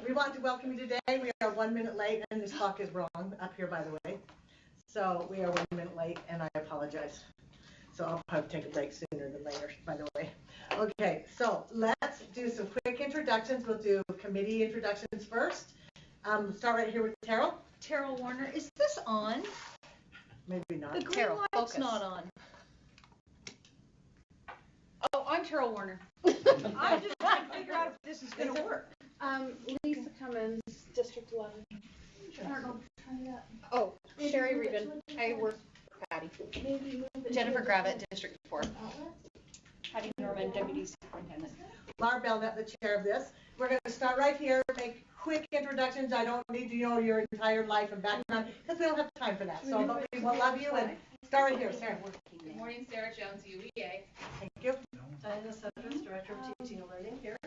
We want to welcome you today. We are 1 minute late, and this clock is wrong up here, by the way. So we are 1 minute late, and I apologize. So I'll probably take a break sooner than later, by the way. Okay, so let's do some quick introductions. We'll do committee introductions first. Start right here with Terrell. Terrell Warner. Is this on? Maybe not. The green Terrell, light's focus. not on. Oh, I'm Terrell Warner. I'm just trying to figure out if this is going to work. Lisa Cummins, District 11. I don't know. Try that. Oh, Sherry Regan. I work for Patty. Jennifer Gravitt, District 4. Patty Norman, Deputy Superintendent. Laura Belknap, the chair of this. We're going to start right here, make quick introductions. I don't need to know your entire life and background because we don't have time for that. So, but we will love you and start right here, Sarah. Good morning, Sarah Jones, UEA. Thank you. Diana Sutton, Director of Teaching and Learning here.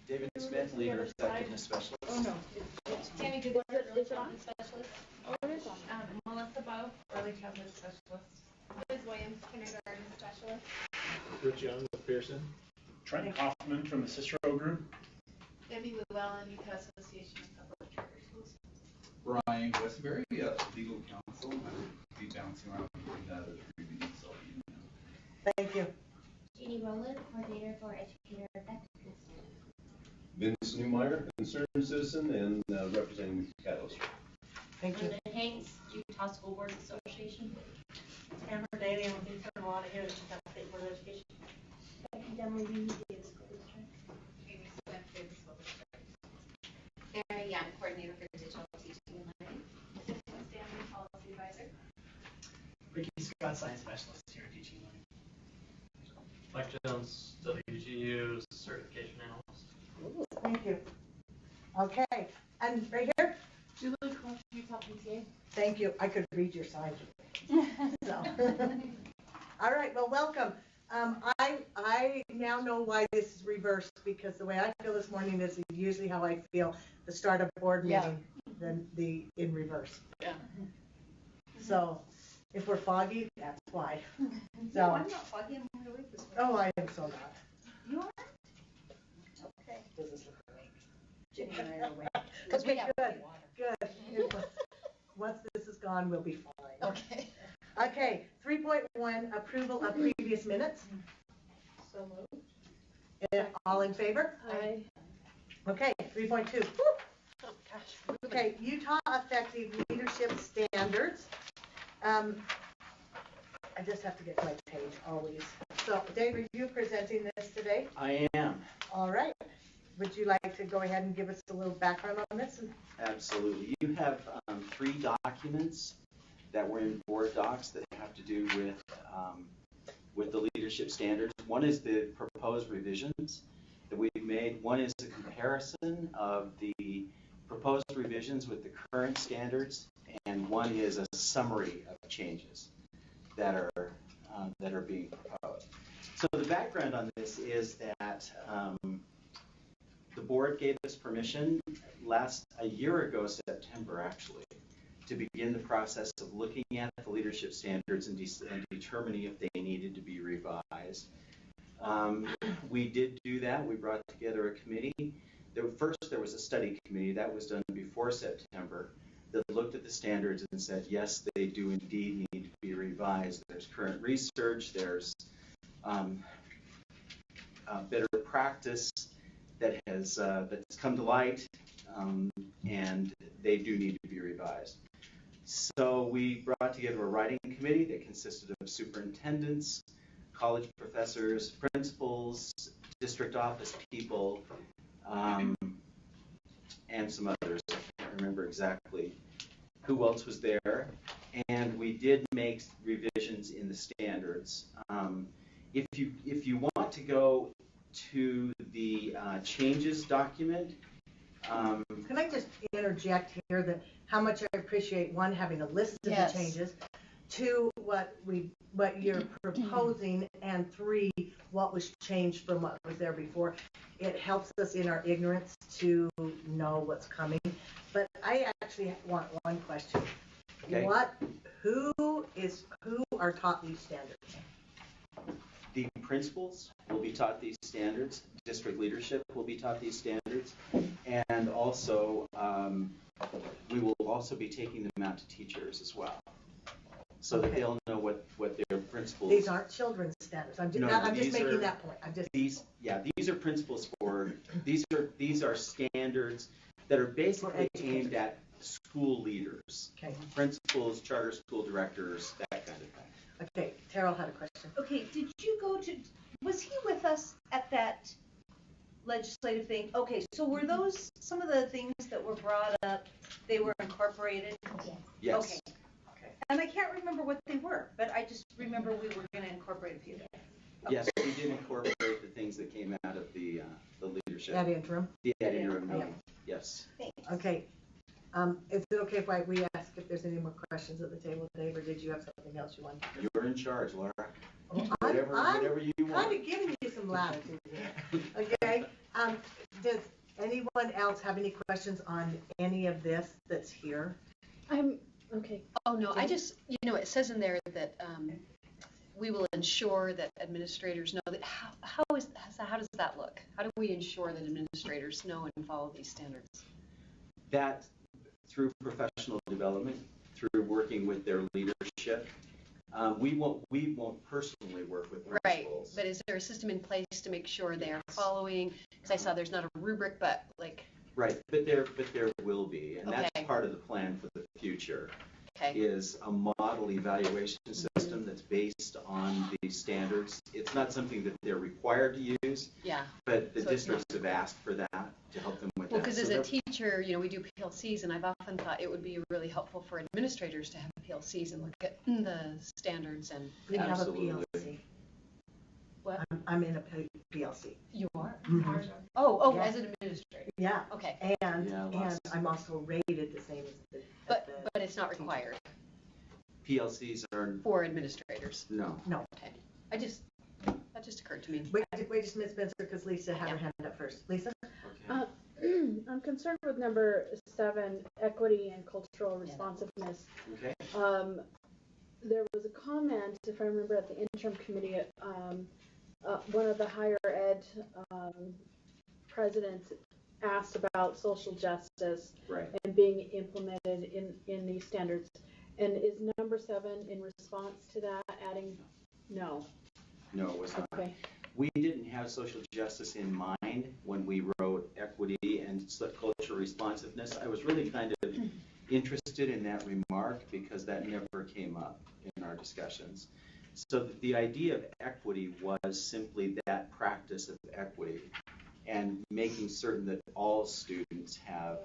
David Smith, Leader Effectiveness Specialist. Oh no. Tammy Goodwin, Early Childhood Specialist. Oh, it is on. Melissa Bowe, Early Childhood Specialist. Liz Williams, Kindergarten Specialist. Rich Young with Pearson. Trent Hoffman from the Cicero Group. Debbie Llewellyn, Utah Association of Public Charter Schools. Brian Westbury, legal counsel. I would be bouncing around between the other three meetings, so you know. Thank you. Jeannie Rowland, Coordinator for Educator Effectiveness. Vince Newmeyer, concerned citizen and representing Catalyst. Thank you. Brenda Hanks, Utah School Board Association. Amber Daly, I'm looking for a lot of here at Utah State Board of Education. Becky Demley, Davis School District. Amy Smith, Davis School District. Mary Young, Coordinator for Digital Teaching and Learning. Assistant Stanley, Policy Advisor. Ricky Scott, Science Specialist here at Teaching and Learning. Mike Jones, WGU Certification Analyst. Thank you. Okay, and right here. Julie Cole, Utah PTA. Thank you. I could read your sign. So. All right. Well, welcome. I now know why this is reversed because the way I feel this morning is usually how I feel the start of a board meeting, then the in reverse. Yeah. So if we're foggy, that's why. So. No, I'm not foggy. I'm really this way. Oh, I am so not. You are? Okay. Does this look right? Jenny and I are away. Because we have Good. water. Good. Once this is gone, we'll be fine. Okay. Okay, 3.1, approval of previous minutes. So moved. All in favor? Aye. Okay, 3.2. Oh, gosh. Okay, Utah Effective Leadership Standards. I just have to get my page always. So, Dave, are you presenting this today? I am. All right. Would you like to go ahead and give us a little background on this? Absolutely. You have 3 documents that were in board docs that have to do with the leadership standards. One is the proposed revisions that we've made. One is a comparison of the proposed revisions with the current standards, and one is a summary of changes that are being proposed. So the background on this is that the board gave us permission a year ago, September actually, to begin the process of looking at the leadership standards and determining if they needed to be revised. We did do that. We brought together a committee. First, there was a study committee that was done before September that looked at the standards and said, yes, they do indeed need to be revised. There's current research. There's better practice that has that's come to light, and they do need to be revised. So we brought together a writing committee that consisted of superintendents, college professors, principals, district office people, and some others. I can't remember exactly who else was there. And we did make revisions in the standards. If you want to go to the changes document. Can I just interject here that how much I appreciate, one, having a list of the changes, two, what you're proposing, and three, what was changed from what was there before. It helps us in our ignorance to know what's coming. But I actually want one question. Okay. Who are taught these standards? The principals will be taught these standards. District leadership will be taught these standards. And also, we will also be taking them out to teachers as well, so that they'll know what their principles. These aren't children's standards. I'm just making that point. These are principles for, these are standards that are basically aimed at school leaders. Okay. Principals, charter school directors, that kind of thing. Okay, Terrell had a question. Okay, did you go to, was he with us at that legislative thing? Okay, so were those some of the things that were brought up, they were incorporated? Yes. Okay. And I can't remember what they were, but I just remember we were going to incorporate a few. Yes, we did incorporate the things that came out of the leadership. Ad interim? The ad interim meeting, yes. Okay. Is it okay if we ask if there's any more questions at the table, Dave, or did you have something else you wanted to do? You're in charge, Laura. Well, Whatever you I'm want. kind of giving you some latitude here. Okay. Does anyone else have any questions on any of this that's here? Okay. Oh, no, I just, it says in there that we will ensure that administrators know that, how does that look? How do we ensure that administrators know and follow these standards? That through professional development, through working with their leadership. We won't personally work with principals. Right, but is there a system in place to make sure they are following? Because I saw there's not a rubric, but like. Right, but there will be, and that's Okay. part of the plan for the future. Okay. Is a model evaluation system that's based on these standards. It's not something that they're required to use. Yeah. But the So it's districts have asked for that to help them with Well, that. because So as a they're- teacher, we do PLCs, and I've often thought it would be really helpful for administrators to have PLCs and look at the standards and. We have a Absolutely. PLC. What? I'm in a PLC. You are? Mhm. Oh, Yeah. as an administrator. Yeah. Okay. And lots. I'm also rated the same as the. But it's not required PLCs are, for administrators. no. No. Okay. That just occurred to me. Wait just a minute, Spencer, because Lisa had her hand up first. Lisa? Okay. I'm concerned with number 7, equity and cultural responsiveness. Okay. There was a comment, if I remember, at the interim committee, one of the higher ed presidents asked about social justice Right. and being implemented in these standards. And is number 7 in response to that, adding? No. No, it was not. Okay. We didn't have social justice in mind when we wrote equity and cultural responsiveness. I was really kind of interested in that remark because that never came up in our discussions. So the idea of equity was simply that practice of equity and making certain that all students have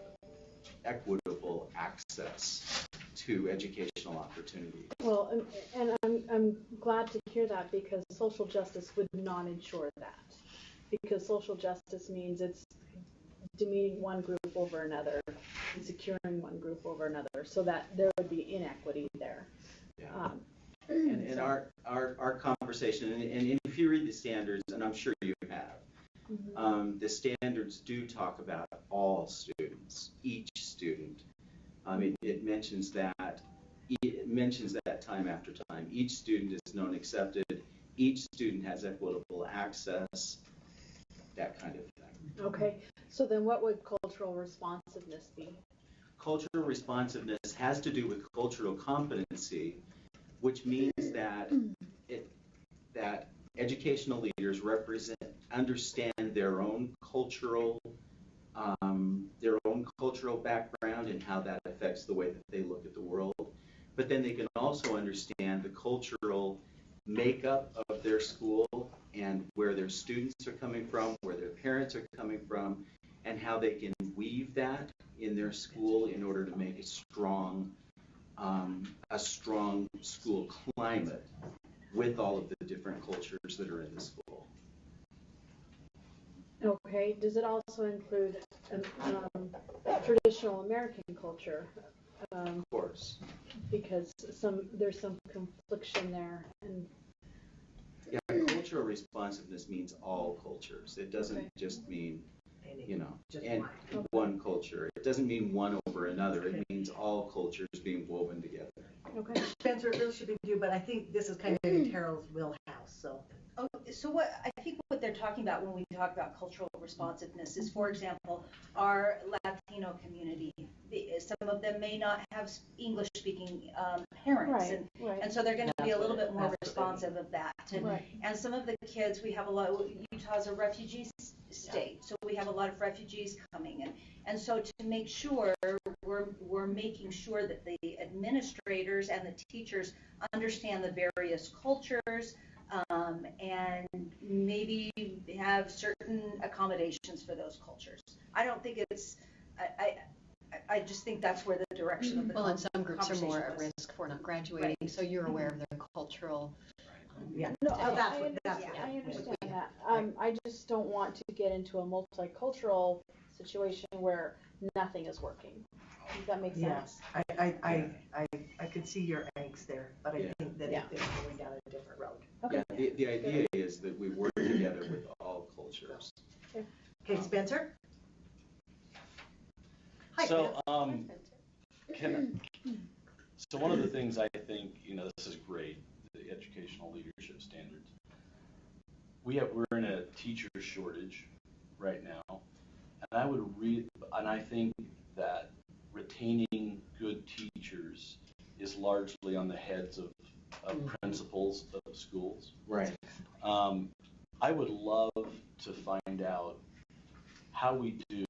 equitable access to educational opportunity. Well, and I'm glad to hear that because social justice would not ensure that. Because social justice means it's demeaning one group over another and securing one group over another, so that there would be inequity there. Yeah. And our conversation, and if you read the standards, and I'm sure you have, the standards do talk about all students, each student. It mentions that. It mentions that time after time. Each student is known accepted. Each student has equitable access. That kind of thing. Okay. So then, what would cultural responsiveness be? Cultural responsiveness has to do with cultural competency, which means that that educational leaders understand their own cultural background and how that affects the way that they look at the world. But then they can also understand the cultural makeup of their school and where their students are coming from, where their parents are coming from, and how they can weave that in their school in order to make a strong school climate with all of the different cultures that are in the school. Okay. Does it also include traditional American culture? Of course. Because there's some confliction there. And Yeah, cultural responsiveness means all cultures. It doesn't just mean, and one culture. It doesn't mean one over another. It means all cultures being woven together. okay. Spencer, it really should be you, but I think this is kind of in Terrell's wheelhouse, so. Oh, so I think what they're talking about when we talk about cultural responsiveness is, for example, our Latino community. Some of them may not have English-speaking parents, and so they're going to be a little bit more responsive of that. And some of the kids, we have a lot. Utah's a refugee state, so we have a lot of refugees coming in, and so to make sure we're making sure that the administrators and the teachers understand the various cultures, and maybe have certain accommodations for those cultures. I don't think it's, I just think that's where the direction of the Well, and some groups are more at was. risk for not graduating, so you're aware of their cultural. No, I I understand that. I just don't want to get into a multicultural situation where nothing is working. Does that make sense? I could see your angst there, but I think that it's going down a different road. Okay. Yeah, the idea is that we work together with all cultures. Okay, Spencer? Hi, So, Spencer. so one of the things I think, this is great, the educational leadership standards. We're in a teacher shortage right now, and I think that retaining good teachers is largely on the heads of principals of schools. Right. I would love to find out how we do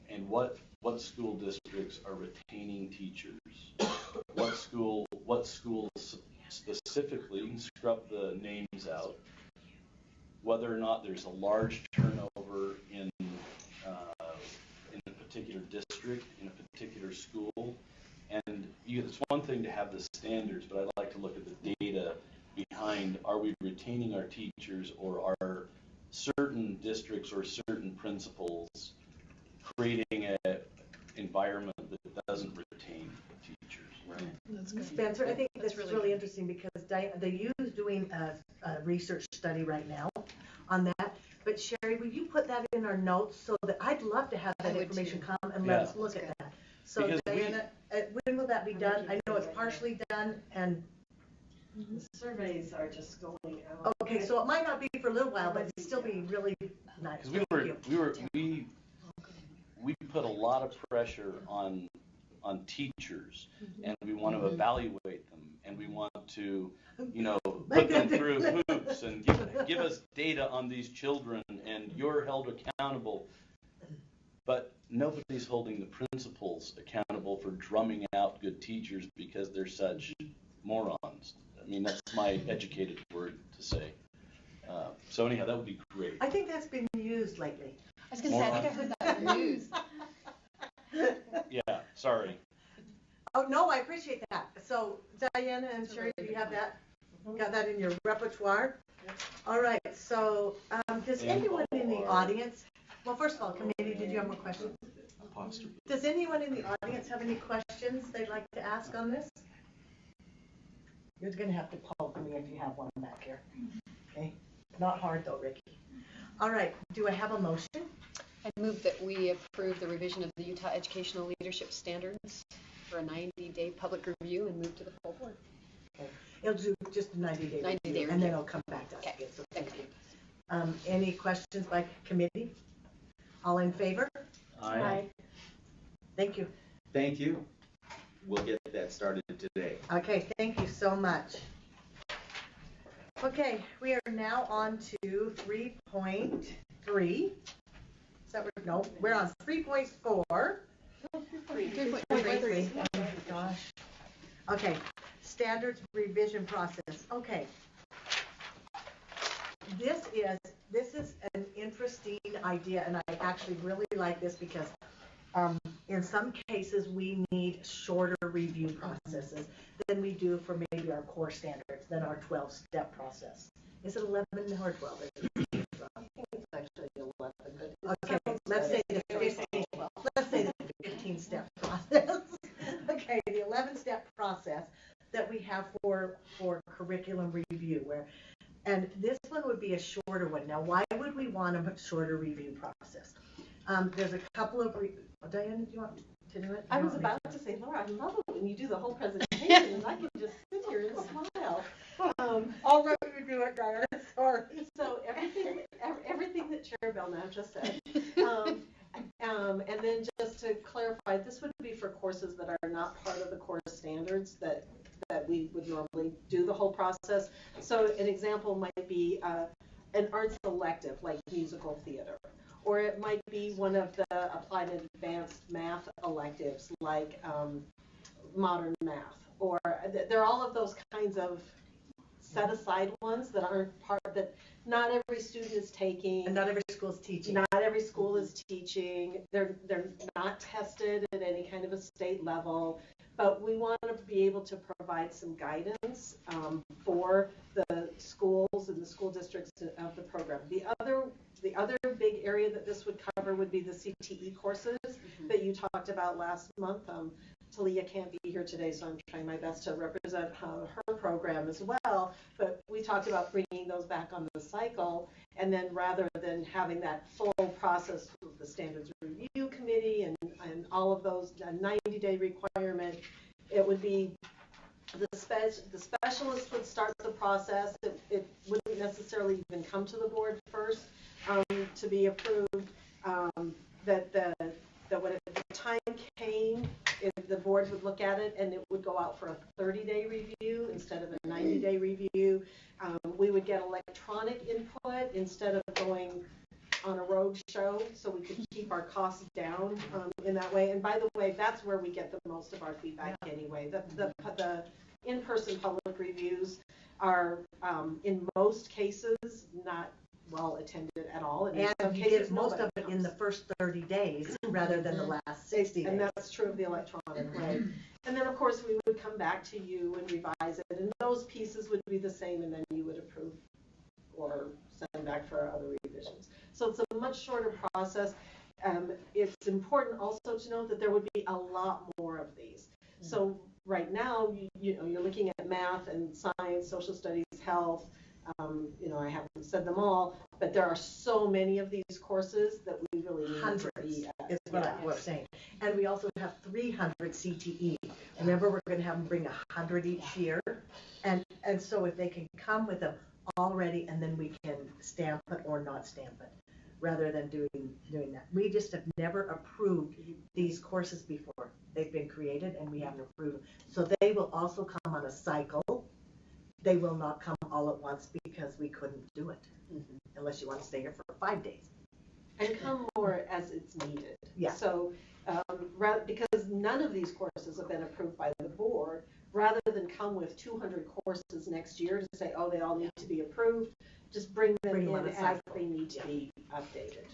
and what school districts are retaining teachers. What schools specifically, scrub the names out, whether or not there's a large turnover in a particular district, in a particular school. And it's one thing to have the standards, but I'd like to look at the data behind, are we retaining our teachers, or are certain districts or certain principals creating an environment that doesn't retain teachers? Right. Spencer, I think that's really interesting because the U is doing a research study right now on that. But Sherry, will you put that in our notes so that I'd love to have that information come and let us look at that. So because Diana, when will that be done? I know it's partially done and. The surveys are just going out. Okay, so it might not be for a little while, but it'd still be really nice. Because we put a lot of pressure on teachers, and we want to evaluate them, and we want to, put them through hoops and give us data on these children, and you're held accountable. But nobody's holding the principals accountable for drumming out good teachers because they're such morons. I mean, that's my educated word to say. So anyhow, that would be great. I think that's been used lately. I was going to say, I think I heard that in the news. Yeah, sorry. Oh, no, I appreciate that. So Diana and Sherry, do you have that? Got that in your repertoire? All right, so does anyone in the audience, well, first of all, committee, did you have more questions? Does anyone in the audience have any questions they'd like to ask on this? You're going to have to poke me if you have one back here. Okay? Not hard though, Ricky. All right, do I have a motion? I move that we approve the revision of the Utah Educational Leadership Standards for a 90-day public review and move to the full board. Okay. It'll do just a 90-day review, and then it'll come back to us again. So thank you. Any questions by committee? All in favor? Aye. Thank you. Thank you. We'll get that started today. Okay, thank you so much. Okay, we are now on to 3.3. Is that what, no, we're on 3.4. 3.3. Oh my gosh. Okay, standards revision process. Okay. This is an interesting idea, and I actually really like this because in some cases we need shorter review processes than we do for maybe our core standards, than our 12-step process. Is it 11 or 12? I think it's actually 11. But okay, let's say the 15-step process. Okay, the 11-step process that we have for curriculum review, and this one would be a shorter one. Now, why would we want a shorter review process? There's a couple of, Diana, do you want to do it? I was about to say, Laura, I love it when you do the whole presentation, and I can just sit here and smile. I'll let you do it, Diana. Sorry. So everything everything that Chair Belknap just said. And then just to clarify, this would be for courses that are not part of the course standards that we would normally do the whole process. So an example might be an arts elective like musical theater, or it might be one of the applied and advanced math electives like modern math, or they're all of those kinds of set aside ones that aren't part, that not every student is taking. And not every school is teaching. Not every school is teaching. They're not tested at any kind of a state level, but we want to be able to provide some guidance for the schools and the school districts of the program. The other big area that this would cover would be the CTE courses that you talked about last month. Talia can't be here today, so I'm trying my best to represent her program as well. But we talked about bringing those back on the cycle, and then rather than having that full process with the Standards Review Committee and all of those, a 90-day requirement, it would be the specialist would start the process. It wouldn't necessarily even come to the board first to be approved. That when the time came, the board would look at it and it would go out for a 30-day review instead of a 90-day review. We would get electronic input instead of going on a road show, so we could keep our costs down in that way. And by the way, that's where we get the most of our feedback anyway. The in-person public reviews are, in most cases, not well attended at all. And you get most of it in the first 30 days rather than the last 60 days. And that's true of the electronic, right? And then, of course, we would come back to you and revise it, and those pieces would be the same, and then you would approve or send back for other revisions. So it's a much shorter process. It's important also to know that there would be a lot more of these. So right now, you're looking at math and science, social studies, health. I haven't said them all, but there are so many of these courses that we really need Hundreds to be at. is what I was saying. And we also have 300 CTE. Remember, we're going to have them bring 100 each year. And so if they can come with them already, and then we can stamp it or not stamp it, rather than doing that. We just have never approved these courses before. They've been created and we haven't approved them. So they will also come on a cycle. They will not come all at once because we couldn't do it, unless you want to stay here for 5 days. And come more as it's needed. Yeah. So because none of these courses have been approved by the board, rather than come with 200 courses next year to say, oh, they all need to be approved, just bring them in as they need to be updated.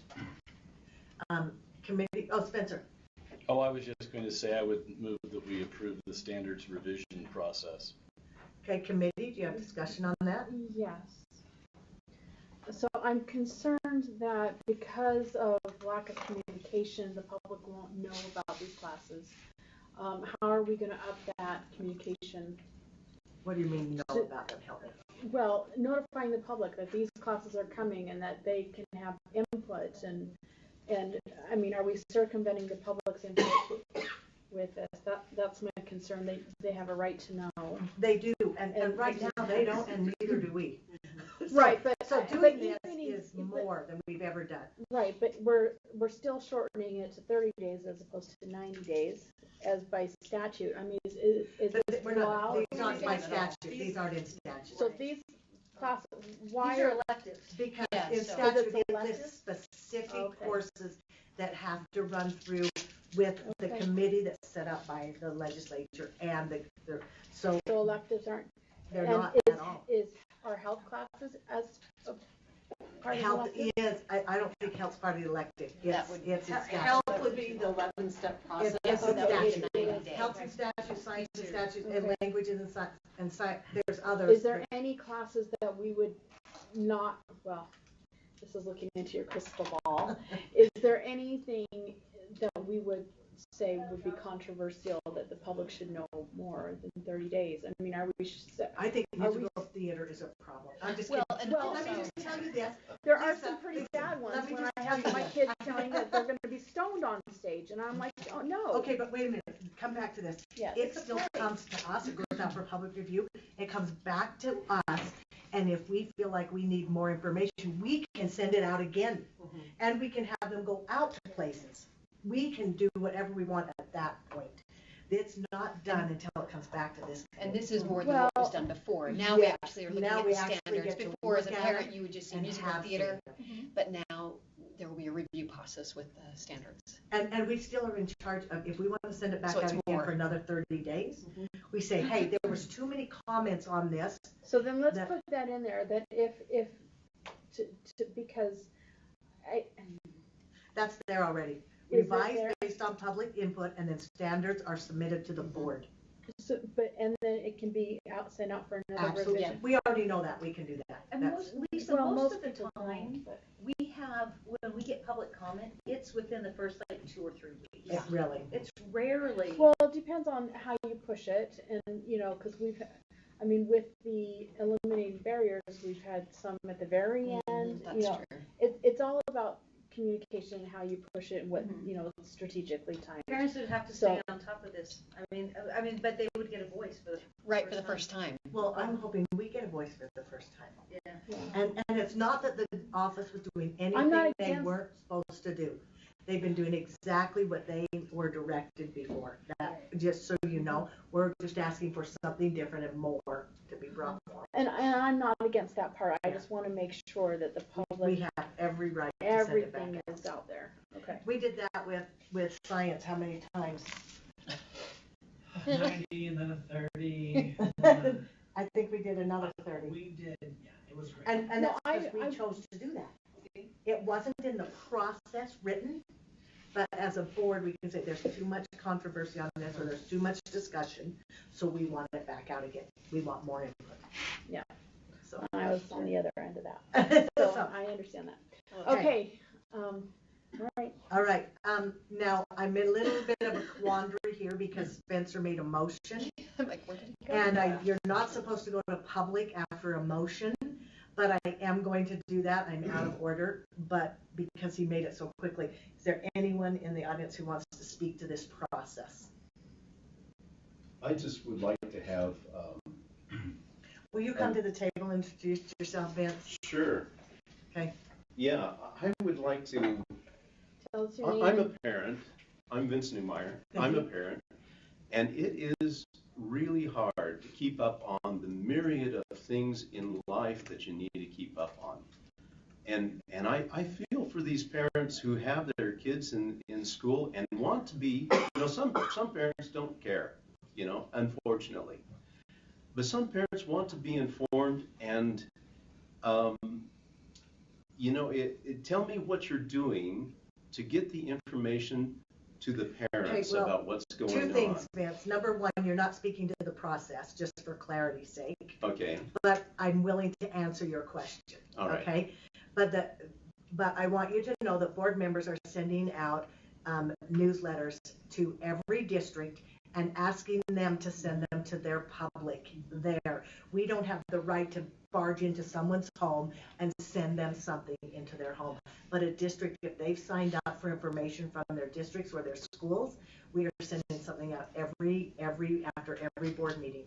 Committee, Spencer. Oh, I was just going to say I would move that we approve the standards revision process. Okay, committee, do you have discussion on that? Yes. So I'm concerned that because of lack of communication, the public won't know about these classes. How are we going to up that communication? What do you mean know about them? Help me. Well, notifying the public that these classes are coming and that they can have input and I mean, are we circumventing the public's input with this? That's my concern. They have a right to know. They do, and right now they don't, and neither do we. Right, but doing this is more than we've ever done. Right, but we're still shortening it to 30 days as opposed to 90 days, as by statute. I mean, is this allowed? These aren't by statute. These aren't in statute. So these classes, why These are electives. Because Yeah, in so- statute it elective? lists specific courses that have to run through with the committee that's set up by the legislature and so electives aren't. they're and not at all. Are health classes as a part of Health elective? is, I don't think health's part of the elective. It's in statute. Health would be the 11-step process. It's in Okay. statute. Health and statute, science and statute, and languages and science, there's others. Is there any classes that we would not, well, this is looking into your crystal ball. Is there anything that we would say would be controversial that the public should know more than 30 days? I mean, I think musical theater is a problem. I'm just kidding. Let me just tell you this. There are some pretty bad ones let me when just I tell have you my this. kids telling that they're going to be stoned on stage, and I'm like, oh no. Okay, but wait a minute. Come back to this. Yes. It still comes to us. It goes out for public review. It comes back to us, And if we feel like we need more information, we can send it out again. And we can have them go out to places. We can do whatever we want at that point. It's not done until it comes back to this. And this is more than what was done before. Now we actually are looking now at we the actually standards. get to Before, as a look at parent, it you would just see and musical have theater, seen but now there will be a review process with the standards. And we still are in charge of, if we want to send it back So out it's again more. for another 30 days, we say, hey, there was too many comments on this. So then let's put that in there, that if because that's there already. Is it Revised there? based on public input, and then standards are submitted to the board. So, and then it can be sent out for another Absolutely. revision. We already know that. We can do that. And That's, Lisa, well, most of the people time, don't, but- we have, when we get public comment, it's within the first like 2 or 3 weeks. it's really. It's rarely. Well, it depends on how you push it, and because with the eliminating barriers, we've had some at the very end. That's true. It's all about communication, how you push it, and what strategically timed. Parents would have to stay on top of this. I mean, but they would get a voice for the first time. Well, I'm hoping we get a voice for the first time. Yeah. And it's not that the office was doing I'm anything not they against- weren't supposed to do. They've been doing exactly what they were directed before. That, just so you know, we're just asking for something different and more to be brought forward. And I'm not against that part. I just want to make sure that the We public, have every right to send it everything back. is out there. Okay. We did that with science how many times? 90 and then a 30. I think we did another 30. We did, yeah, it was great. And No, that's because we chose to do that. It wasn't in the process written, but as a board, we can say there's too much controversy on this, or there's too much discussion, so we want it back out again. We want more input. Yeah. So I was on the other end of that. So So- I understand that. Okay. All right. All right, now I'm in a little bit of a quandary here because Spencer made a motion. I'm like, where did he go? And you're not supposed to go to public after a motion, but I am going to do that. I'm out of order, but because he made it so quickly. Is there anyone in the audience who wants to speak to this process? I just would like to have. Will you come to the table and introduce yourself, Vince? Sure. Okay. Yeah, I would like to. Tell us your name. I'm a parent. I'm Vince Newmeyer. I'm a parent. And it is really hard to keep up on the myriad of things in life that you need to keep up on. And I feel for these parents who have their kids in school and want to be, some parents don't care, unfortunately. But some parents want to be informed and, tell me what you're doing to get the information to the parents about what's going on. Two things, Vince. Number one, you're not speaking to the process, just for clarity's sake. Okay. But I'm willing to answer your question. All right. Okay? But I want you to know that board members are sending out newsletters to every district and asking them to send them to their public there. We don't have the right to barge into someone's home and send them something into their home. But a district, if they've signed up for information from their districts or their schools, we are sending something out after every board meeting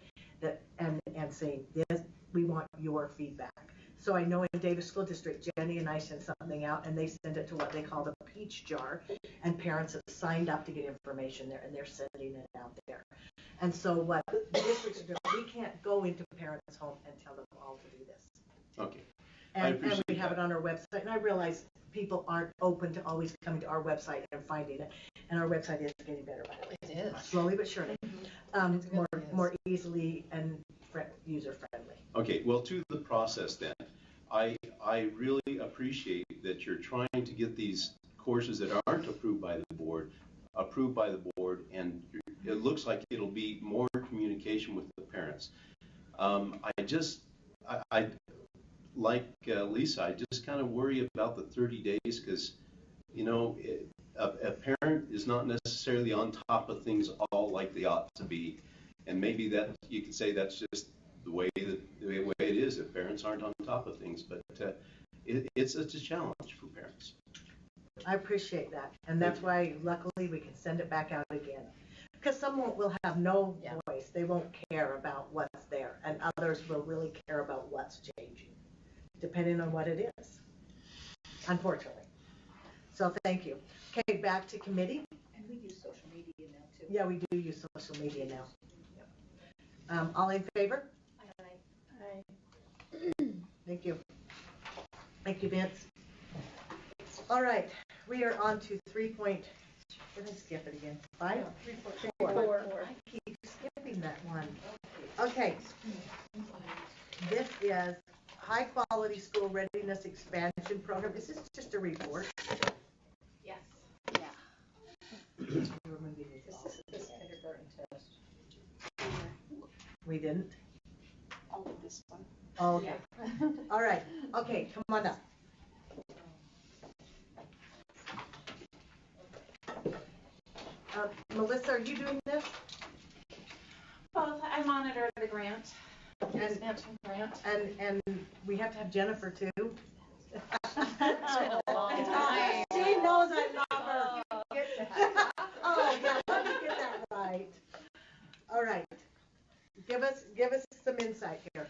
and saying, this, we want your feedback. So I know in Davis School District, Jenny and I sent something out, and they send it to what they call the peach jar, and parents have signed up to get information there, and they're sending it out there. And so what the districts are doing, we can't go into parents' home and tell them all to do this. Okay. And we have it on our website, and I realize people aren't open to always coming to our website and finding it, and our website is getting better, by the way. It is. Slowly but surely, more easily and user-friendly. Okay, well, to the process then. I really appreciate that you're trying to get these courses that aren't approved by the board, and it looks like it'll be more communication with the parents. I like Lisa, I just kind of worry about the 30 days because, a parent is not necessarily on top of things all like they ought to be. And maybe that you could say that's just the way it is if parents aren't on top of things, but it's a challenge for parents. I appreciate that, and that's why luckily we can send it back out again. because some will have no voice. They won't care about what's there, and others will really care about what's changing, depending on what it is, unfortunately. So thank you. Okay, back to committee. And we use social media now too. Yeah, we do use social media now. All in favor? Thank you. Thank you, Vince. All right, we are on to 3 point, did I skip it again? 5? 4. I keep skipping that one. Okay. This is high quality school readiness expansion program. Is this just a report? Yes. Yeah. This is this kindergarten test. We didn't? All of this one. Oh, okay. All right. Okay, come on up. Melissa, are you doing this? Both. I monitor the grant. Expansion grant. And we have to have Jennifer too. It's been a long time. She knows I love her. Oh, yeah, let me get that right. All right. Give us some insight here.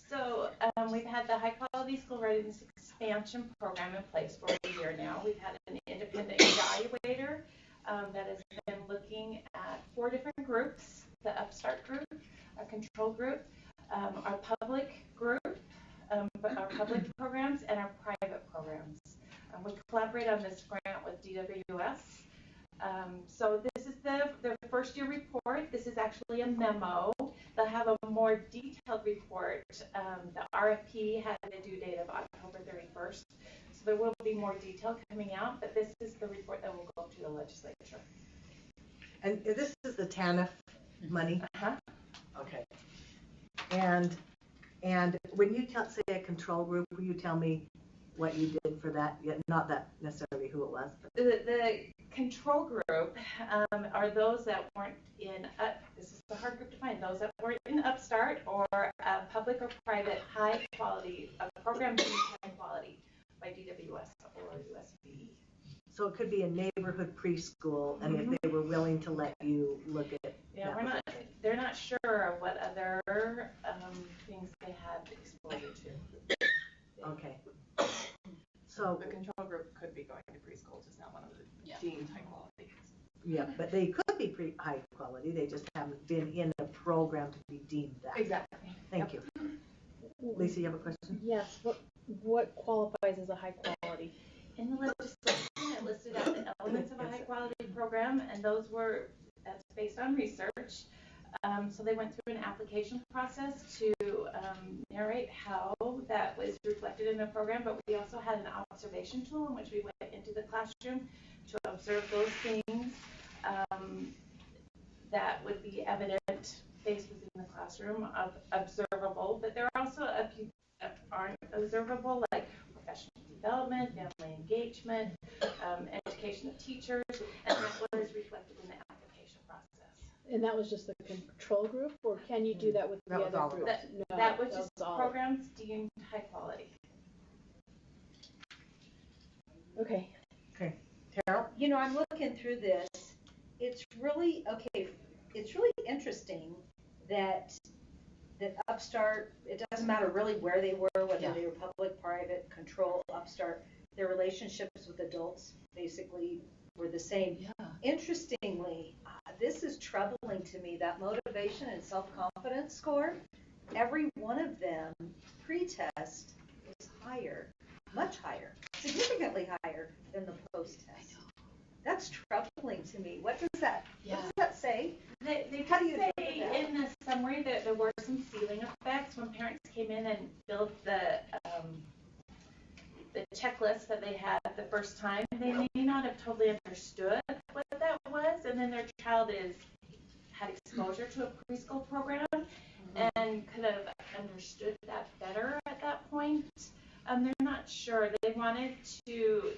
So we've had the high quality school readiness expansion program in place for a year now. We've had an independent evaluator that has been looking at 4 different groups: the Upstart group, our control group, our public group, our public programs, and our private programs. We collaborate on this grant with DWS. So this is their first year report. This is actually a memo. They'll have a more detailed report. The RFP had a due date of October 31st. So there will be more detail coming out, but this is the report that will go to the legislature. And this is the TANF money? Uh-huh. Okay. And when you say a control group, will you tell me what you did for that? Not that necessarily who it was. But The control group are those that weren't in, this is a hard group to find, those that weren't in Upstart or public or private high quality, program deemed high quality by DWS or USBE. So it could be a neighborhood preschool, and if they were willing to let you look at. Yeah, they're not sure what other things they had exposure to. Okay. So the control group could be going to preschool, just not one of the deemed high quality. Yeah, but they could be high quality. They just haven't been in a program to be deemed that. Exactly. Thank you. Lisa, you have a question? Yes. What qualifies as a high quality? In the legislation, it listed out the elements of a high quality program, and that's based on research. So they went through an application process to narrate how that was reflected in their program, but we also had an observation tool in which we went into the classroom to observe those things that would be evident faced within the classroom of observable, but there are also a few that aren't observable, like professional development, family engagement, education of teachers, and that was reflected in the application process. And that was just the control group, or can you do that with the other groups? That was just programs deemed high quality. Okay. Okay. Carol? You know, I'm looking through this. It's really interesting that Upstart, it doesn't matter really where they were, whether they were public, private, control, Upstart, their relationships with adults basically were the same. Yeah. Interestingly, this is troubling to me, that motivation and self-confidence score, every one of them pre-test was higher, much higher, significantly higher than the post-test. That's troubling to me. What does that say? They say in the summary that there were some ceiling effects when parents came in and filled the checklist that they had the first time. They may not have totally understood what that was, and then their child had exposure to a preschool program and could have understood that better at that point. They're not sure. They wanted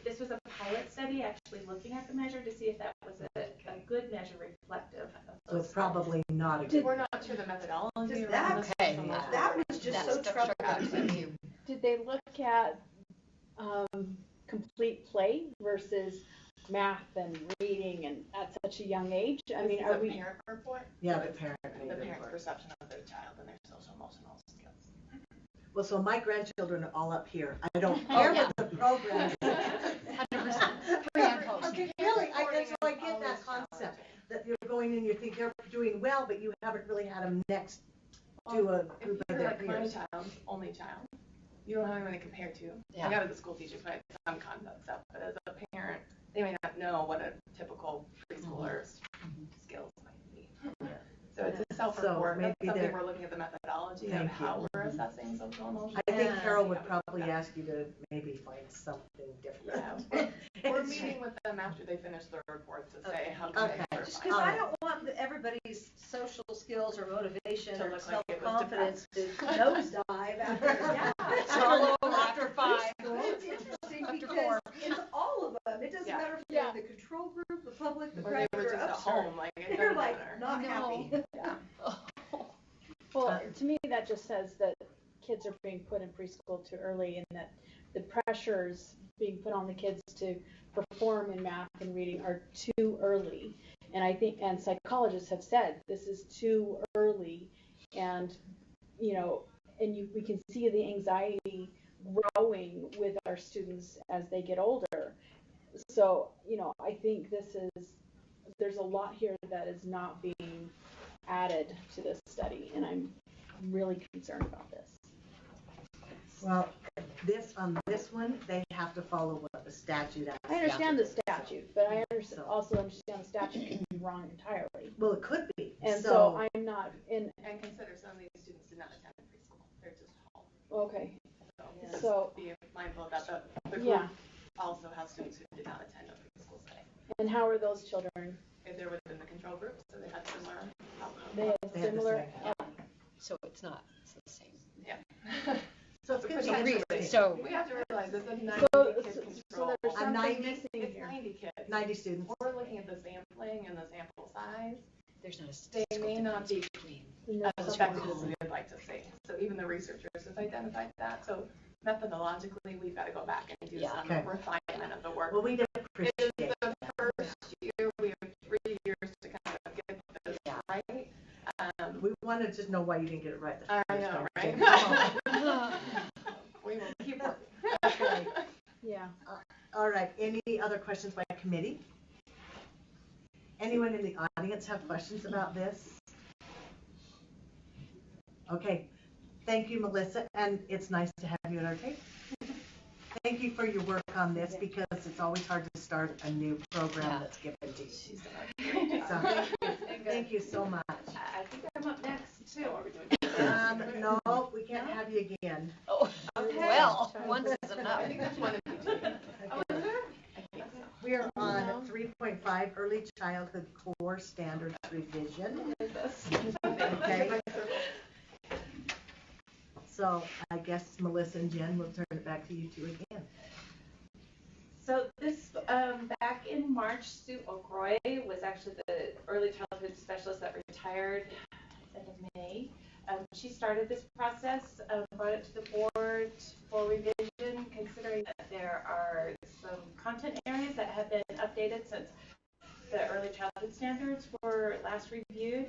this was a pilot study actually looking at the measure to see if that was a good measure reflective of So it's probably not a good. We're not sure the methodology. That was just so troubling. Did they look at complete play versus math and reading and at such a young age? I mean, This are is a we? parent report? Yeah, So the it's parent perception of their child and their social emotional skills. Well, so my grandchildren are all up here. I don't care what the program is. 100%. Pre and post. Okay, really, and so I get that concept, that you're going and you think they're doing well, but you haven't really had them next to a group of If you're their like my peers. child, only child, you don't have anyone to compare to. Yeah. I got the school teachers, right, some concept stuff, but as a parent, they may not know what a typical preschooler's skills might be. So it's a self-report, maybe that's something they're- we're looking at the methodology of Thank how you. we're assessing social emotional. I think Carol would probably ask you to maybe find something different. Yeah, we're meeting with them after they finish their report to say how can they Okay. Because I don't want everybody's social skills or motivation To or look like it was self-confidence to nosedive after, After 5. It's interesting After because 4. it's all of them. It doesn't Yeah. matter if they're the control group, the public, the Or they private, were or just at upstart. home, like it They're doesn't like matter. not happy. Yeah. Well, to me, that just says that kids are being put in preschool too early, and that the pressures being put on the kids to perform in math and reading are too early. And I think, and psychologists have said this is too early, and we can see the anxiety growing with our students as they get older. So, I think there's a lot here that is not being added to this study, and I'm really concerned about this. Well, on this one, they have to follow what the statute asks. I understand the statute, but I also understand the statute can be wrong entirely. Well, it could be. And so I'm not And consider some of these students did not attend preschool, they're just home. okay. So So be mindful of that. The group yeah. also has students who did not attend a preschool setting. And how are those children? If they're within the control group, so they had similar outcomes. They had similar. So it's the same. Yeah. So it's going to be Potentially. interesting. So We have to realize it's a 90 kid control. So there's something 90? missing It's here. 90 kids. 90 students. We're looking at the sampling and the sample size. there's not a They statistical may not be difference as effective as we'd like to see. So even the researchers have identified that. So methodologically, we've got to go back and do some refinement of the work. Well, we appreciate It is the first year. We have 3 years to kind of get this right. We want to just know why you didn't get it right. I know, right? Come on. We will keep working. Okay. Yeah. All right. Any other questions by committee? Anyone in the audience have questions about this? Okay. Thank you, Melissa, and it's nice to have you at our table. Thank you for your work on this, because it's always hard to start a new program that's given to you. So, thank you so much. I think I'm up next too. Are we doing? No, we can't have you again. Oh, Okay. well, once is enough. I think there's one of you two. Oh, is there? I think so. We are on 3.5 Early Childhood Core Standards Revision. Okay. So I guess Melissa and Jen will turn it back to you two again. So this, back in March, Sue Okroy was actually the early childhood specialist that retired end of May. She started this process, brought it to the board for revision, considering that there are some content areas that have been updated since the early childhood standards were last reviewed.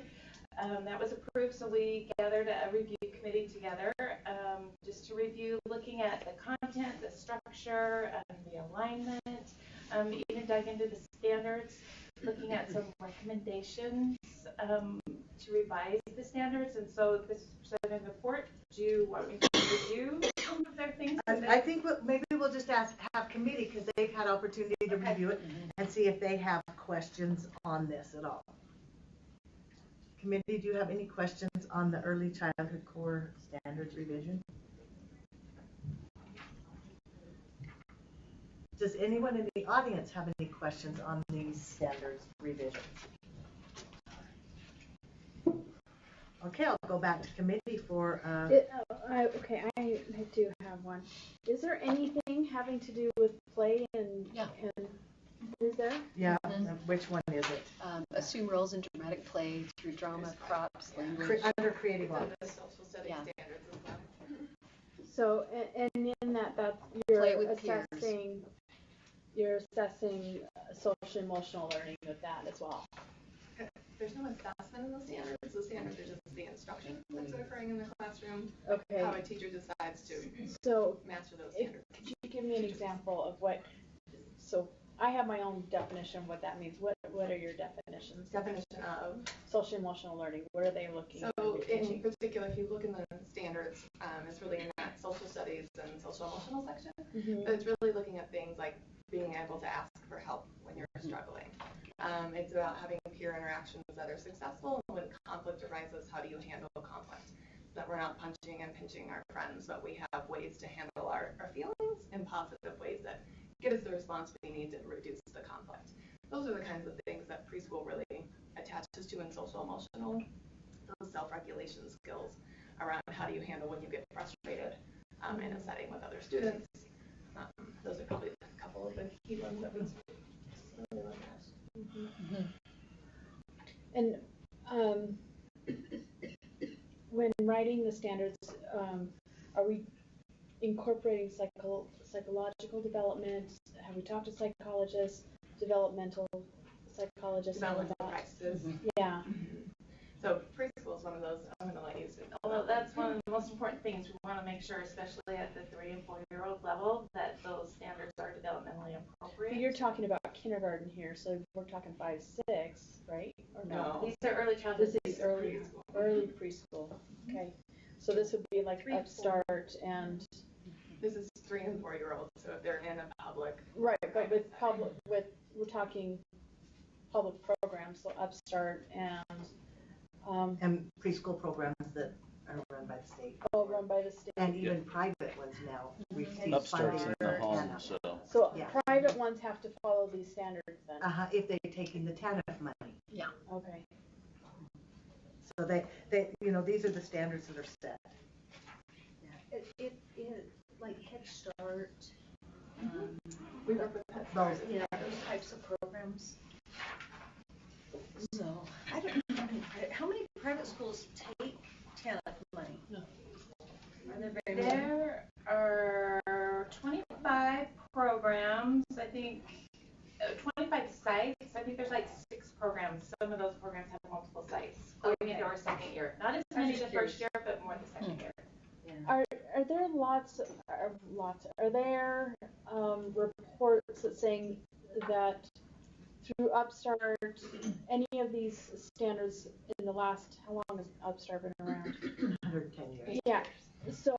That was approved, so we gathered a review committee together just to review, looking at the content, the structure, the alignment, even dug into the standards, looking at some recommendations to revise the standards. And so this is presented in the report. Do you want me to review some of their things? I think maybe we'll just have committee, because they've had opportunity to review it and see if they have questions on this at all. Committee, do you have any questions on the early childhood core standards revision? Does anyone in the audience have any questions on these standards revisions? Okay, I'll go back to committee for. I do have one. Is there anything having to do with play and is there? Yeah, which one is it? Assume roles in dramatic play through drama, props, language. Under creative arts. The social studies standards as well. So, and in that Play with you're assessing social emotional learning with that as well. There's no assessment in the standards. The standards are just the instruction that's occurring in the classroom. Okay. How a teacher decides to master those standards. Could you give me an example of what? So I have my own definition of what that means. What are your definitions? Definition of social emotional learning. What are they looking at? So in particular, if you look in the standards, it's really in that social studies and social emotional section. But it's really looking at things like being able to ask for help when you're struggling. It's about having peer interactions that are successful. When conflict arises, how do you handle conflict? That we're not punching and pinching our friends, but we have ways to handle our feelings in positive ways that get us the response we need to reduce the conflict. Those are the kinds of things that preschool really attaches to in social emotional. Those self-regulation skills around how do you handle when you get frustrated in a setting with other students. Those are probably a couple of the key ones that we really look at. And when writing the standards, are we incorporating psychological development? Have we talked to psychologists, developmental psychologists? Developmental practices. Yeah. So preschool is one of those. I'm going to let you speak. Well, that's one of the most important things. We want to make sure, especially at the 3 and 4-year-old level, that those standards are developmentally appropriate. But you're talking about kindergarten here, so we're talking 5, 6, right? Or no? These are early childhood. This is early preschool. Okay. So this would be like Upstart and. This is 3 and 4-year-olds. So if they're in a public. Right, but we're talking public programs, so Upstart and preschool programs that are run by the state. Oh, run by the state. And even private ones now receive Upstarts in funding. the home, So private ones have to follow these standards then? If they're taking the TANF money. Yeah. Okay. So they these are the standards that are set. Yeah. It like Head Start. We work with Head Start. Those types of programs. So I don't know how many private schools take TANF money. No. Are there very many? There are 25 programs. I think 25 sites. I think there's like 6 programs. Some of those programs have multiple sites going into our second year. Not as many the first year, but more the second year. Are there are there reports that saying that through Upstart, any of these standards in the last, how long has Upstart been around? 110 years. Yeah, so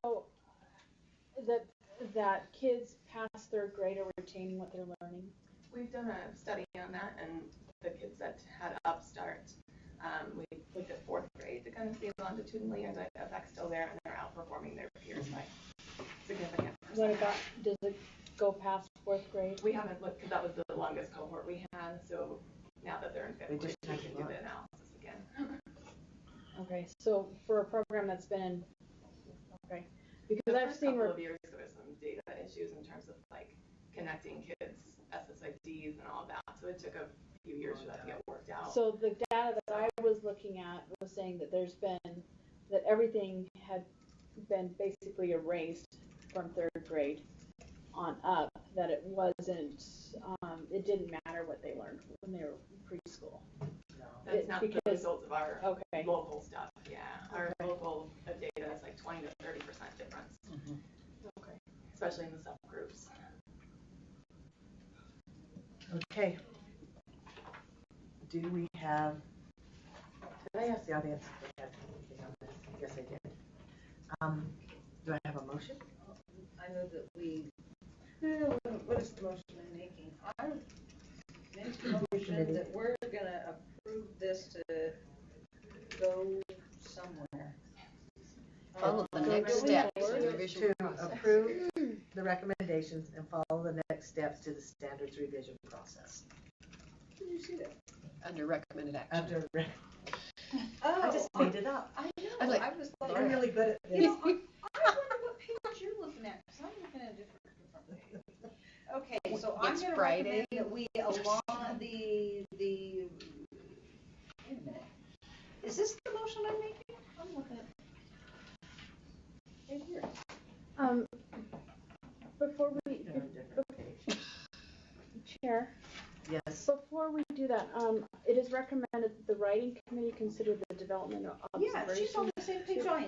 that kids past 3rd grade are retaining what they're learning? We've done a study on that, and the kids that had Upstart, we looked at 4th grade to kind of see longitudinally are the effects still there, and they're outperforming their peers by significant percent. What about, does it go past 4th grade? We haven't looked, because that was the longest cohort we had, so now that they're in 5th grade, we can do the analysis again. Okay, so for a program that's been, okay, because the I've first seen couple of years there was some data issues in terms of like connecting kids, SSIDs and all that, so it took a few years for that to get worked out. So the data that I was looking at was saying that that everything had been basically erased from 3rd grade on up, that it wasn't, it didn't matter what they learned when they were preschool. That's not the results of our okay. local stuff, yeah. Our local data is like 20 to 30% difference. Okay. Especially in the subgroups. Okay. Do we have, did I ask the audience if they had anything on this? Yes, I did. Do I have a motion? I know that we, what is the motion I'm making? I make the motion that we're going to approve this to go somewhere. Follow the next steps in the revision to process. approve the recommendations and follow the next steps to the standards revision process. Did you see that? Under recommended action. I just made it up. I know. I'm like, I'm really good at this. I wonder what page you're looking at, because I'm looking at a different page. Okay, so I'm going to recommend that we along the, wait a minute. Is this the motion I'm making? I'm looking at right here. Before we, Chair. Yes. do that. It is recommended that the writing committee consider the development of Yeah, observation. she's on the same page I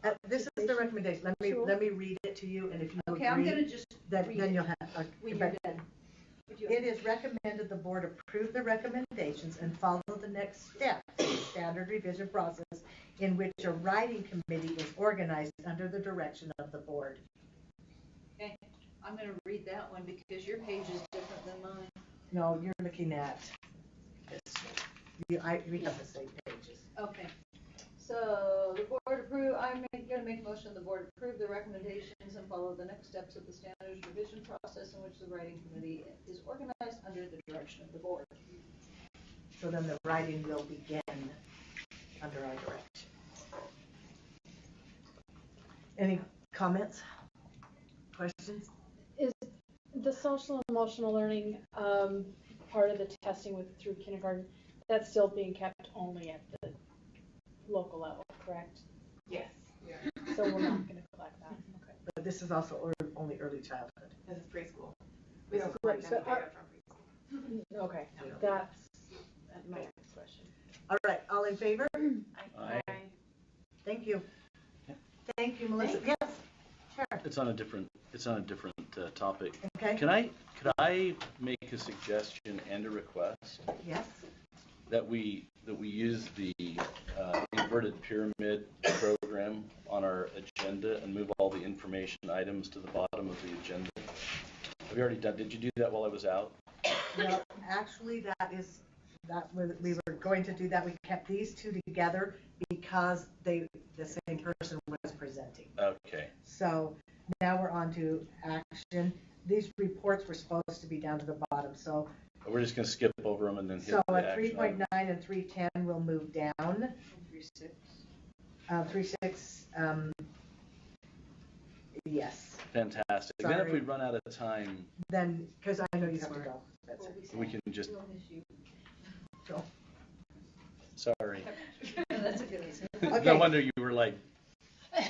am. This is the recommendation. Let me read it to you, and if you Okay, agree, I'm gonna just then read it you'll have. when you're done. It is recommended the board approve the recommendations and follow the next steps in the standard revision process in which a writing committee is organized under the direction of the board. Okay, I'm gonna read that one because your page is different than mine. No, you're looking at this. We have the same pages. Okay. So the board approve, gonna make a motion, the board approve the recommendations and follow the next steps of the standards revision process in which the writing committee is organized under the direction of the board. So then the writing will begin under our direction. Any comments? Questions? Is the social emotional learning part of the testing through kindergarten, that's still being kept only at the local level, correct? Yes. So we're not going to collect that. Okay. But this is also only early childhood. This is preschool. We don't Right, collect so data from preschool. Okay, that's my next question. All right, all in favor? Aye. Thank you. Thank you, Melissa. Yes, sure. It's on a different topic. Okay. Could I make a suggestion and a request? Yes. That we use the inverted pyramid program on our agenda and move all the information items to the bottom of the agenda. Have you already done? Did you do that while I was out? Well, actually, we were going to do that. We kept these two together because the same person was presenting. Okay. So now we're on to action. These reports were supposed to be down to the bottom, so. We're just going to skip over them and then hit So the at action 3.9 item. and 3.10 will move down. 3.6. 3.6, yes. Fantastic. Sorry. Then if we run out of time, Then, because I know you have to go. That's it. we can just. Go. Sorry. That's a good reason. Okay. No wonder you were like. I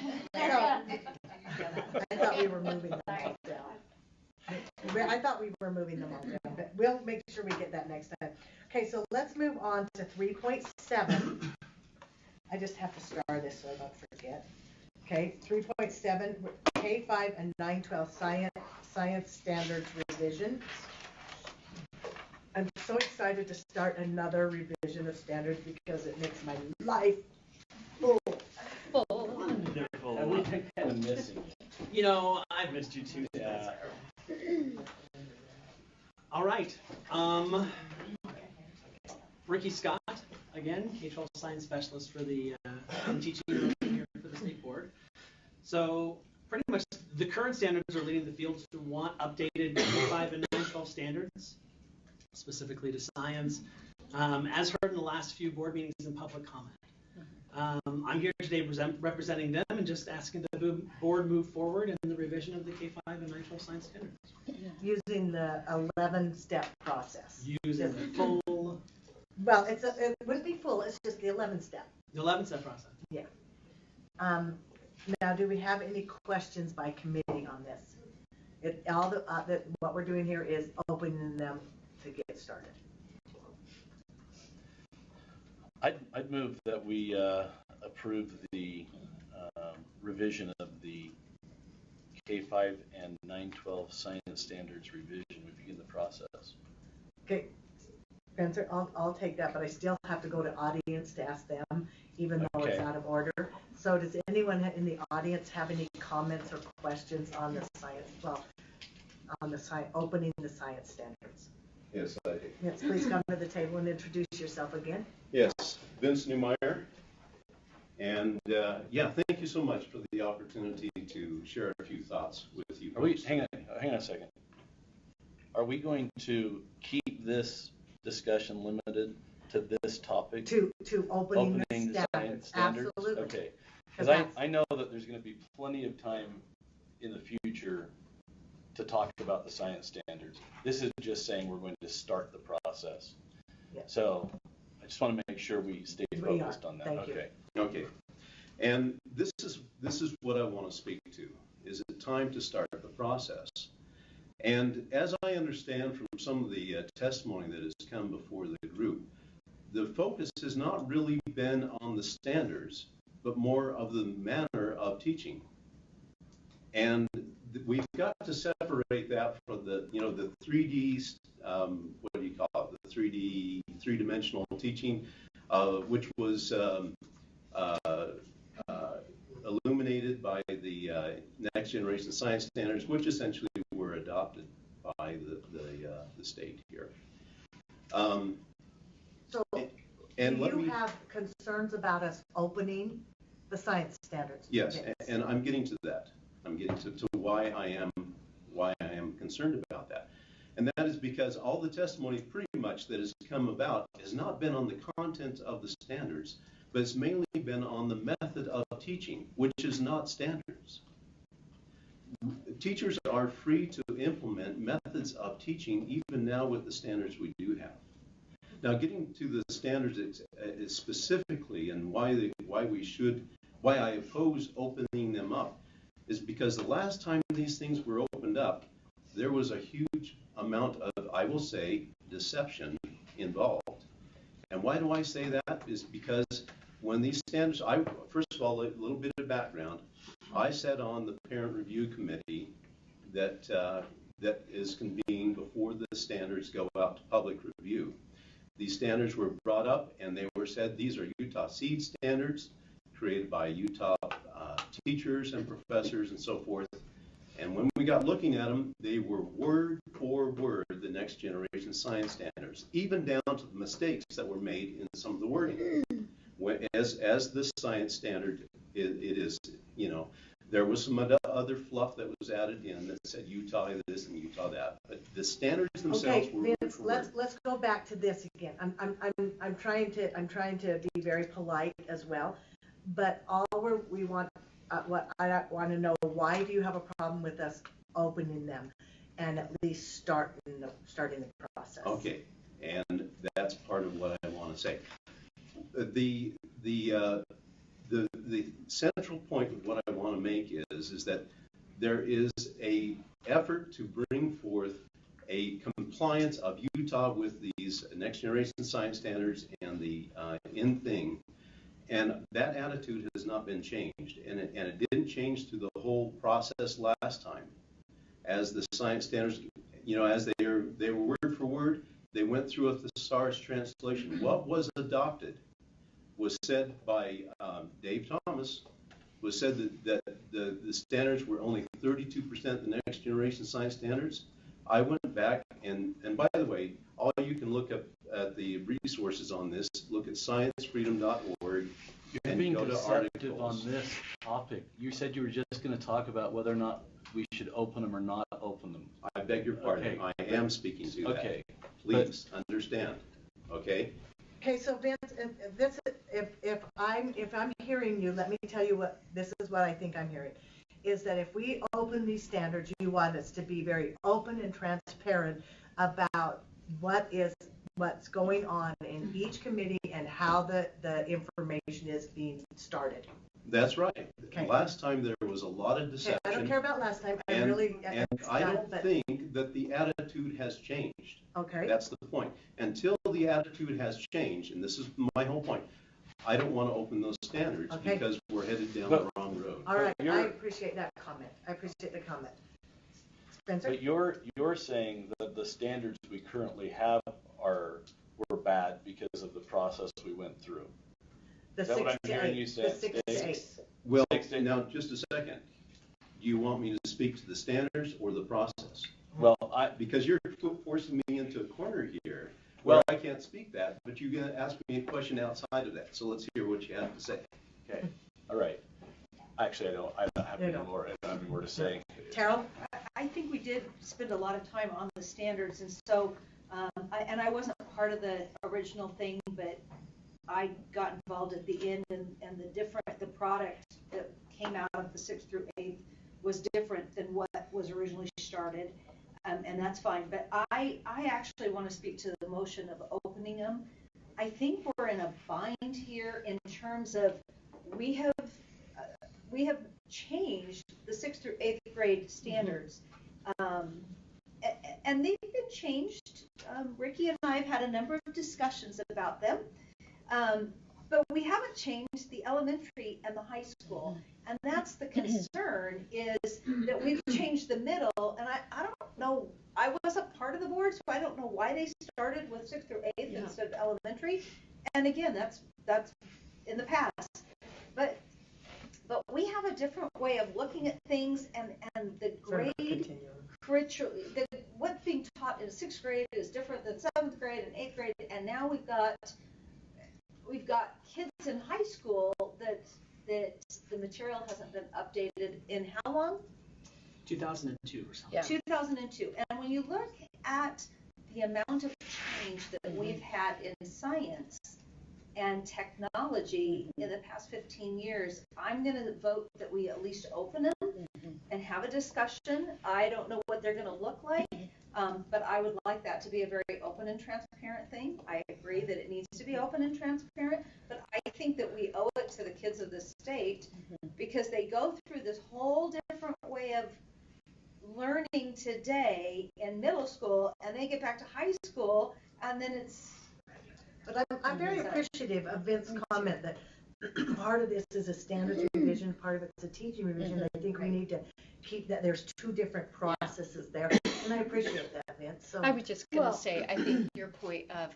thought we were moving them all down. I thought we were moving them all down, but we'll make sure we get that next time. Okay, so let's move on to 3.7. I just have to star this so I don't forget. Okay, 3.7, K-5 and 9-12 science standards revision. I'm so excited to start another revision of standards because it makes my life full. Wonderful. And we've been kind of missing. You know, I've missed you too. Yeah. All right. Ricky Scott, again, K-12 science specialist for the teaching here for the state board. So pretty much the current standards are leading the field to want updated K-5 and 9-12 standards, specifically to science, as heard in the last few board meetings and public comment. I'm here today representing them and just asking the board move forward in the revision of the K-5 and 9-12 science standards. Using the 11-step process. Using the full... Well, it wouldn't be full, it's just the 11-step. The 11-step process. Yeah. Now, do we have any questions by committee on this? What we're doing here is opening them to get started. I'd move that we approve the revision of the K-5 and 9-12 science standards revision. We begin the process. Okay, Spencer, I'll take that, but I still have to go to audience to ask them, even though it's out of order. So does anyone in the audience have any comments or questions on the science, opening the science standards? Yes, I do. Yes, please come to the table and introduce yourself again. Yes, Vince Newmeyer. And thank you so much for the opportunity to share a few thoughts with you. Hang on a second. Are we going to keep this discussion limited to this topic? To opening the standards? Absolutely. Okay. Because I know that there's going to be plenty of time in the future to talk about the science standards. This is just saying we're going to start the process. Yeah. So I just want to make sure we stay focused on that. Thank you. Okay. And this is what I want to speak to. Is it time to start the process? And as I understand from some of the testimony that has come before the group, the focus has not really been on the standards, but more of the manner of teaching. And we've got to separate that from the 3D, what do you call it, the 3D, three-dimensional teaching, which was illuminated by the Next Generation Science Standards, which essentially were adopted by the state here. So, and do you have concerns about us opening the science standards? Yes, and I'm getting to that. I'm getting to why I am concerned about that. And that is because all the testimony pretty much that has come about has not been on the content of the standards, but it's mainly been on the method of teaching, which is not standards. Teachers are free to implement methods of teaching even now with the standards we do have. Now, getting to the standards specifically and why I oppose opening them up is because the last time these things were opened up, there was a huge amount of, I will say, deception involved. And why do I say that? Is because when these standards, first of all, a little bit of background. I sat on the parent review committee that is convened before the standards go out to public review. These standards were brought up and they were said these are Utah seed standards created by Utah teachers and professors and so forth. And when we got looking at them, they were word for word the Next Generation Science Standards, even down to the mistakes that were made in some of the wording. As the science standard, it is, there was some other fluff that was added in that said Utah this and Utah that, but the standards themselves were Vince, word for word. let's go back to this again. I'm trying to be very polite as well, but we want what I want to know, why do you have a problem with us opening them and at least starting the process? Okay, and that's part of what I want to say. The central point of what I want to make is that there is a effort to bring forth a compliance of Utah with these Next Generation Science Standards and the in-thing, and that attitude has not been changed, and it didn't change through the whole process last time. As the science standards, as they were word for word, they went through a thesaurus translation. What was adopted was said by Dave Thomas, was said that the standards were only 32% the Next Generation Science Standards. I went back, and by the way, all you can look up at the resources on this, look at sciencefreedom.org, You're and being go to deceptive articles. on this topic. You said you were just going to talk about whether or not we should open them or not open them. I beg your pardon. Okay. I am speaking to that. Okay. Please understand. Okay. Okay, so Vince, if I'm hearing you, let me tell you this is what I think I'm hearing, is that if we open these standards, you want us to be very open and transparent about what's going on in each committee and how the information is being started. That's right. Okay. Last time there was a lot of deception. Okay, I don't care about last time. And I don't think that the attitude has changed. Okay. That's the point. Until the attitude has changed, and this is my whole point, I don't want to open those standards because we're headed down the wrong road. All right, I appreciate that comment. I appreciate the comment. Spencer? But you're saying that the standards we currently have were bad because of the process we went through. Is that what I'm hearing you say? The 6 to 8. Well, now, just a second. Do you want me to speak to the standards or the process? Well, because you're forcing me into a corner here where I can't speak that, but you're going to ask me a question outside of that. So let's hear what you have to say. Okay. All right. Actually, I don't have any more. I don't have any more to say. Terrell? I think we did spend a lot of time on the standards, and so, I wasn't part of the original thing, but I got involved at the end, and the product that came out of the 6th through 8th was different than what was originally started, and that's fine. But I actually want to speak to the motion of opening them. I think we're in a bind here in terms of we have changed the 6th through 8th grade standards and they've been changed. Ricky and I have had a number of discussions about them. But we haven't changed the elementary and the high school. And that's the concern, is that we've changed the middle. And I don't know, I wasn't part of the board, so I don't know why they started with 6th through 8th instead of elementary. And again, that's in the past. But we have a different way of looking at things, and the grade curriculum, what's being taught in 6th grade is different than 7th grade and 8th grade. And now we've got kids in high school that the material hasn't been updated in how long? 2002 or something. Yeah. 2002. And when you look at the amount of change that we've had in science and technology in the past 15 years, I'm going to vote that we at least open them and have a discussion. I don't know what they're going to look like, but I would like that to be a very open and transparent thing. I agree that it needs to be open and transparent, but I think that we owe it to the kids of this state, because they go through this whole different way of learning today in middle school, and they get back to high school, and then it's... But I'm very appreciative of Vince's comment that part of this is a standards revision, part of it's a teaching revision. I think we need to keep that there's two different processes there, and I appreciate that, Vince. So I was just going to say, I think your point of,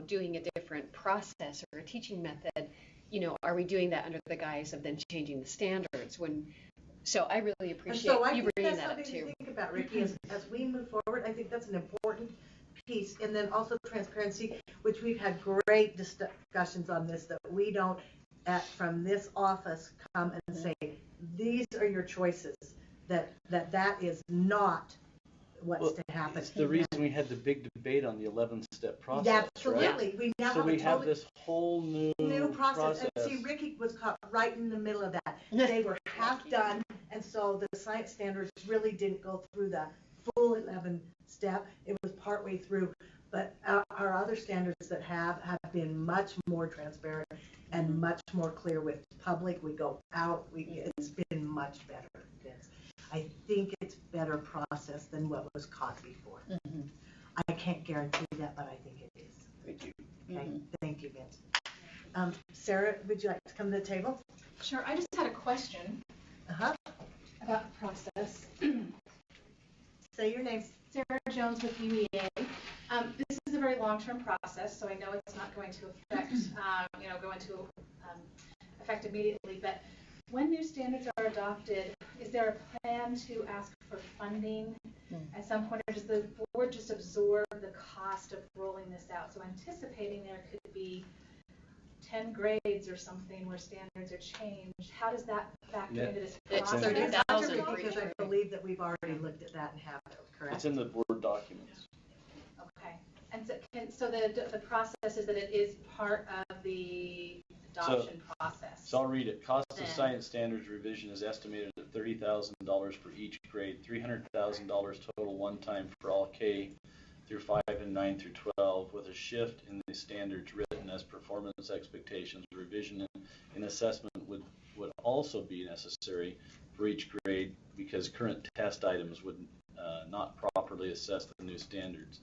doing a different process or a teaching method, are we doing that under the guise of then changing the standards so I really appreciate you bringing that up too. So I think that's something to think about, Ricky, as we move forward. I think that's an important piece. And then also transparency, which we've had great discussions on this, that we don't, from this office, come and say, these are your choices, that is not what's to happen. It's the reason we had the big debate on the 11-step process. Absolutely. Right? We now have this whole new process. And see, Ricky was caught right in the middle of that. They were half done, and so the science standards really didn't go through the full 11-step. It was partway through. But our other standards that have been much more transparent and much more clear with the public. We go out. It's been much better. I think it's better process than what was caught before. I can't guarantee that, but I think it is. Thank you. Okay. Thank you, Vince. Sarah, would you like to come to the table? Sure. I just had a question about the process. Say your name. Sarah Jones with UEA. This is a very long-term process, so I know it's not going to affect, go into effect immediately. But when new standards are adopted, is there a plan to ask for funding at some point, or does the board just absorb the cost of rolling this out? So anticipating there could be 10 grades or something where standards are changed. How does that factor into this process? It's 30,000 because I believe that we've already looked at that and have it, correct? It's in the board documents. Okay. And so the process is that it is part of the adoption process. So I'll read it. Cost of science standards revision is estimated at $30,000 for each grade, $300,000 total one time for all K through 5 and 9 through 12, with a shift in the standards written as performance expectations. Revision in assessment would also be necessary for each grade, because current test items would not properly assess the new standards.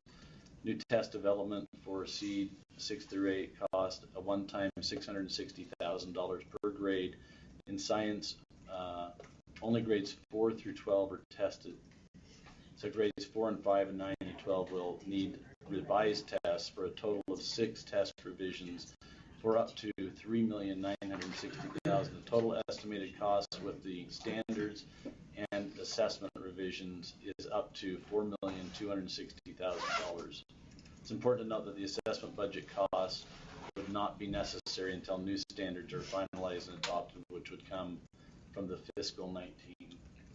New test development for seed 6 through 8 cost a one-time $660,000 per grade. In science, only grades 4 through 12 are tested. So grades 4 and 5 and 9 and 12 will need revised tests for a total of 6 test revisions for up to $3,960,000. The total estimated cost with the standards and assessment revisions is up to $4,260,000. It's important to note that the assessment budget costs would not be necessary until new standards are finalized and adopted, which would come from the fiscal 19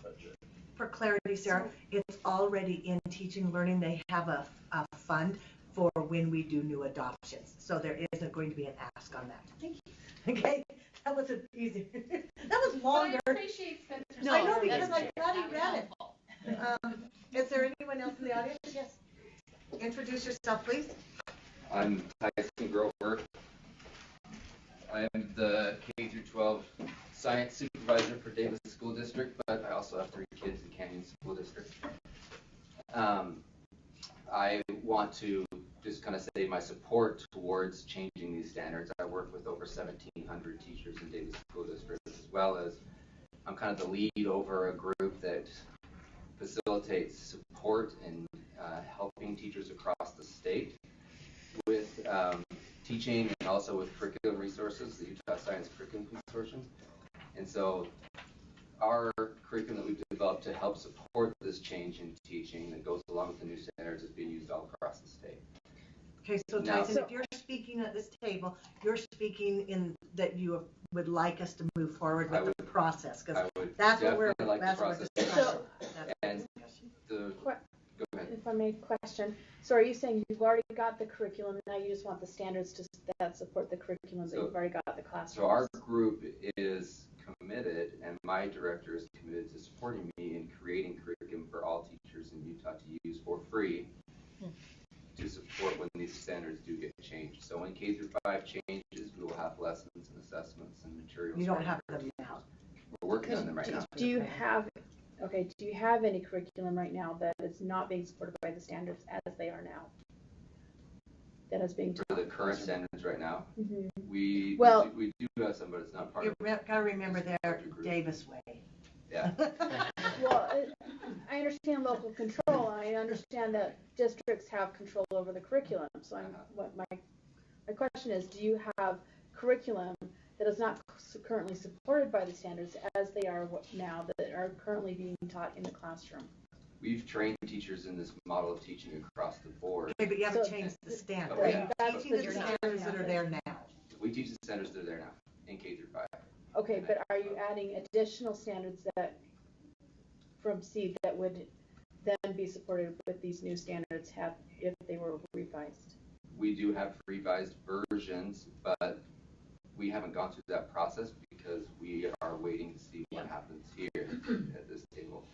budget. For clarity, Sarah, it's already in teaching learning. They have a fund for when we do new adoptions. So there isn't going to be an ask on that. Thank you. Okay, that wasn't easy. That was longer. I appreciate Spencer's I know, because I'm glad you read it. Is there anyone else in the audience? Yes. Introduce yourself, please. I'm Tyson Grover. I am the K through 12 science supervisor for Davis School District, but I also have 3 kids in Canyon School District. I want to just kind of say my support towards changing these standards. I work with over 1,700 teachers in Davis School District, as well as I'm kind of the lead over a group that facilitates support in helping teachers across the state with teaching and also with curriculum resources, the Utah Science Curriculum Consortium. And so our curriculum that we've developed to help support this change in teaching that goes along with the new standards is being used all across the state. Okay, so Tyson, if you're speaking at this table, you're speaking in that you would like us to move forward with the process, because that's what we're, like that's what we're discussing. And go ahead. If I may question, so are you saying you've already got the curriculum, and now you just want the standards to that support the curriculum that you've already got the classrooms? So our group is committed, and my director is committed to supporting me in creating curriculum for all teachers in Utah to use for free to support when these standards do get changed. So when K through 5 changes, we will have lessons and assessments and materials. You don't have them now. We're working on them right now. Do you have any curriculum right now that is not being supported by the standards as they are now? That is being taught? For the current standards right now, mm-hmm. we do have some, but it's not part of it. You've got to remember they're Davis way. Yeah. Well, I understand local control, and I understand that districts have control over the curriculum. So my question is, do you have curriculum that is not currently supported by the standards as they are now, that are currently being taught in the classroom? We've trained teachers in this model of teaching across the board. Okay, but you haven't changed the standards. Teaching the standards that are there now. We teach the standards that are there now in K through 5. Okay, but are you adding additional standards that from seed that would then be supported with these new standards if they were revised? We do have revised versions, but we haven't gone through that process because we are waiting to see what happens here at this table.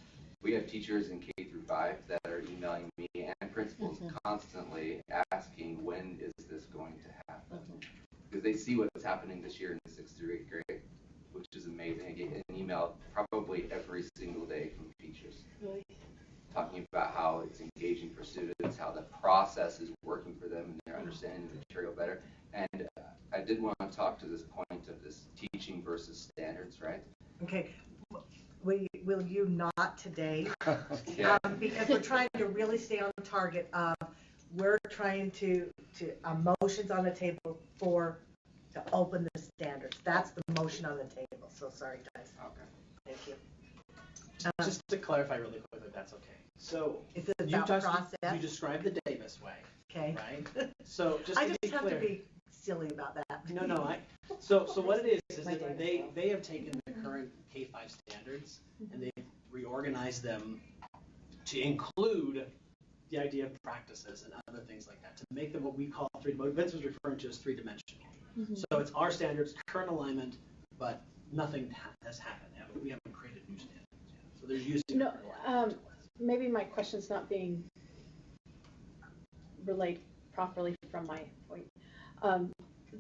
We have teachers in K through 5 that are emailing me and principals constantly asking, when is this going to happen? Because they see what's happening this year in the 6th through 8th grade, which is amazing. I get an email probably every single day from teachers talking about how it's engaging for students, how the process is working for them, and they're understanding the material better. And I did want to talk to this point of this teaching versus standards, right? Okay. Will you not today? Yeah. Because we're trying to really stay on target of, we're trying to motions on the table to open the standards. That's the motion on the table. So sorry, guys. Okay. Thank you. Just to clarify really quick, if that's okay. So it's about process. You described the Davis way. Okay. Right? So just to be clear. I just have to be silly about that. No. So what it is that they have taken the current K-5 standards and they've reorganized them to include the idea of practices and other things like that, to make them what we call what Vince was referring to as three-dimensional. So it's our standards, current alignment, but nothing has happened. We haven't created new standards yet. So they're using maybe my question's not being relayed properly from my point.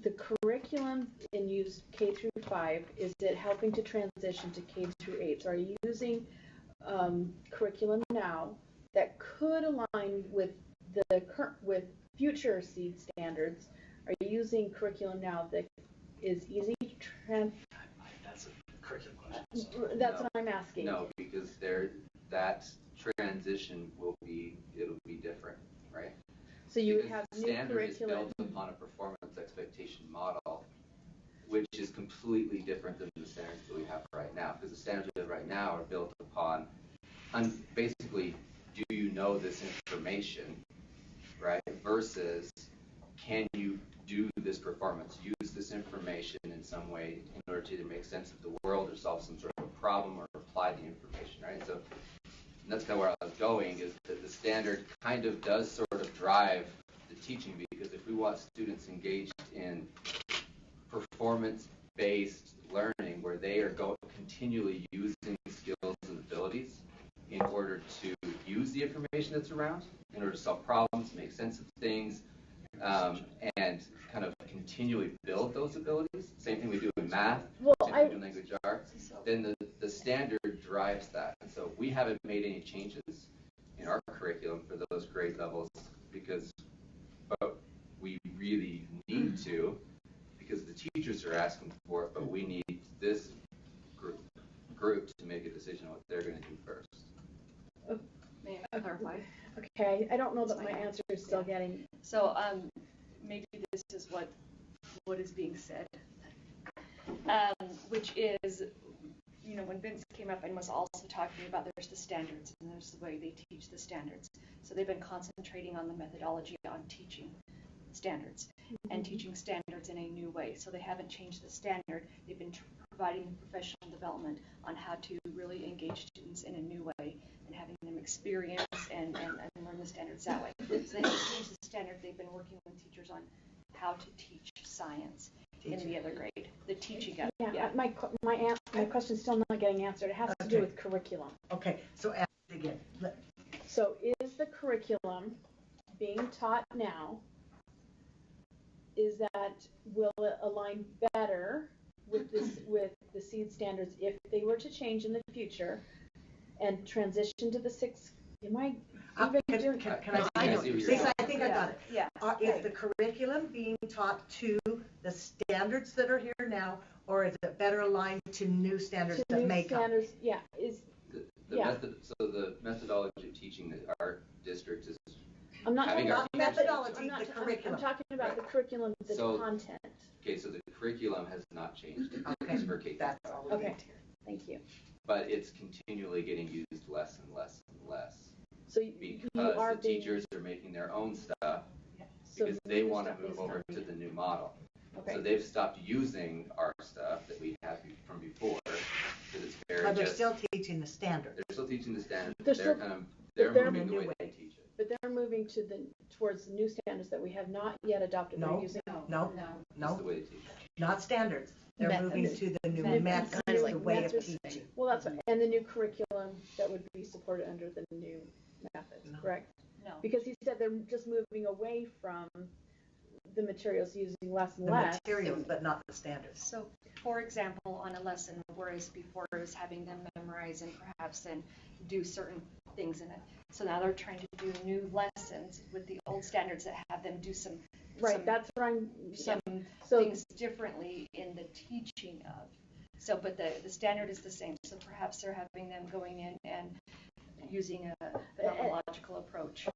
The curriculum in use K through 5, is it helping to transition to K through 8? So are you using curriculum now that could align with with future seed standards? Are you using curriculum now that is easy to That's a curriculum question. That's what I'm asking. No, because that transition it'll be different, right? So you would have new standard curriculum. is built upon a performance expectation model, which is completely different than the standards that we have right now. Because the standards we have right now are built upon, basically, do you know this information, right? Versus, can you do this performance, use this information in some way in order to either make sense of the world or solve some sort of a problem or apply the information, right? So that's kind of where I was going, is that the standard kind of does sort of drive the teaching, because if we want students engaged in performance-based learning where they are continually using skills and abilities in order to use the information that's around, in order to solve problems, make sense of things, and kind of continually build those abilities, same thing we do in math, same thing we do in language arts, then the standard drives that. And so we haven't made any changes in our curriculum for those grade levels because we really need to, because the teachers are asking for it, but we need this group to make a decision on what they're going to do first. May I clarify? Okay, I don't know that my answer is still getting. So maybe this is what is being said, which is, you know, when Vince came up and was also talking about there's the standards and there's the way they teach the standards. So they've been concentrating on the methodology on teaching standards and teaching standards in a new way. So they haven't changed the standard. They've been providing professional development on how to really engage students in a new way and having them experience and learn the standards that way. So they haven't changed the standard. They've been working with teachers on how to teach science in the other grade. The teaching of it. Yeah, my question's still not getting answered. It has to do with curriculum. Okay, so ask it again. So is the curriculum being taught now, is that, will it align better with this, with the SEED standards if they were to change in the future and transition to the sixth? Am I even doing? Can I see Lisa, I think I got it. Yeah. Is the curriculum being taught to the standards that are here now, or is it better aligned to new standards that may come? Standards, yeah. Is So the methodology of teaching that our district is I'm not talking about methodology, the curriculum. I'm talking about the curriculum, the content. Okay, so the curriculum has not changed. Okay, for K. that's all we need. Thank you. But it's continually getting used less and less and less. So because the teachers are making their own stuff because they want to move over to the new model. Okay. So they've stopped using our stuff that we had from before because it's very. But they're still teaching the standard. They're still teaching the standard. They're moving the way they teach it. But they're moving towards the new standards that we have not yet adopted. No, they're using. No. That's the way they teach it. Not standards. They're moving to the new methods, the way of teaching. Well, that's what, and the new curriculum that would be supported under the new methods, correct? No. Because he said they're just moving away from the materials, using less and less. The materials, but not the standards. So, for example, on a lesson, whereas before it was having them memorize and perhaps then do certain things in it. So now they're trying to do new lessons with the old standards that have them do some that's where I'm things differently in the teaching of. So, but the standard is the same. So perhaps they're having them going in and using a methodological approach.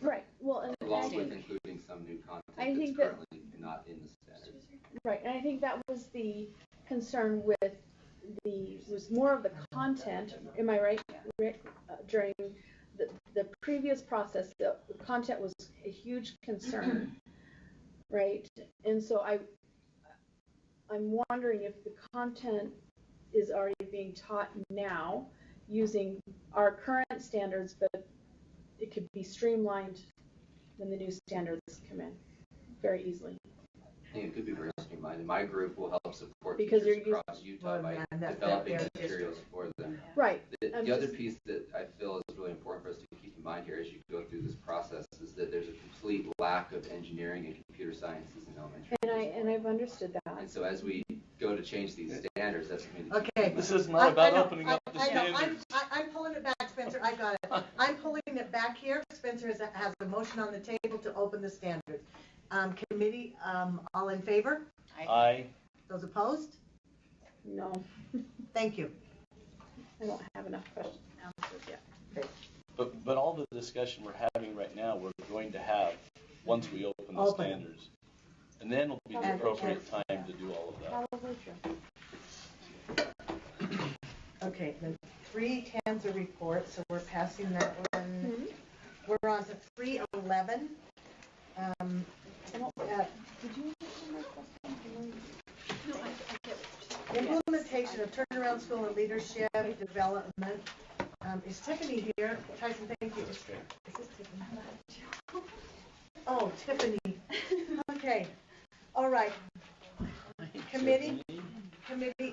Right. Well, and along with including some new content I think that's currently not in the standards. Right, and I think that was the concern with was more of the content. Am I right, Rick? During the previous process, the content was a huge concern, right? And so I'm wondering if the content is already being taught now using our current standards, but it could be streamlined when the new standards come in very easily. I think it could be very streamlined, and my group will help support because teachers across Utah by developing materials for them. Right. The other piece that I feel is really important for us to keep in mind here as you go through this process is that there's a complete lack of engineering and computer sciences in elementary. And I've understood that. And so as we go to change these standards, that's going to be okay. This is not about opening up the standards. I'm pulling it back, Spencer. I got it. I'm pulling it back here. Spencer has a motion on the table to open the standards. Committee, all in favor? Aye. Those opposed? No. Thank you. I don't have enough questions answers yet. Okay. But all the discussion we're having right now, we're going to have once we open the standards. And then will be the appropriate time to do all of that. Probably true. Okay, the 310's a report, so we're passing that one. Mm-hmm. We're on to 311. Did you answer my question? No, I get it. Implementation of turnaround school and leadership development. Is Tiffany here? Tyson, thank you. Is this Tiffany? Oh, Tiffany. Okay. All right. Committee,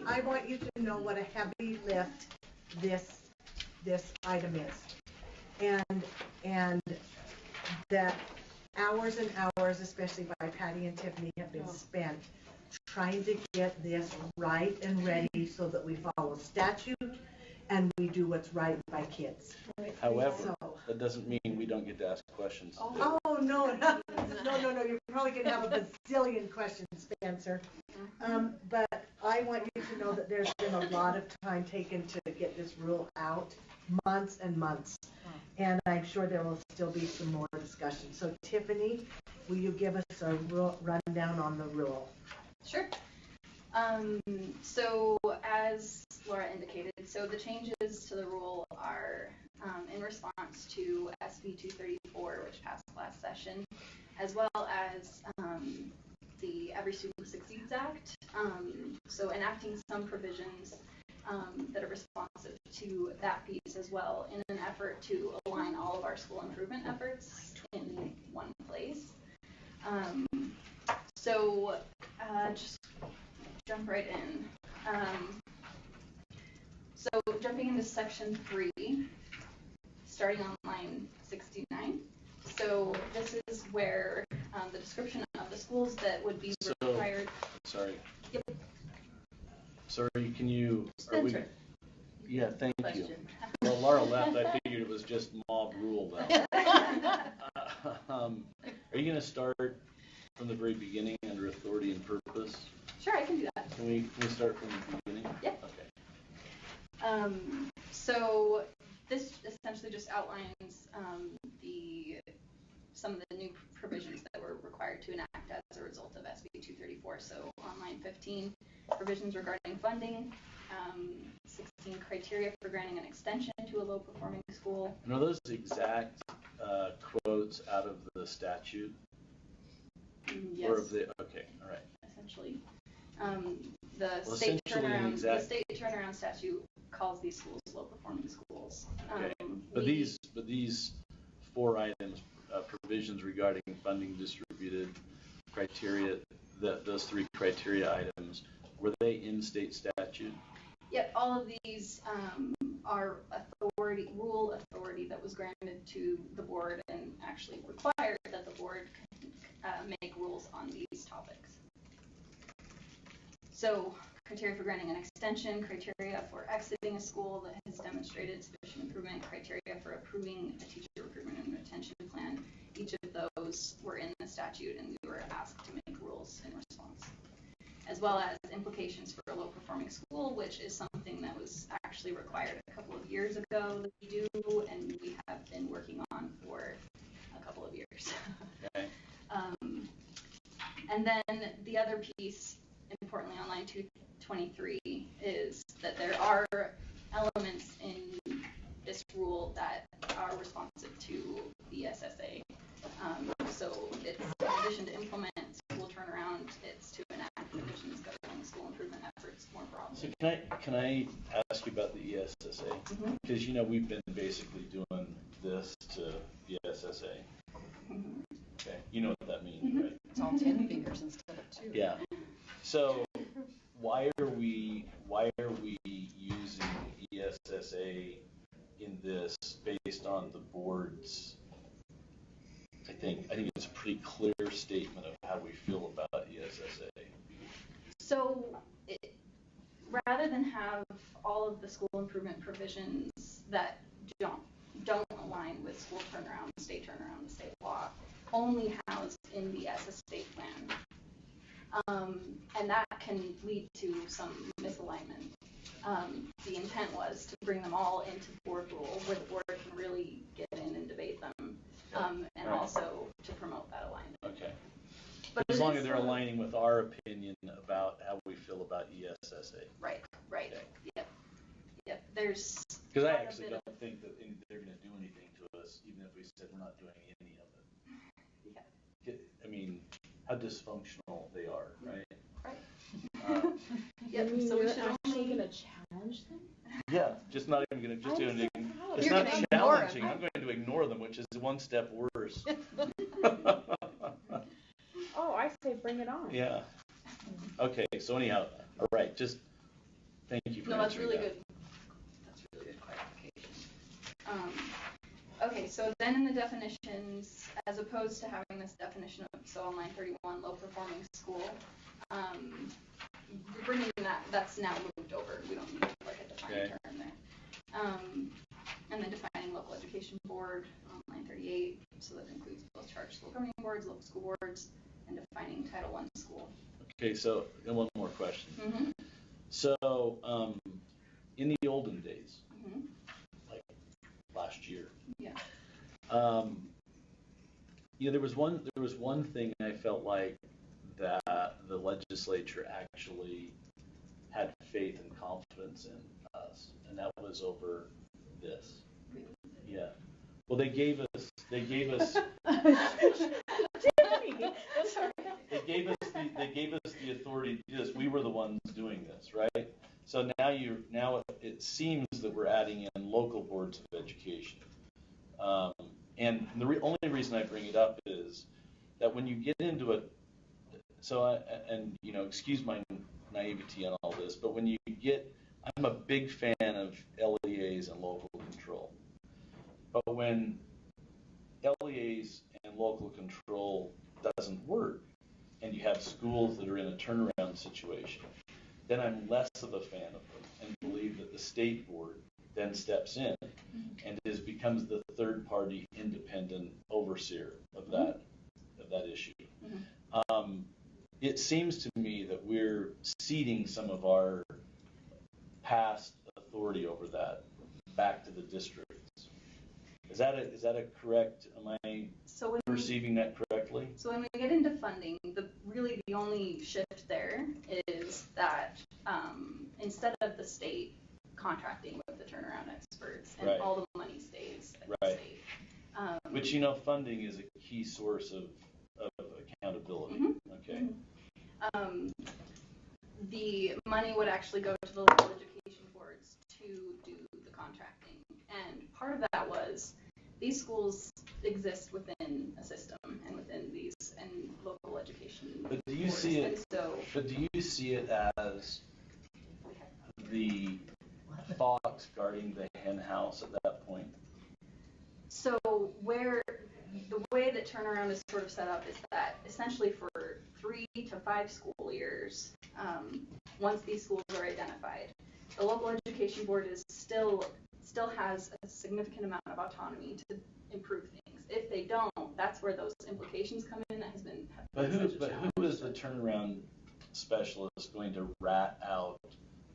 I want you to know what a heavy lift this item is. And that hours and hours, especially by Patty and Tiffany, have been spent trying to get this right and ready so that we follow statute and we do what's right by kids. However, that doesn't mean we don't get to ask questions. Oh, no, no, you're probably going to have a bazillion questions, Spencer. But I want you to know that there's been a lot of time taken to get this rule out, months and months. And I'm sure there will still be some more discussion. So Tiffany, will you give us a rundown on the rule? Sure. So as Laura indicated, so the changes to the rule are in response to SB 234, which passed last session, as well as the Every Student Succeeds Act. So enacting some provisions that are responsive to that piece as well in an effort to align all of our school improvement efforts in one place. So just jump right in. So jumping into section 3, starting on line 69. So this is where the description of the schools that would be required. Sorry. Yep. Sorry, can you? Spencer. Yeah, thank you. Well, Laura left. I figured it was just mob rule though. Are you going to start from the very beginning under authority and purpose? Sure, I can do that. Can we start from the beginning? Yeah. Okay. So this essentially just outlines some of the new provisions that were required to enact as a result of SB 234. So on line 15, provisions regarding funding, 16, criteria for granting an extension to a low-performing school. And are those exact quotes out of the statute? Yes. Or of the, okay, all right. Essentially. The state turnaround statute calls these schools low-performing schools. Okay. But these 4 items, provisions regarding funding distributed, criteria, those 3 criteria items, were they in state statute? Yep, all of these are rule authority that was granted to the board and actually required that the board make rules on these topics. So criteria for granting an extension, criteria for exiting a school that has demonstrated sufficient improvement, criteria for approving a teacher recruitment and retention plan. Each of those were in the statute and we were asked to make rules in response. As well as implications for a low-performing school, which is something that was actually required a couple of years ago that we do and we have been working on for a couple of years. Okay. And then the other piece, importantly on line 223, is that there are elements in this rule that are responsive to the SSA. So it's in addition to implement school turnaround, it's to enact provisions governing school improvement efforts more broadly. So can I ask you about the ESSA? Because we've been basically doing this to the ESSA. Okay, you know what that means, right? It's all 10 fingers instead of 2. Yeah. So why are we using ESSA in this based on the board's? I think it's a pretty clear statement of how we feel about ESSA. So rather than have all of the school improvement provisions that don't align with school turnaround, the state law, only housed in the ESSA state plan. And that can lead to some misalignment. The intent was to bring them all into board rule where the board can really get in and debate them, and also to promote that alignment. Okay. But as long as they're aligning with our opinion about how we feel about ESSA. Right. Okay. Yep. There's. Because I actually don't think that they're going to do anything to us, even if we said we're not doing any of it. Yeah. I mean, how dysfunctional they are, right? Right. Yep. So we should actually going to challenge them? Yeah, just not even going to, just doing it. It's You're not challenging. them. I'm going to ignore them, which is one step worse. Oh, I say bring it on. Yeah. Okay, so anyhow, all right, just thank you for answering that. That's really good clarification. Okay, so then in the definitions, as opposed to having this definition of, so on line 31, low-performing school, bringing that's now moved over. We don't need like a defined term there. public school boards and defining Title I school. Okay, so and one more question. Mm-hmm. So in the olden days, Mm-hmm. like last year, yeah, there was one thing I felt like that the legislature actually had faith and confidence in us, and that was over this. Yeah. Well, they gave us They gave us the authority to do this. We were the ones doing this, right? So now it seems that we're adding in local boards of education. And the only reason I bring it up is that when you get into it, excuse my naivety on all this, but I'm a big fan of LEAs and local control. But when LEAs and local control doesn't work, and you have schools that are in a turnaround situation, then I'm less of a fan of them and believe that the state board then steps in and becomes the third-party independent overseer of that issue. Mm-hmm. It seems to me that we're ceding some of our past authority over that back to the districts. Is that a correct? Am I perceiving that correctly? So when we get into funding, the only shift there is that instead of the state contracting with the turnaround experts and right. all the money stays at right. the state. Which funding is a key source of accountability. Mm-hmm. Okay. Mm-hmm. The money would actually go to the local education boards to do the contracting, and part of that was these schools exist within a system and within these and local education. But do you see it? But do you see it as the fox guarding the hen house at that point? So the way that turnaround is sort of set up is that essentially for 3 to 5 school years, once these schools are identified, the local education board still has a significant amount of autonomy to improve things. If they don't, that's where those implications come in. That has been. But who is the turnaround specialist going to rat out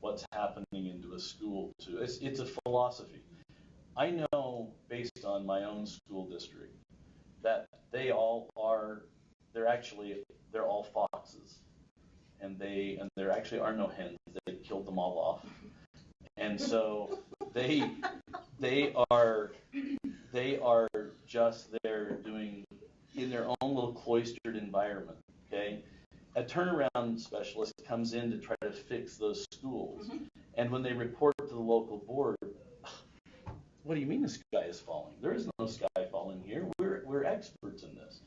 what's happening into a school to? It's a philosophy. I know based on my own school district that they're all foxes, and there actually are no hens. They killed them all off, and so they are just there doing in their own little cloistered environment. Okay, a turnaround specialist comes in to try to fix those schools, Mm-hmm. and when they report to the local board, what do you mean the sky is falling? There is no sky falling here. We're experts in this.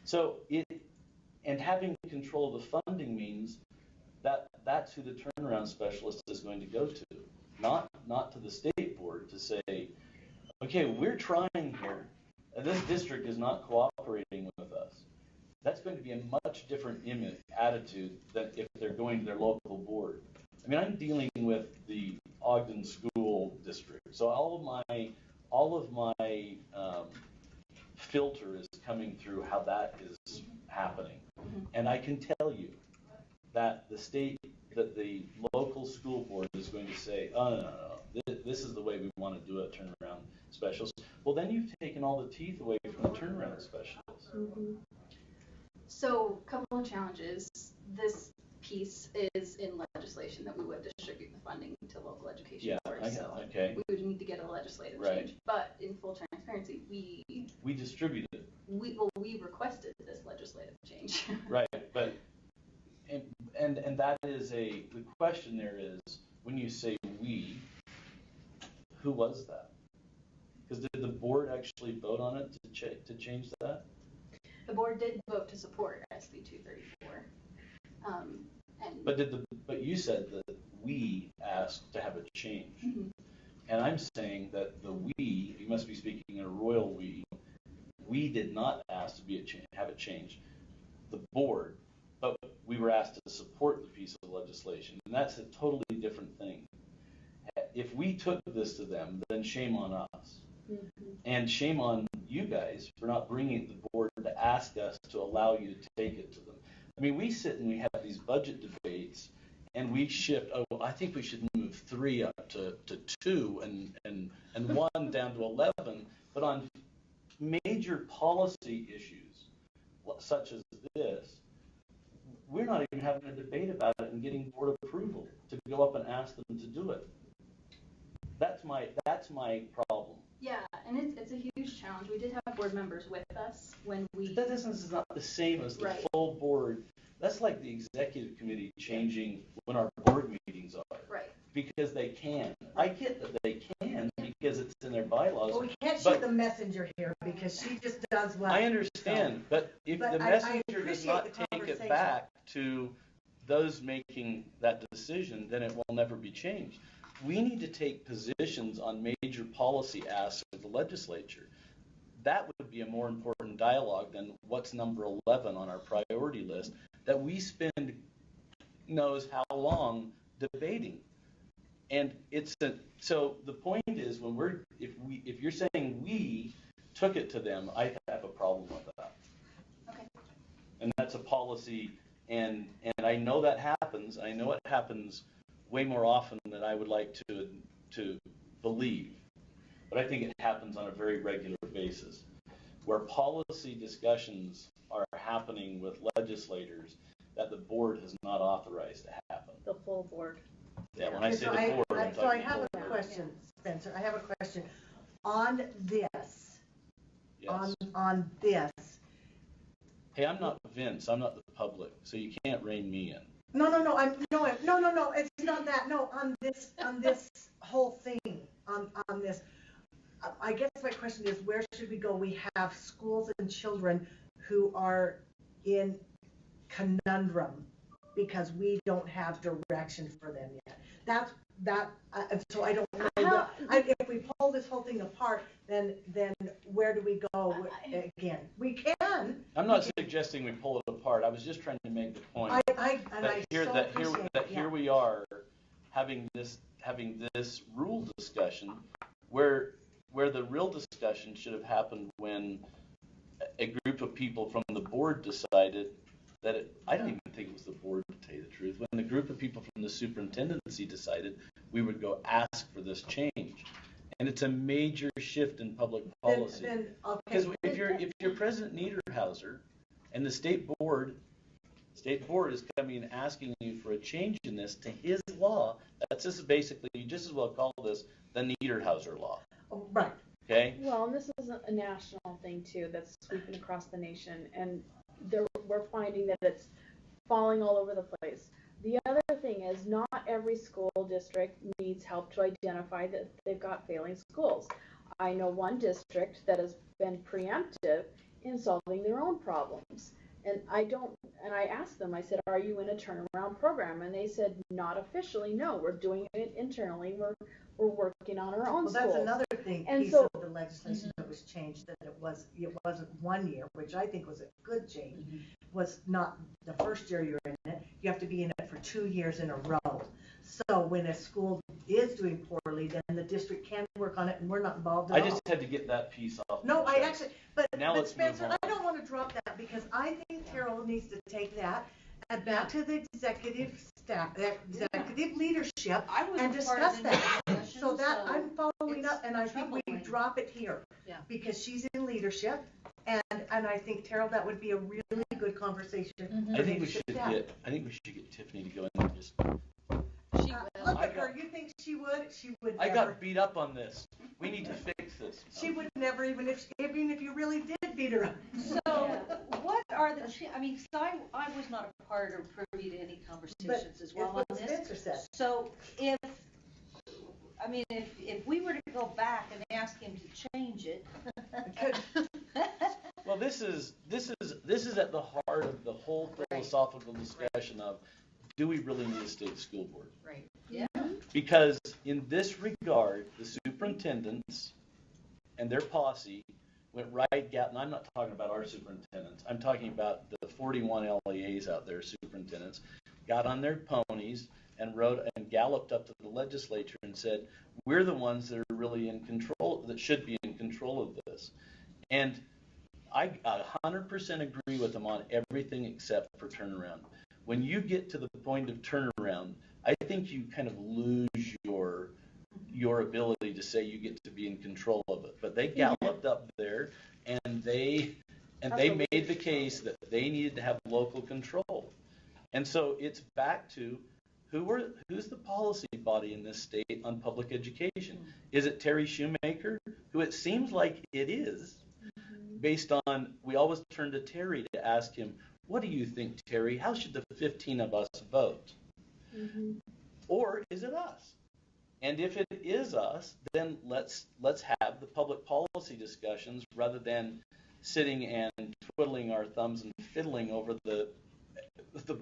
So having control of the funding means that's who the turnaround specialist is going to go to, not to the state board to say, okay, we're trying here, and this district is not cooperating with us. That's going to be a much different attitude than if they're going to their local board. I mean, I'm dealing with the Ogden School District, so all of my filter is coming through how that is happening, and I can tell you that the local school board is going to say, oh no, this is the way we want to do a turnaround specialist. Well, then you've taken all the teeth away from the turnaround specialist. Mm-hmm. So, a couple of challenges. This piece is in legislation that we would distribute the funding to local education boards. Okay. We would need to get a legislative change. But in full transparency, we distributed it. We requested this legislative change. Right, but and that is the question there is, when you say we, who was that? Because did the board actually vote on it to change that? The board did vote to support SB 234. But you said that we asked to have a change. Mm-hmm. And I'm saying that you must be speaking in a royal we did not ask to have it changed. The board, but we were asked to support the piece of legislation, and that's a totally different thing. If we took this to them, then shame on us. Mm-hmm. And shame on you guys for not bringing the board to ask us to allow you to take it to them. I mean, we sit and we have these budget debates, and we shift. Oh, I think we should move 3 up to 2 and 1 down to 11. But on major policy issues such as this, we're not even having a debate about it and getting board approval to go up and ask them to do it. That's my problem. Yeah, and it's a huge challenge. We did have board members with us when we. That is not the same as the full board. That's like the executive committee changing when our board meetings are. Right. Because they can. I get that they can because it's in their bylaws. Well, we can't shoot the messenger here because she just does what. I understand, but if the messenger does not take it back to those making that decision, then it will never be changed. We need to take positions on major policy asks of the legislature. That would be a more important dialogue than what's number 11 on our priority list that we spend knows how long debating. And so the point is if you're saying we took it to them, I have a problem with that. Okay. And that's a policy, and I know that happens. I know it happens way more often than I would like to believe. But I think it happens on a very regular basis, where policy discussions are happening with legislators that the board has not authorized to happen. The full board. Yeah, when I say the board, I'm So I talking have full a board. question, Spencer. I have a question. On this, Yes. on this. Hey, I'm not Vince. I'm not the public, so you can't rein me in. No, it's not that. No, on this whole thing, on this. I guess my question is, where should we go? We have schools and children who are in conundrum because we don't have direction for them yet. So I don't know. If we pull this whole thing apart, then where do we go again? We can. I'm not suggesting we pull it apart. I was just trying to make the point that here we are having this rule discussion where the real discussion should have happened when a group of people from the board decided that I don't even think it was the board, to tell you the truth, when the group of people from the superintendency decided we would go ask for this change. And it's a major shift in public policy. Because if you're President Niederhauser and the state board is coming and asking you for a change in this to his law, that's just basically, you just as well call this the Niederhauser law. Oh, right. Okay? Well, and this is a national thing too that's sweeping across the nation, and we're finding that it's falling all over the place. The other thing is not every school district needs help to identify that they've got failing schools. I know one district that has been preemptive in solving their own problems. And I asked them, I said, are you in a turnaround program? And they said, not officially, no, we're doing it internally. We're working on our own schools. Well, that's another thing, piece of the legislation that was changed, that it wasn't 1 year, which I think was a good change, was not the first year you're in it, you have to be in it for 2 years in a row. So when a school is doing poorly, then the district can work on it, and we're not involved at all. I just had to get that piece off. No, I actually, but Spencer, I don't want to drop that, because I think Carol needs to take that and back to the executive staff, executive leadership, and discuss that. So that I'm following up, and I think we drop it here, because she's in leadership, and I think, Terrell, that would be a really good conversation. I think we should get Tiffany to go in there and just. Look at her. You think she would? She would. I got beat up on this. We need to fix this. She would never, even if you really did beat her up. So, what are the? I mean, I was not a part or privy to any conversations as well on this. So, if we were to go back and ask him to change it. Well, this is at the heart of the whole philosophical discussion of, do we really need a state school board? Right. Yeah. Because in this regard, the superintendents and their posse went right gap, and I'm not talking about our superintendents. I'm talking about the 41 LEAs out there, superintendents, got on their ponies and galloped up to the legislature and said, we're the ones that are really in control, that should be in control of this. And I 100% agree with them on everything except for turnaround. When you get to the point of turnaround, I think you kind of lose your ability to say you get to be in control of it. But they galloped up there and they made the case that they needed to have local control. And so it's back to who's the policy body in this state on public education? Is it Terry Shoemaker, who it seems like it is, based on, we always turn to Terry to ask him, what do you think, Terry? How should the 15 of us vote? Or is it us? And if it is us, then let's have the public policy discussions rather than sitting and twiddling our thumbs and fiddling over the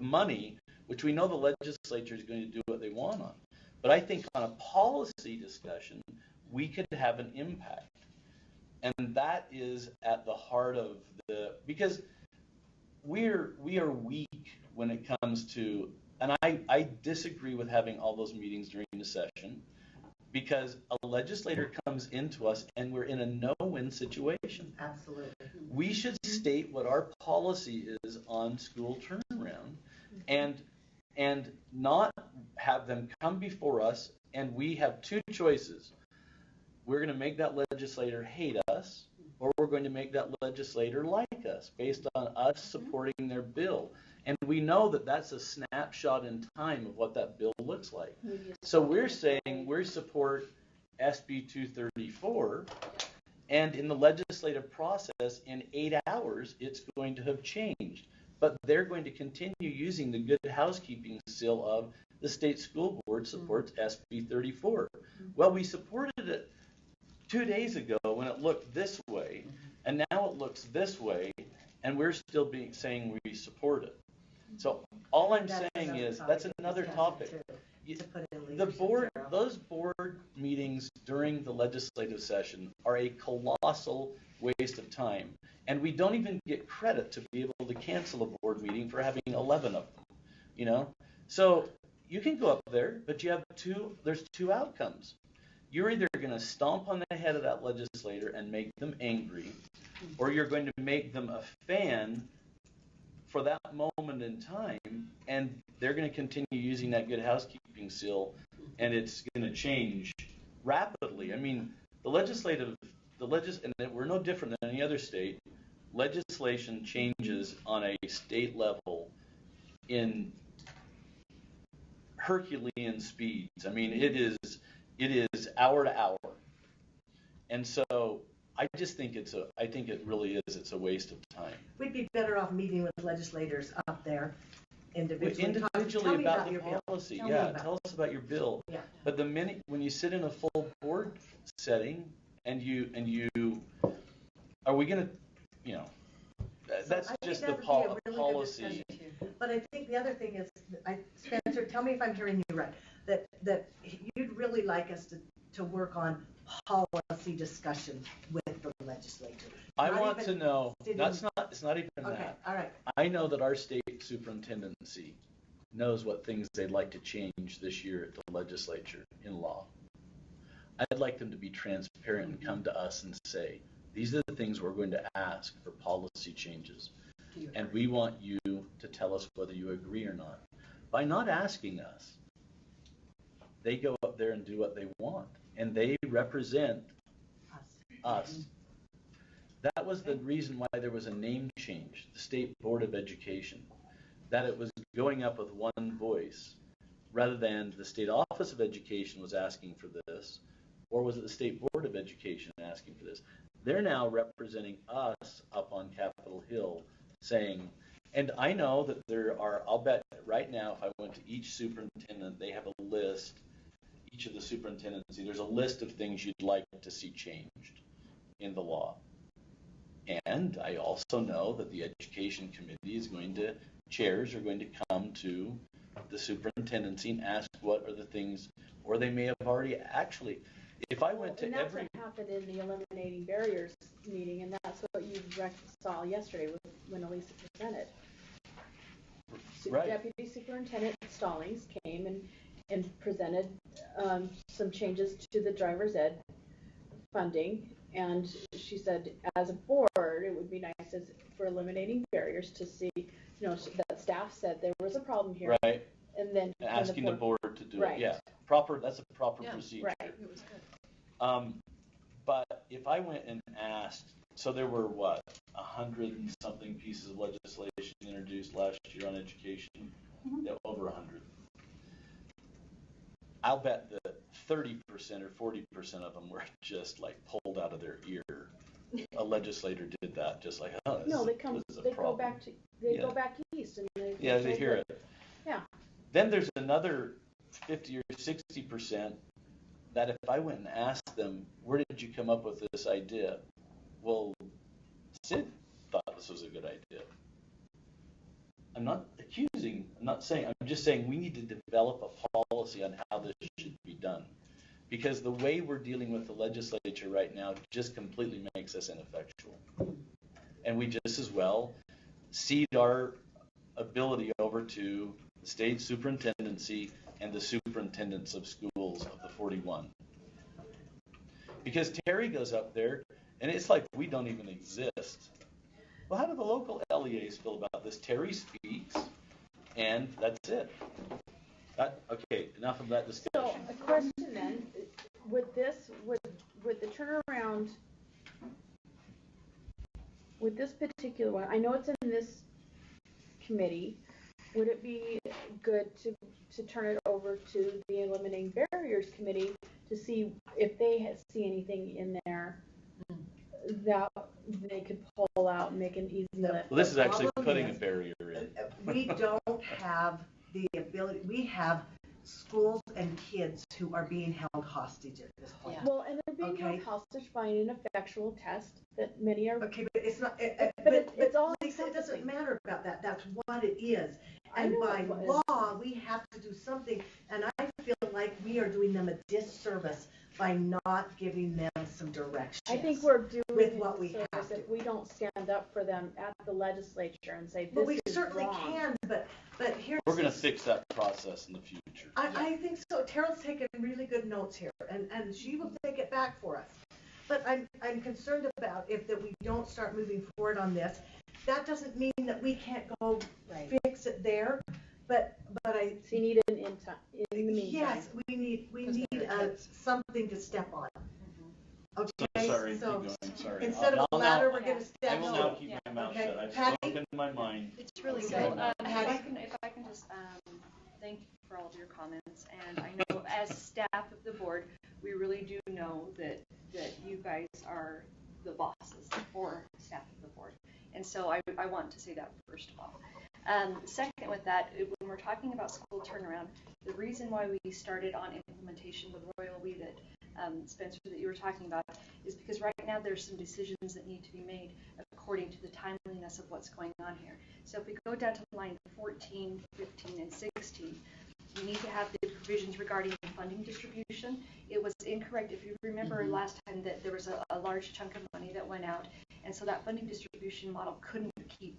money, which we know the legislature is going to do what they want on. But I think on a policy discussion, we could have an impact. And that is at the heart of because we are weak when it comes to, and I disagree with having all those meetings during the session, because a legislator comes into us and we're in a no-win situation. Absolutely. We should state what our policy is on school turnaround and not have them come before us and we have two choices. We're going to make that legislator hate us, or we're going to make that legislator like us based on us supporting their bill. And we know that that's a snapshot in time of what that bill looks like. So we're saying we support SB 234, and in the legislative process, in 8 hours, it's going to have changed. But they're going to continue using the good housekeeping seal of the state school board supports SB 34. Well, we supported it 2 days ago when it looked this way, and now it looks this way, and we're still saying we support it. So all I'm saying is that's another topic. Those board meetings during the legislative session are a colossal waste of time, and we don't even get credit to be able to cancel a board meeting for having 11 of them. So you can go up there, but there's two outcomes. You're either going to stomp on the head of that legislator and make them angry, or you're going to make them a fan for that moment in time, and they're going to continue using that good housekeeping seal, and it's going to change rapidly. I mean, and we're no different than any other state. Legislation changes on a state level in Herculean speeds. I mean, it is hour to hour, and so I just think it's a waste of time. We'd be better off meeting with legislators up there individually about the policy. Tell us about your bill. Yeah. But the minute when you sit in a full board setting and you are we going to, that's just the policy. But I think the other thing is, Spencer, tell me if I'm hearing you right, that you'd really like us to work on policy discussion with the legislature. I want to know, it's not even okay, that. All right. I know that our state superintendency knows what things they'd like to change this year at the legislature in law. I'd like them to be transparent and come to us and say, these are the things we're going to ask for policy changes. And we want you to tell us whether you agree or not. By not asking us, they go up there and do what they want. And they represent us. That was the reason why there was a name change, the State Board of Education, that it was going up with one voice, rather than the State Office of Education was asking for this, or was it the State Board of Education asking for this? They're now representing us up on Capitol Hill saying, and I know that I'll bet right now if I went to each superintendent, they have a list, each of the superintendency, there's a list of things you'd like to see changed in the law. And I also know that the education committee chairs are going to come to the superintendency and ask what are the things, or they may have already actually, if I went to that's what happened in the Eliminating Barriers meeting, and that's what you saw yesterday when Elisa presented. Right. Deputy Superintendent Stallings came and presented some changes to the driver's ed funding, And she said, as a board, it would be nice for eliminating barriers to see, that staff said there was a problem here. Right. And then asking the board to do right. it. Yeah. That's a proper procedure. Right. It was good. But if I went and asked, so there were 100 and something pieces of legislation introduced last year on education, yeah, over 100. I'll bet that 30% or 40% of them were just like pulled out of their ear. A legislator did that, just like, oh, they go back east and they hear it. Yeah. Then there's another 50 or 60% that if I went and asked them, where did you come up with this idea? Well, Sid thought this was a good idea. I'm not accusing, I'm just saying we need to develop a policy on how this should be done. Because the way we're dealing with the legislature right now just completely makes us ineffectual. And we just as well cede our ability over to the state superintendency and the superintendents of schools of the 41. Because Terry goes up there, and it's like we don't even exist. Well, how do the local LEAs feel about this? Terry speaks, and that's it. Okay, enough of that discussion. So, a question then, with the turnaround, with this particular one, I know it's in this committee, would it be good to turn it over to the Eliminating Barriers Committee to see if they see anything in there that they could pull out and make an easy lift? Well, this is actually putting a barrier in. We don't have the ability, we have schools and kids who are being held hostage at this point. Well, and they're being held hostage by an ineffectual test that many are. Okay, but it's not. It's all. Lisa, it doesn't matter about that. That's what it is. And by law, we have to do something. And I feel like we are doing them a disservice by not giving them some direction. I think we're doing with what we have if we don't stand up for them at the legislature and say this but we is certainly wrong. Can, but here's. We're going to fix that process in the future. I think so. Terrell's taken really good notes here, and she will take it back for us. But I'm concerned about that we don't start moving forward on this. That doesn't mean that we can't go fix it there, but I. So you need an in the meantime. Yes, we need something to step on. Okay, Sorry, so keep going. Sorry. instead of a ladder, we're going to step. I will now keep my mouth shut. I've spoken my mind. It's really good. If I can just thank you for all of your comments, and I know as staff of the board, we really do know that you guys are the bosses for staff of the board, and so I want to say that first of all. Second, with that, when we're talking about school turnaround, the reason why we started on implementation with Royal We that Spencer, that you were talking about, is because right now there's some decisions that need to be made according to the timeliness of what's going on here. So if we go down to line 14, 15, and 16, we need to have the provisions regarding the funding distribution. It was incorrect, if you remember last time, that there was a large chunk of money that went out, and so that funding distribution model couldn't keep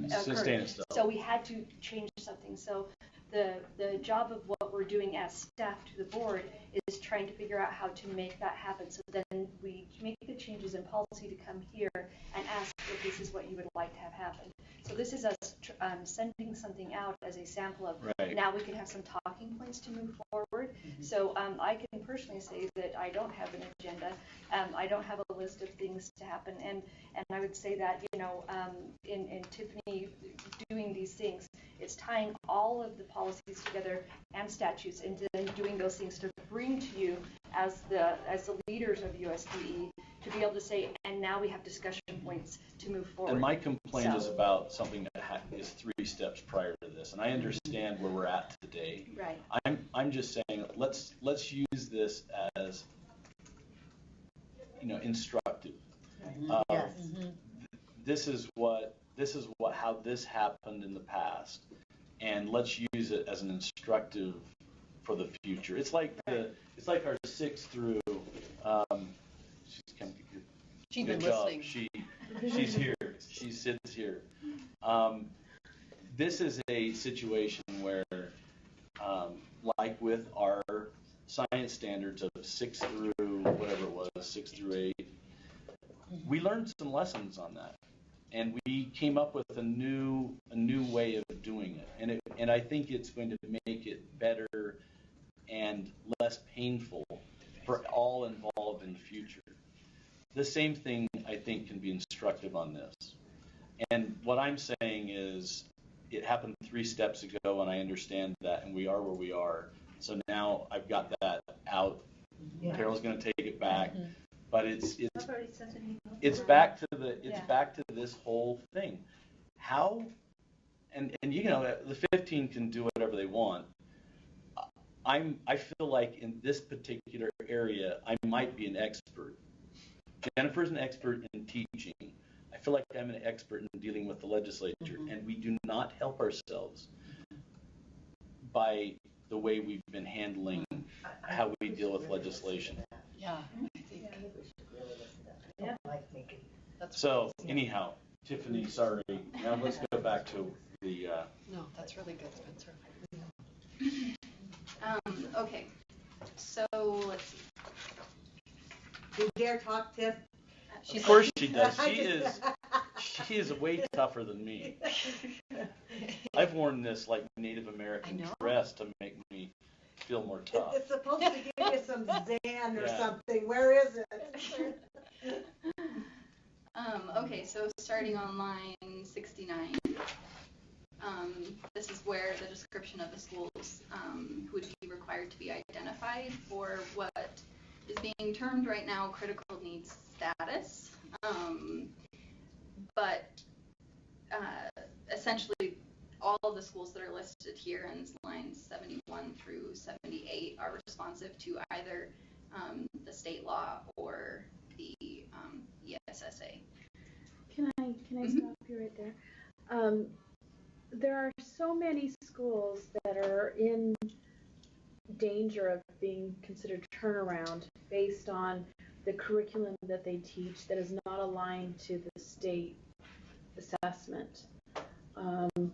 sustain itself. So we had to change something. So the job of what we're doing as staff to the board is trying to figure out how to make that happen. So then we make the changes in policy to come here and ask if this is what you would like to have happen. So this is us sending something out as a sample of now we can have some talking points to move forward. So I can personally say that I don't have an agenda. I don't have a list of things to happen. And I would say that, in Tiffany doing these things, it's tying all of the policies together and statutes and then doing those things to bring to you as the leaders of USBE to be able to say, and now we have discussion points to move forward. And my complaint is about something that is 3 steps prior to this, and I understand where we're at today. Right. I'm just saying let's use this as instructive. Yes. This is how this happened in the past, and let's use it as an instructive for the future. It's like our 6th through. She's been job. listening. She's here. She sits here. This is a situation where, like with our science standards of 6 through whatever it was, 6 through 8, we learned some lessons on that, and we came up with a new way of doing it, and I think it's going to make it better and less painful for all involved in the future. The same thing, I think, can be instructive on this. And what I'm saying is, it happened 3 steps ago, and I understand that, and we are where we are. So now I've got that out. Yeah. Carol's going to take it back, but it's back to this whole thing. How, and you know, the 15 can do whatever they want. I feel like in this particular area, I might be an expert. Jennifer's an expert in teaching. I feel like I'm an expert in dealing with the legislature, and we do not help ourselves by the way we've been handling how we deal with legislation. Yeah. So anyhow, Tiffany, sorry. Now let's go back to the. No, that's really good, Spencer. Okay, so let's see. Do you dare talk, Tiff? Of course she does. She is way tougher than me. I've worn this like Native American dress to make me feel more tough. It's supposed to give you some zen or something. Where is it? Okay, so starting on line 69. This is where the description of the schools would be required to be identified for what is being termed right now critical needs status. But essentially, all of the schools that are listed here in lines 71 through 78 are responsive to either the state law or the ESSA. Can I stop you right there? There are so many schools that are in danger of being considered turnaround based on the curriculum that they teach that is not aligned to the state assessment, and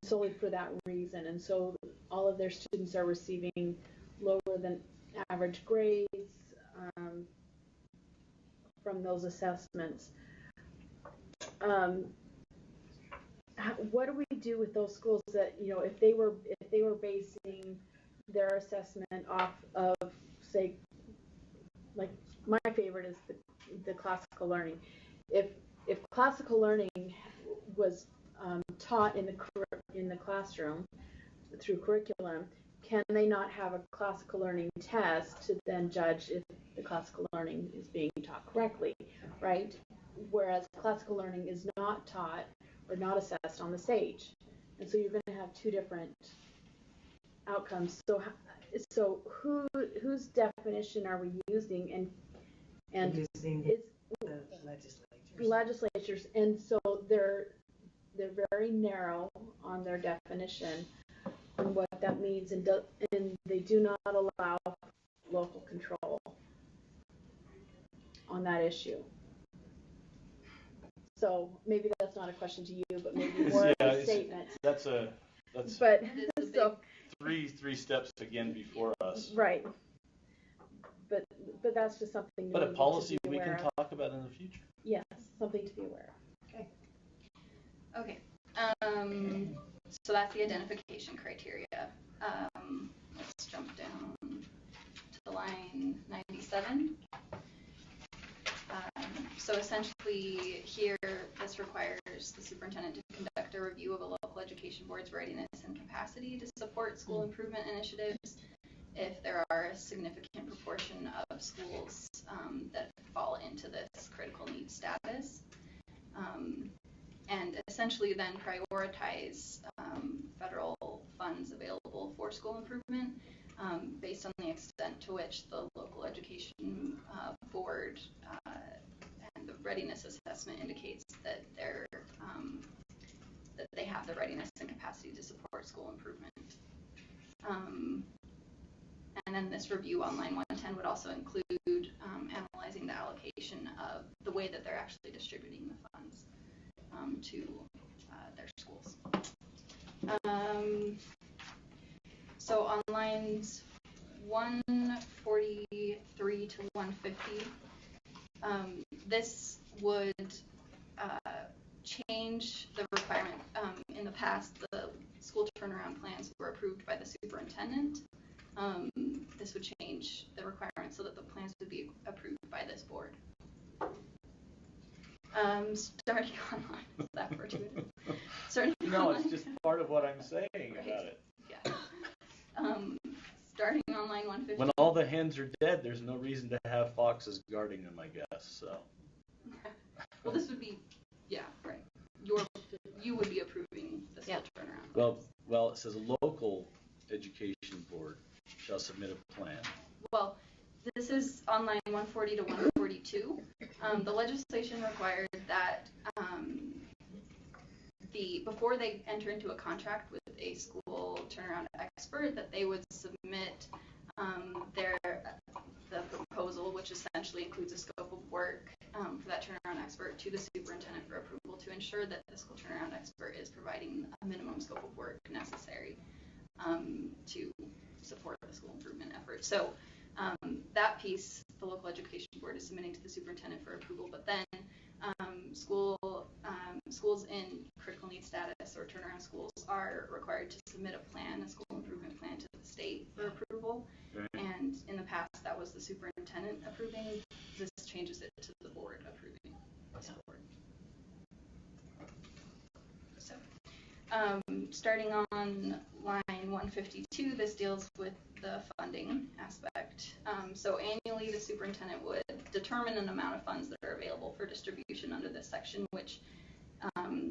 solely for that reason. And so all of their students are receiving lower than average grades from those assessments. What do we do with those schools that, you know, if they were basing their assessment off of, say, like my favorite is the classical learning. If classical learning was taught in the classroom through curriculum, can they not have a classical learning test to then judge if the classical learning is being taught correctly, right? Whereas classical learning is not taught or not assessed on the SAGE, and so you're going to have 2 different outcomes. So whose definition are we using? And using it's the legislatures, and so they're very narrow on their definition and what that means, and they do not allow local control on that issue. So maybe that's not a question to you, but maybe more a statement. That's but so 3 steps again before us. Right. But that's just something. But a policy we can talk about in the future. Yes, something to be aware of. Okay. So that's the identification criteria. Let's jump down to line 97. So essentially here, this requires the superintendent to conduct a review of a local education board's readiness and capacity to support school improvement initiatives if there are a significant proportion of schools that fall into this critical needs status. And essentially then prioritize federal funds available for school improvement based on the extent to which the local education board and the readiness assessment indicates that that they have the readiness and capacity to support school improvement. And then this review on line 110 would also include analyzing the allocation of the way that they're actually distributing the funds to their schools. So on lines 143 to 150, this would change the requirement. In the past, the school turnaround plans were approved by the superintendent. This would change the requirement so that the plans would be approved by this board. Starting online, is that fortuitous? Starting No, online. it's just part of what I'm saying about it. Yeah. Starting on line 150. When all the hens are dead, there's no reason to have foxes guarding them, I guess, so. Well, this would be, yeah, right. You would be approving the school turnaround. Well, it says a local education board shall submit a plan. Well, this is on line 140 to 142. The legislation required that before they enter into a contract with a school turnaround expert, that they would submit the proposal, which essentially includes a scope of work for that turnaround expert, to the superintendent for approval to ensure that the school turnaround expert is providing a minimum scope of work necessary to support the school improvement effort. So that piece, the local education board is submitting to the superintendent for approval, but then schools in critical needs status or turnaround schools are required to submit a plan, a school improvement plan, to the state for approval. And in the past, that was the superintendent approving. This changes it to the board approving. So, starting on line 152, this deals with the funding aspect. So annually, the superintendent would determine an amount of funds that are available for distribution under this section, which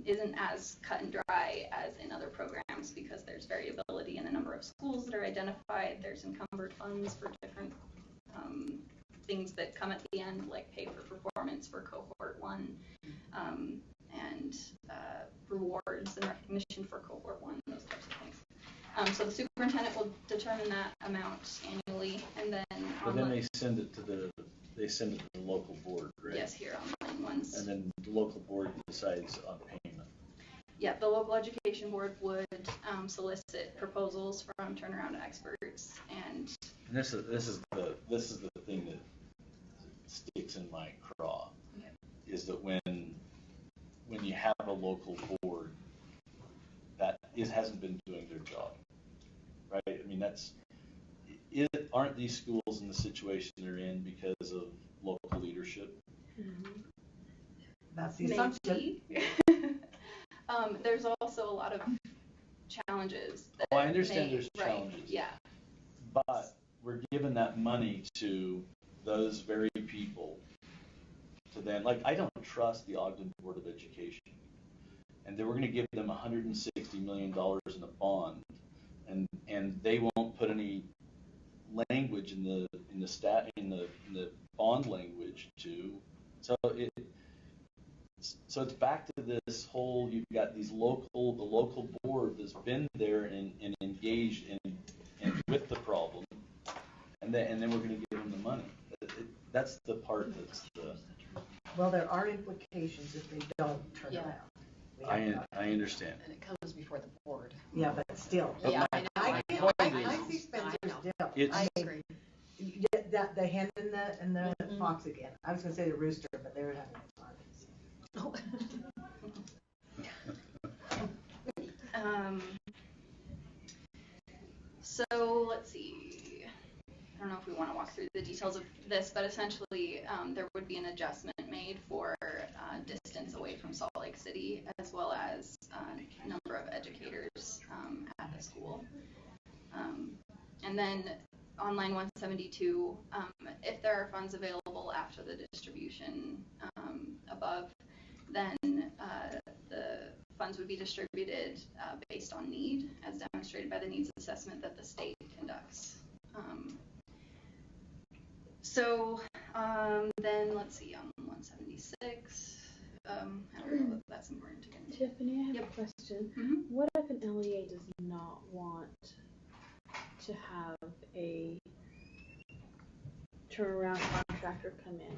isn't as cut and dry as in other programs because there's variability in the number of schools that are identified. There's encumbered funds for different things that come at the end, like pay for performance for cohort 1, and rewards and recognition for cohort 1, those types of things. So the superintendent will determine that amount annually, and then they send it to the local board, right? Yes, here on line 1. And then the local board decides on payment. Yeah, the local education board would solicit proposals from turnaround experts, and this is the thing that sticks in my craw, is that when you have a local board that hasn't been doing their job, right? I mean, aren't these schools in the situation they're in because of local leadership? Mm-hmm. That's the assumption. There's also a lot of challenges. I understand there's challenges. Right, yeah. But we're giving that money to those very people to then, like, I don't trust the Ogden Board of Education. And then we're going to give them $160 million in a bond, and they won't put any language in the bond language to. So it's back to this whole, you've got the local board that's been there and engaged and with the problem, and then we're going to give them the money. That's the part that's the. Well, there are implications if they don't turn around. I understand. And it comes before the board. Yeah, but still. Yeah, I see Spencer still. I agree. The hen and the fox again. I was going to say the rooster, but they were having fun. So let's see. I don't know if we want to walk through the details of this, but essentially there would be an adjustment made for distance away from Salt Lake City, as well as number of educators at the school. And then on line 172, if there are funds available after the distribution above, then the funds would be distributed based on need, as demonstrated by the needs assessment that the state conducts. Then let's see, on 176, I don't know if that's important to get into. Tiffany, I have a question. Mm-hmm. What if an LEA does not want to have a turnaround contractor come in?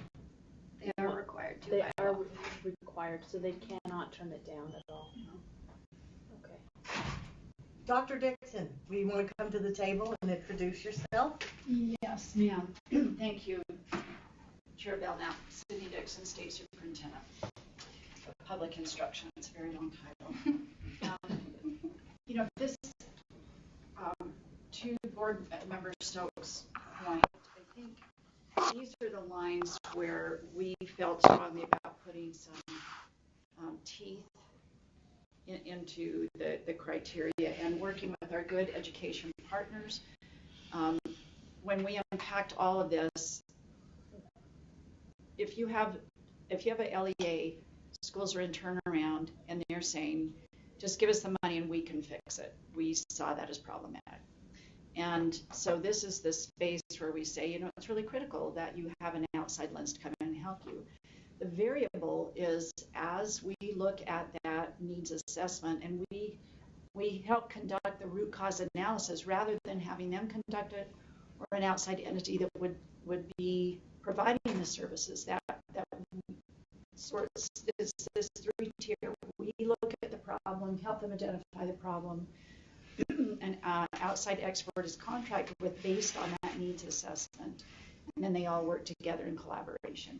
They are required to. They are required, so they cannot turn it down at all. Okay. Dr. Dixon, we want to come to the table and introduce yourself? Yes, ma'am. Thank you. Chair Belknap, Cindy Dixon, State Superintendent of Public Instruction. It's a very long title. This, to Board Member Stokes' point, I think these are the lines where we felt strongly about putting some teeth into the criteria and working with our good education partners. When we unpacked all of this, if you have a LEA, schools are in turnaround and they're saying, just give us the money and we can fix it. We saw that as problematic. And so this is the space where we say, it's really critical that you have an outside lens to come in and help you. The variable is as we look at that needs assessment and we help conduct the root cause analysis rather than having them conduct it or an outside entity that would be providing the services that sorts this three-tier. We look at the problem, help them identify the problem. An outside expert is contracted with based on that needs assessment, and then they all work together in collaboration.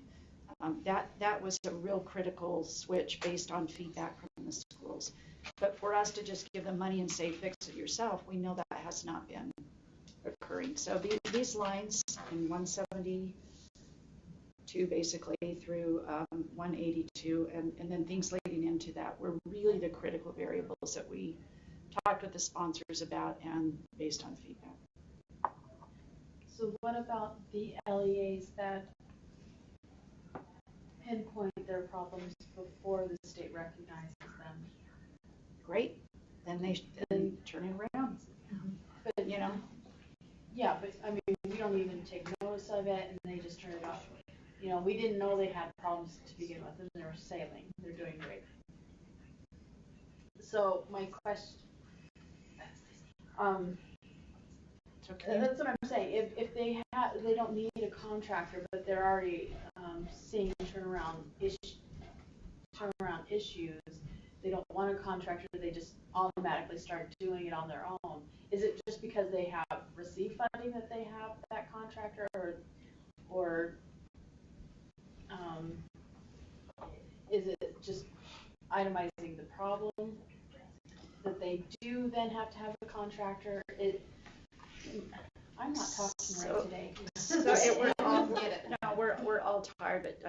That was a real critical switch based on feedback from the schools. But for us to just give them money and say, fix it yourself, we know that has not been occurring. So these lines in 172 basically through 182 and then things leading into that were really the critical variables that we talked with the sponsors about and based on feedback. So what about the LEAs that pinpoint their problems before the state recognizes them? Great. Then they turn it around. Mm-hmm. But yeah, but I mean, we don't even take notice of it, and they just turn it off. We didn't know they had problems to begin with, and they're sailing. They're doing great. So my question, that's what I'm saying. If they don't need a contractor, but they're already seeing turnaround issues. They don't want a contractor. They just automatically start doing it on their own. Is it just because they have received funding that they have that contractor, or is it just itemizing the problem that they do then have to have a contractor? I'm not talking right today. We're all tired, but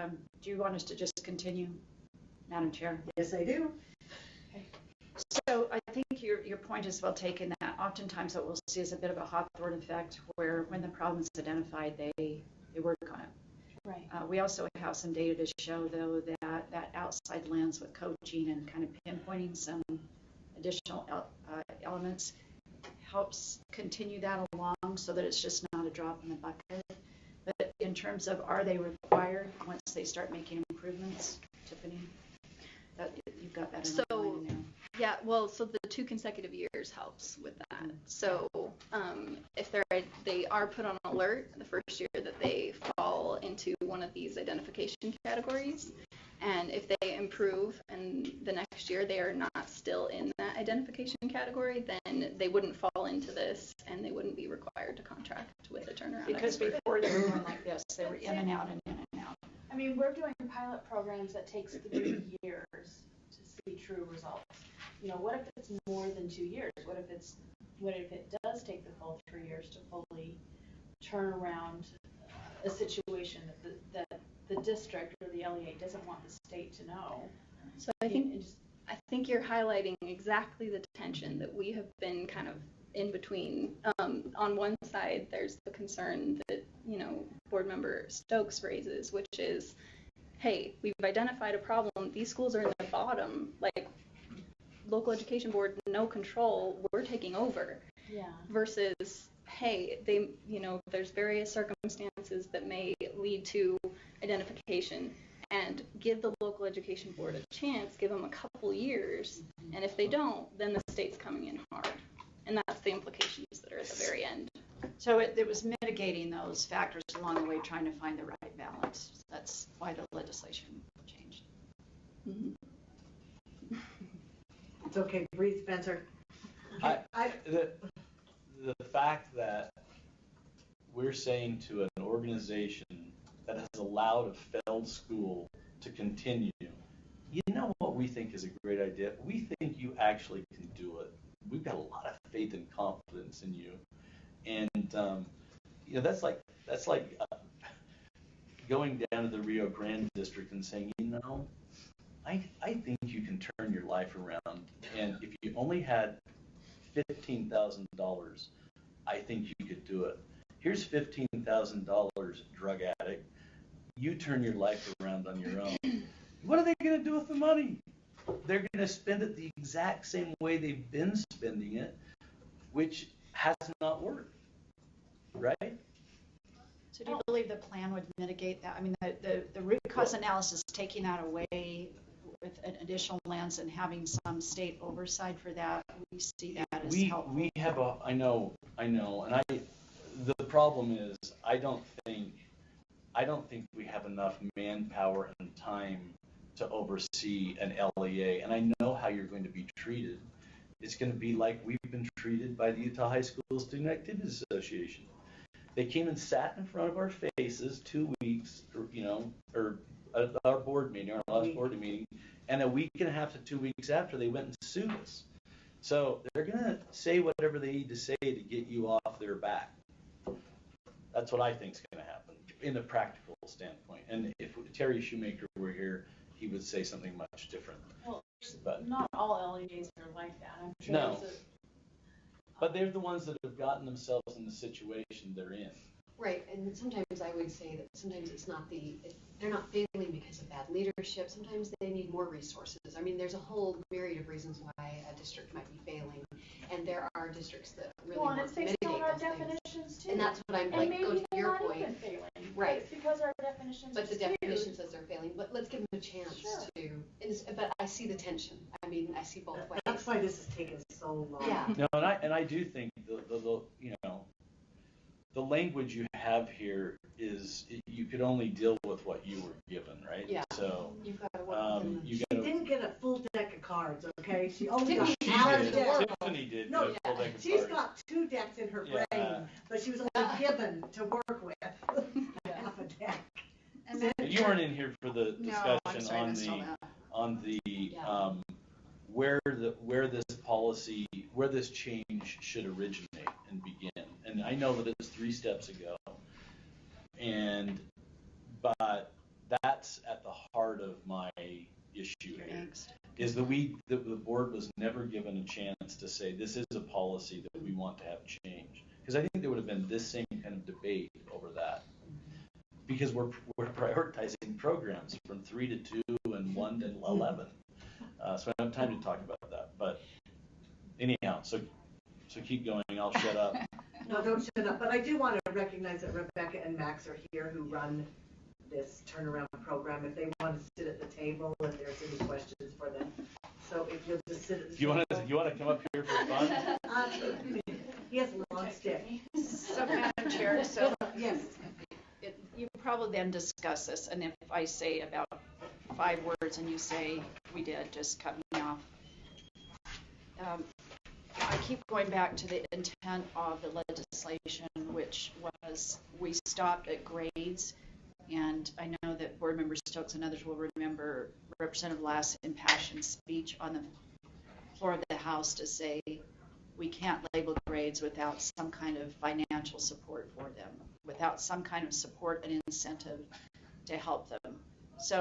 do you want us to just continue, Madam Chair? Yes, I do. Okay. So I think your point is well taken, that oftentimes what we'll see is a bit of a Hawthorne effect where when the problem is identified, they work on it. Right. We also have some data to show, though, that outside lens with coaching and kind of pinpointing some additional elements helps continue that along so that it's just not a drop in the bucket. But in terms of are they required once they start making improvements, Tiffany? You've got that in mind now. Yeah, well, so the 2 consecutive years helps with that. So if they are put on alert the first year that they fall into one of these identification categories, and if they improve and the next year they are not still in that identification category, then they wouldn't fall into this and they wouldn't be required to contract with a turnaround Because before they were going like this, they were in and out and in and out. I mean, we're doing pilot programs that takes 3 years to see true results. What if it's more than 2 years? What if it does take the full 3 years to fully turn around a situation that the district or the LEA doesn't want the state to know? So I think you're highlighting exactly the tension that we have been kind of in between. On one side, there's the concern that Board Member Stokes raises, which is, hey, we've identified a problem. These schools are in the bottom. Like, local education board, no control. We're taking over. Yeah. Versus, hey, there's various circumstances that may lead to identification, and give the local education board a chance, give them a couple years, and if they don't, then the state's coming in hard. And that's the implications that are at the very end. So it was mitigating those factors along the way, trying to find the right balance. That's why the legislation changed. Mm-hmm. It's okay, breathe, Spencer. The fact that we're saying to an organization that has allowed a failed school to continue, you know what we think is a great idea? We think you actually can do it. We've got a lot of faith and confidence in you. And, that's like going down to the Rio Grande district and saying, I think you can turn your life around. And if you only had $15,000, I think you could do it. Here's $15,000, drug addict. You turn your life around on your own. What are they going to do with the money? They're going to spend it the exact same way they've been spending it, which has not worked, right? So do you believe the plan would mitigate that? I mean, the root cause analysis, taking that away with an additional lens and having some state oversight for that, we see that as helpful. We have I know, and the problem is, I don't think we have enough manpower and time to oversee an LEA, and I know how you're going to be treated. It's going to be like we've been treated by the Utah High School Student Activities Association. They came and sat in front of our faces 2 weeks, or at our board meeting, our last board meeting, and a week and a half to 2 weeks after, they went and sued us. So they're going to say whatever they need to say to get you off their back. That's what I think is going to happen in a practical standpoint. And if Terry Shoemaker were here, he would say something much different. Well, but not all LEAs are like that. I'm sure no. But they're the ones that have gotten themselves in the situation they're in. Right, and sometimes I would say that sometimes it's not they're not failing because of bad leadership. Sometimes they need more resources. I mean, there's a whole myriad of reasons why a district might be failing, and there are districts that really want to mitigate those things. Definitions too. And that's what I'm like, go to your point. Right. It's because our definitions But are the skewed. definition says they're failing, but let's give them a chance to. But I see the tension. I mean, I see both ways. That's why this is taking so long. Yeah. No, and I do think the language you have here is you could only deal with what you were given, right? Yeah. So you've got to work with She didn't get a full deck of cards, okay? She only got Tiffany half a did. deck. Tiffany did. No, get a full deck of she's cards. got 2 decks in her Yeah. brain, but she was only given to work with half a deck. But you weren't in here for the No, I'm discussion sorry, I missed all on the where this change should originate and begin. And I know that it's 3 steps ago, but that's at the heart of my issue here. Is that the board was never given a chance to say this is a policy that we want to have change. Because I think there would have been this same kind of debate over that. Because we're prioritizing programs from 3 to 2 and 1 to 11. So I don't have time to talk about that. But anyhow, so keep going. I'll shut up. No, don't shut up. But I do want to recognize that Rebecca and Max are here who run this turnaround program. If they want to sit at the table, if there's any questions for them. So if you'll just sit at the table. You want to come up here for fun? He has a long stick. So, Madam Chair, yes. You probably then discuss this, and if I say about 5 words and you say we did, just cut me off. I keep going back to the intent of the legislation, which was we stopped at grades, and I know that Board Member Stokes and others will remember Representative Lass' impassioned speech on the floor of the House to say we can't label grades without some kind of financial support for them, without some kind of support and incentive to help them. So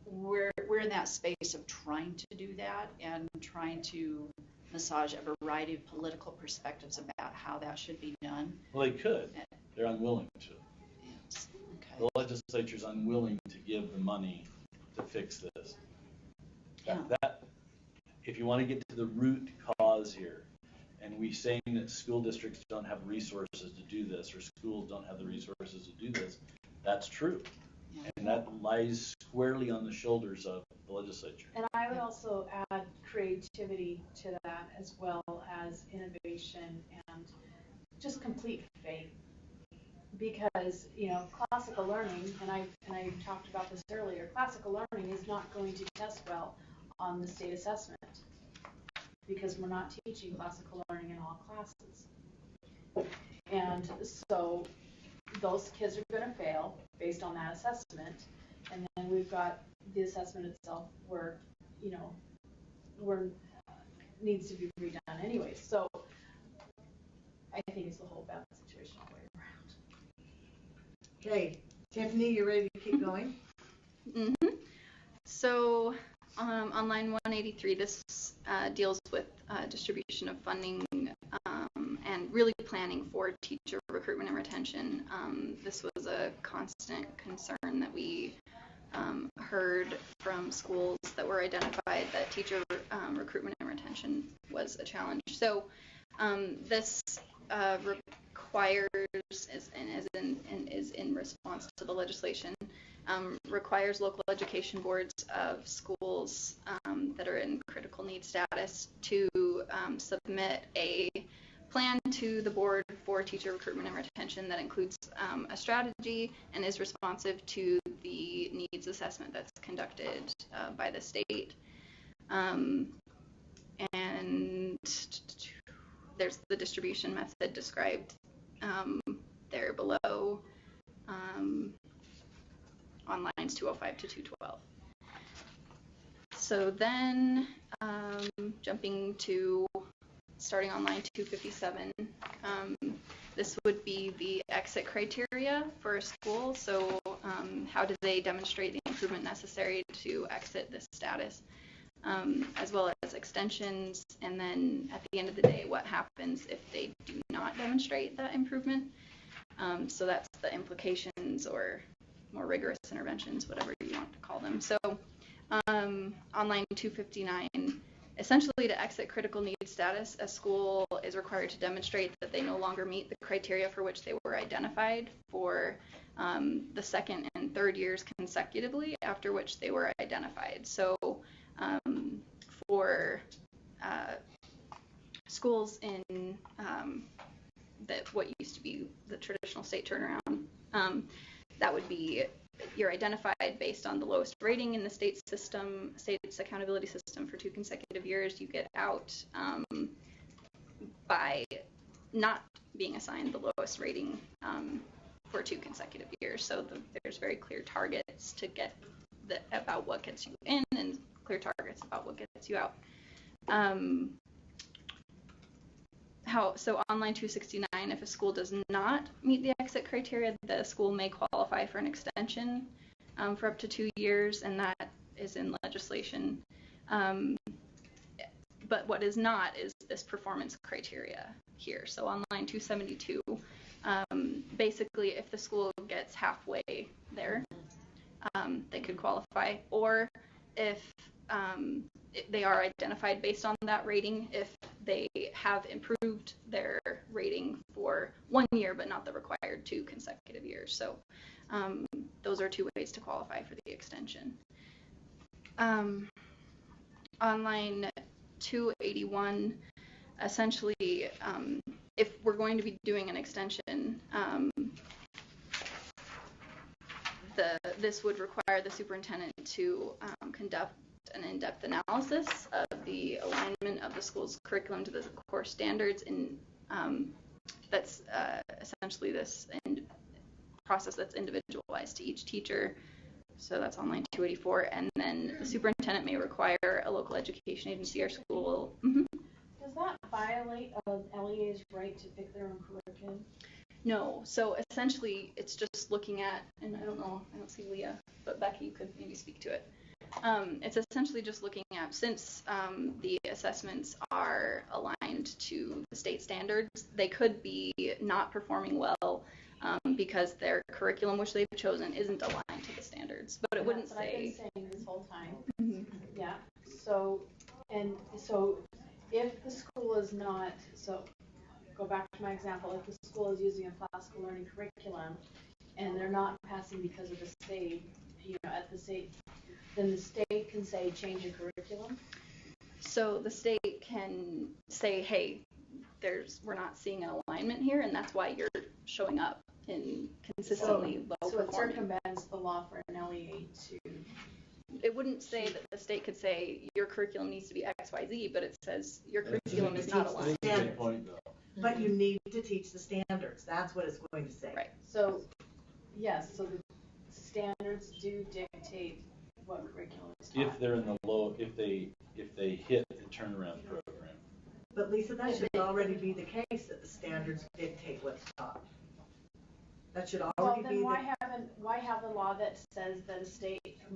we're in that space of trying to do that and trying to massage a variety of political perspectives about how that should be done. Well, they could. They're unwilling to. Yes. Okay. The legislature's unwilling to give the money to fix this. That if you want to get to the root cause here, and we saying that school districts don't have resources to do this, or schools don't have the resources to do this, that's true. Yeah. And that lies squarely on the shoulders of the legislature. And I would also add creativity to that, as well as innovation and just complete faith. Because, classical learning, and I talked about this earlier, classical learning is not going to test well on the state assessment because we're not teaching classical learning in all classes. And so those kids are going to fail based on that assessment. And then we've got the assessment itself where, needs to be redone anyway. So I think it's the whole bad situation all the way around. Okay, Tiffany, you ready to keep going? Mm-hmm. So on line 183, this deals with distribution of funding and really planning for teacher recruitment and retention. This was a constant concern that we heard from schools that were identified that teacher recruitment and retention was a challenge. So this requires, is in response to the legislation, requires local education boards of schools that are in critical need status to submit a plan to the board for teacher recruitment and retention that includes a strategy and is responsive to the needs assessment that's conducted by the state. And there's the distribution method described there below on lines 205 to 212. So then jumping to starting on line 257, this would be the exit criteria for a school. So how do they demonstrate the improvement necessary to exit this status, as well as extensions, and then at the end of the day, what happens if they do not demonstrate that improvement? So that's the implications or more rigorous interventions, whatever you want to call them. So on line 259, essentially to exit critical need status, a school is required to demonstrate that they no longer meet the criteria for which they were identified for the second and third years consecutively after which they were identified. So for schools in what used to be the traditional state turnaround, that would be you're identified based on the lowest rating in the state's accountability system for 2 consecutive years. You get out by not being assigned the lowest rating for 2 consecutive years. So there's very clear targets to get about what gets you in and clear targets about what gets you out. So on line 269, if a school does not meet the exit criteria, the school may qualify for an extension for up to 2 years, and that is in legislation. But what is not is this performance criteria here. So on line 272, basically if the school gets halfway there, they could qualify, or if they are identified based on that rating, if they have improved their rating for 1 year but not the required 2 consecutive years. So those are 2 ways to qualify for the extension. On line 281, essentially if we're going to be doing an extension, this would require the superintendent to conduct an in-depth analysis of the alignment of the school's curriculum to the core standards, and that's essentially this process that's individualized to each teacher. So that's on line 284, and then the superintendent may require a local education agency or school. Does that violate LEA's right to pick their own curriculum? No. So essentially, it's just looking at, and I don't see Leah, but Becky, you could maybe speak to it. It's essentially just looking at, since the assessments are aligned to the state standards, they could be not performing well because their curriculum, which they've chosen, isn't aligned to the standards. But it wouldn't say. I've been saying this whole time. Yeah. So if the school is not, go back to my example, if the school is using a classical learning curriculum and they're not passing because of the state, at the state, then the state can say change your curriculum? So the state can say, hey, we're not seeing an alignment here, and that's why you're showing up in consistently low performing. So it circumvents the law for an LEA to... It wouldn't say that the state could say your curriculum needs to be X, Y, Z, but it says your curriculum is not aligned. but you need to teach the standards. That's what it's going to say. Right. So, yes, so the standards do dictate what curriculum is taught. If they're in the low, if they hit the turnaround program. But Lisa, that should already be the case, that the standards dictate what's taught. That should already be why have the law that says that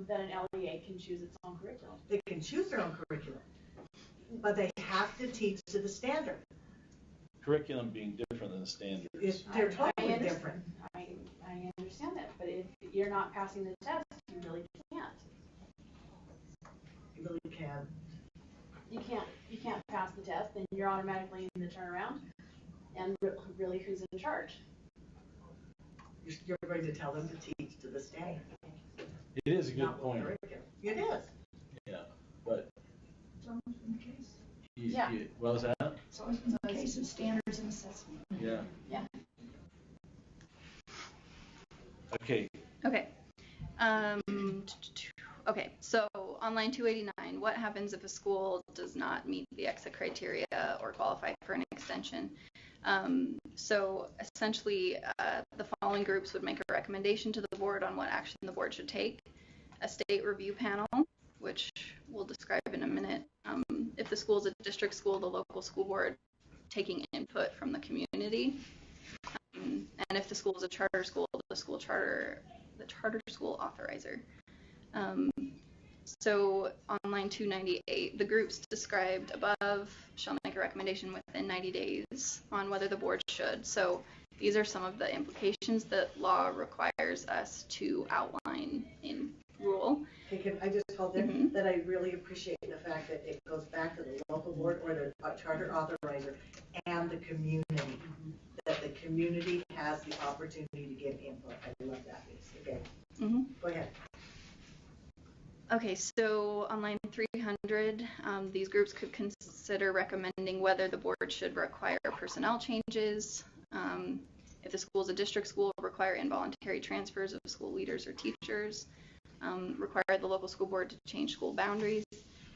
that an LEA can choose its own curriculum? They can choose their own curriculum, but they have to teach to the standard. Curriculum being different than the standards. They're totally different. I understand that, but if you're not passing the test, you really can't. You really can. You can't pass the test, then you're automatically in the turnaround. And really, who's in charge? You're going to tell them to teach to the standard. It is a good point. It is. Yeah, but. Yeah. What was that? So in the case of standards and assessment. Yeah. Yeah. Okay. Okay. Okay, so on line 289, what happens if a school does not meet the exit criteria or qualify for an extension? So essentially, the following groups would make a recommendation to the board on what action the board should take. A state review panel, which we'll describe in a minute. If the school is a district school, the local school board taking input from the community. And if the school is a charter school, the charter school authorizer. So on line 298, the groups described above shall make a recommendation within 90 days on whether the board should. So these are some of the implications that law requires us to outline in rule. Hey, can I just hold there that I really appreciate the fact that it goes back to the local board or the charter authorizer and the community. That the community has the opportunity to give input. I love that. Okay. Go ahead. Okay, so on line 300, these groups could consider recommending whether the board should require personnel changes. If the school is a district school, require involuntary transfers of school leaders or teachers. Require the local school board to change school boundaries.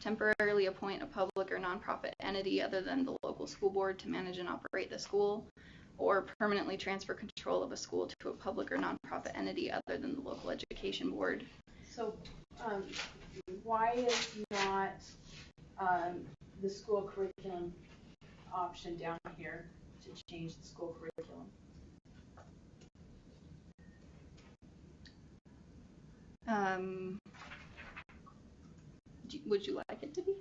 Temporarily appoint a public or nonprofit entity other than the local school board to manage and operate the school. Or permanently transfer control of a school to a public or nonprofit entity other than the local education board. So, why is not the school curriculum option down here to change the school curriculum? Would you like it to be?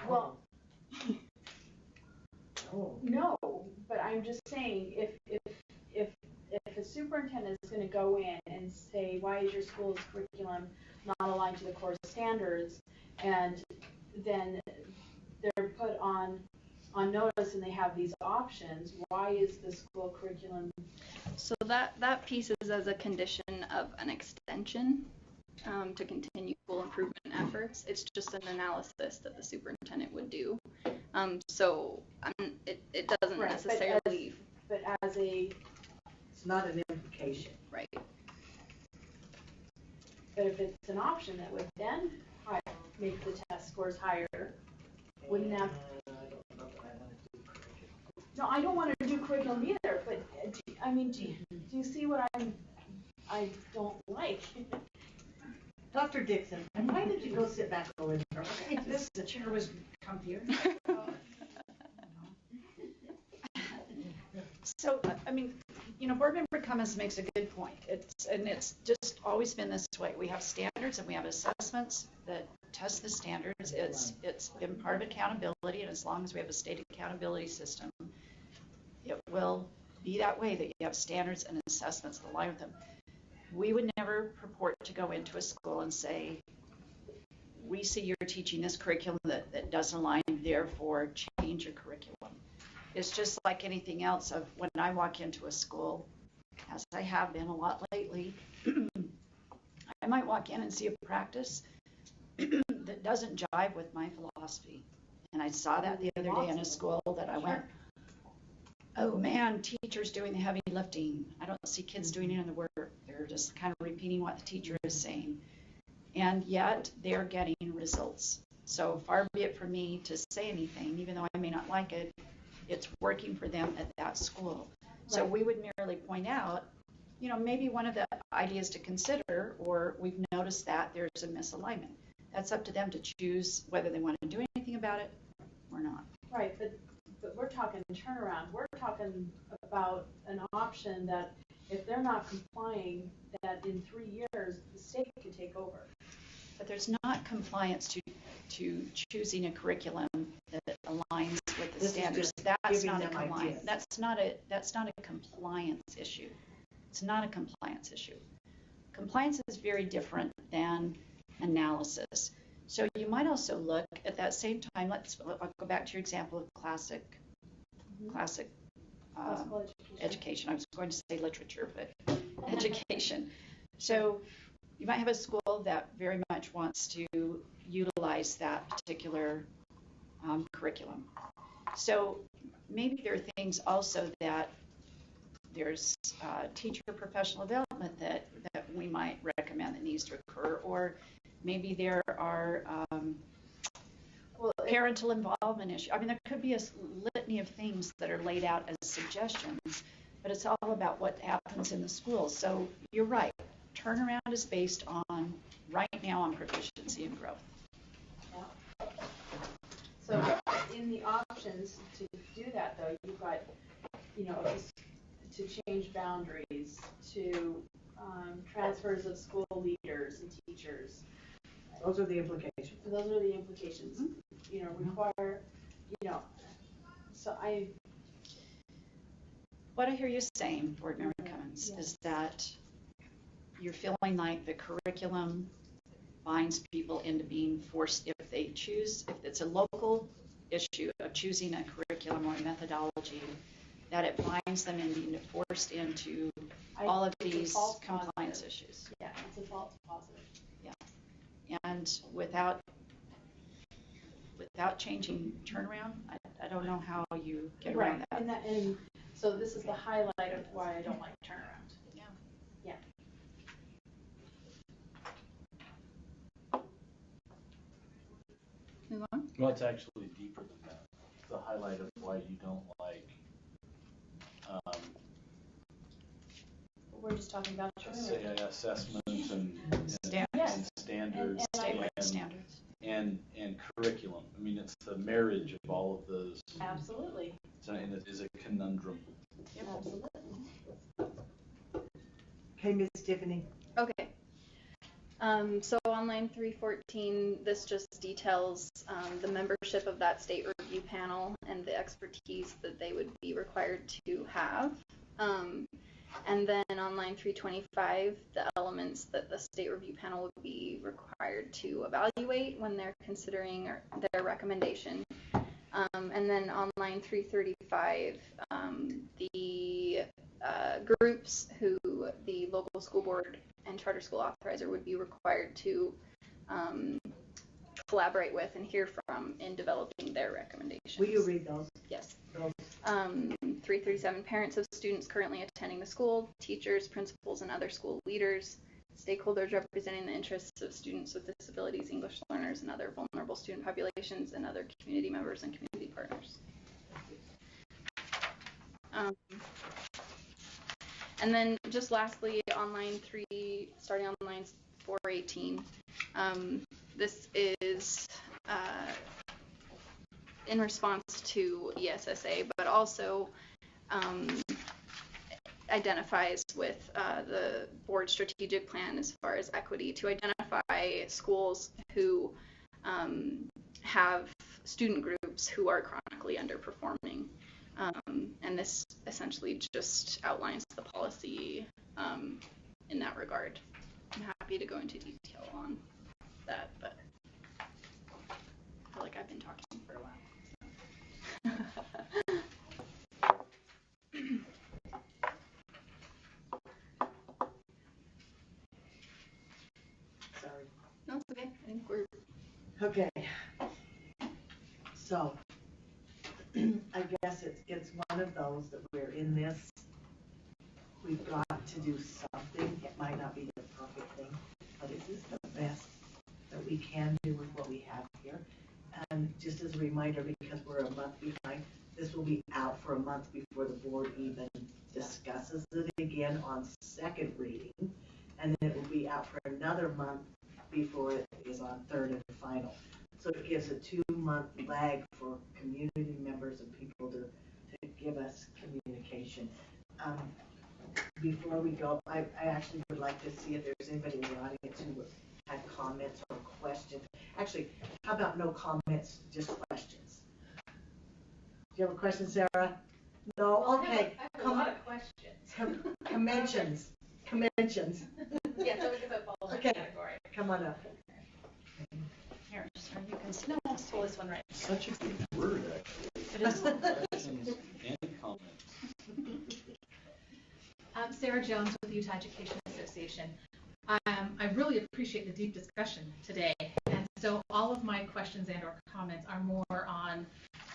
Well, no, but I'm just saying if a superintendent is going to go in and say, why is your school's curriculum not aligned to the core standards, and then they're put on notice and they have these options, why is the school curriculum? So that piece is as a condition of an extension to continue school improvement efforts. It's just an analysis that the superintendent would do. So it doesn't necessarily. But as a. It's not an implication. Right. But if it's an option that would then make the test scores higher, wouldn't that? No, I don't want to do curriculum either, but do you see what I don't like? Dr. Dixon, why did you go sit back over there? The chair was comfier. So, board member Cummins makes a good point. It's just always been this way. We have standards and we have assessments that test the standards. It's been part of accountability, and as long as we have a state accountability system, it will be that way, that you have standards and assessments that align with them. We would never purport to go into a school and say, we see you're teaching this curriculum that doesn't align, therefore change your curriculum. It's just like anything else. Of when I walk into a school, as I have been a lot lately, I might walk in and see a practice that doesn't jive with my philosophy. And I saw that the other day in a school that I went, oh man, teachers doing the heavy lifting. I don't see kids doing any of the work. They're just kind of repeating what the teacher is saying. And yet they're getting results. So far be it for me to say anything, even though I may not like it. it's working for them at that school. So we would merely point out, you know, maybe one of the ideas to consider, or we've noticed that there's a misalignment. That's up to them to choose whether they want to do anything about it or not. Right, but we're talking turnaround. We're talking about an option that if they're not complying, that in 3 years, the state could take over. But there's not compliance to choosing a curriculum that aligns with the standards. That's not a compliance. That's not a compliance issue. It's not a compliance issue. Compliance is very different than analysis. So you might also look at that same time. I'll go back to your example of classic education. I was going to say literature, but education. So you might have a school that very much wants to utilize that particular curriculum. So maybe there are things also that there's teacher professional development that we might recommend that needs to occur, or maybe there are parental involvement issues. I mean, there could be a litany of things that are laid out as suggestions, but it's all about what happens in the school. So you're right. Turnaround is based on, right now, on proficiency and growth. Yeah. So in the options to do that, though, you've got, you know, to change boundaries, to transfers of school leaders and teachers. Those are the implications. Those are the implications. Mm-hmm. You know, require, you know, so what I hear you saying, Board Member Cummins, is that you're feeling like the curriculum binds people into being forced, if they choose, if it's a local issue of choosing a curriculum or a methodology, that it binds them in being forced into all of these compliance issues. Yeah, it's a false positive. Yeah. And without changing turnaround, I don't know how you get around that. And so this is the highlight of why I don't like turnaround. Yeah. Yeah. Move on. Well, it's actually deeper than that. It's the highlight of why you don't like. We're just talking about turnaround. Assessments and standards. And curriculum. I mean, it's the marriage of all of those. Absolutely. And it is a conundrum. Yep. Absolutely. Okay, Ms. Tiffany. Okay. So on line 314, this just details the membership of that state review panel and the expertise that they would be required to have. And then on line 325, the elements that the state review panel would be required to evaluate when they're considering their recommendation. And then on line 335, the groups who the local school board and charter school authorizer would be required to collaborate with and hear from in developing their recommendations. Will you read those? Yes. 337, parents of students currently attending the school, teachers, principals, and other school leaders, stakeholders representing the interests of students with disabilities, English learners, and other vulnerable student populations, and other community members and community partners. And then just lastly, on line 3, starting on line 418, this is in response to ESSA, but also identifies with the board strategic plan as far as equity, to identify schools who have student groups who are chronically underperforming. And this essentially just outlines the policy in that regard. I'm happy to go into detail on that, but I feel like I've been talking for a while. Sorry. No, it's okay. I think we're okay. So I guess it's one of those that we're in this. We've got to do something. It might not be the perfect thing, but it is the best that we can do with what we have here. And just as a reminder, because we're a month behind, this will be out for a month before the board even discusses it again on second reading. And then it will be out for another month before it is on third and final. So it gives a 2-month lag for community members and people to give us communication. Before we go, I actually would like to see if there's anybody in the audience who had comments or questions. Actually, how about no comments, just questions? Do you have a question, Sarah? No? Well, Okay. I have a lot of questions. Conventions. Yeah, so we can put both in Okay. category. Come on up. Here, sir, you can No, I'll pull this one right. Such a good word, actually. It is. Questions and comments. Sarah Jones with the Utah Education Association. I really appreciate the deep discussion today, and so all of my questions and or comments are more on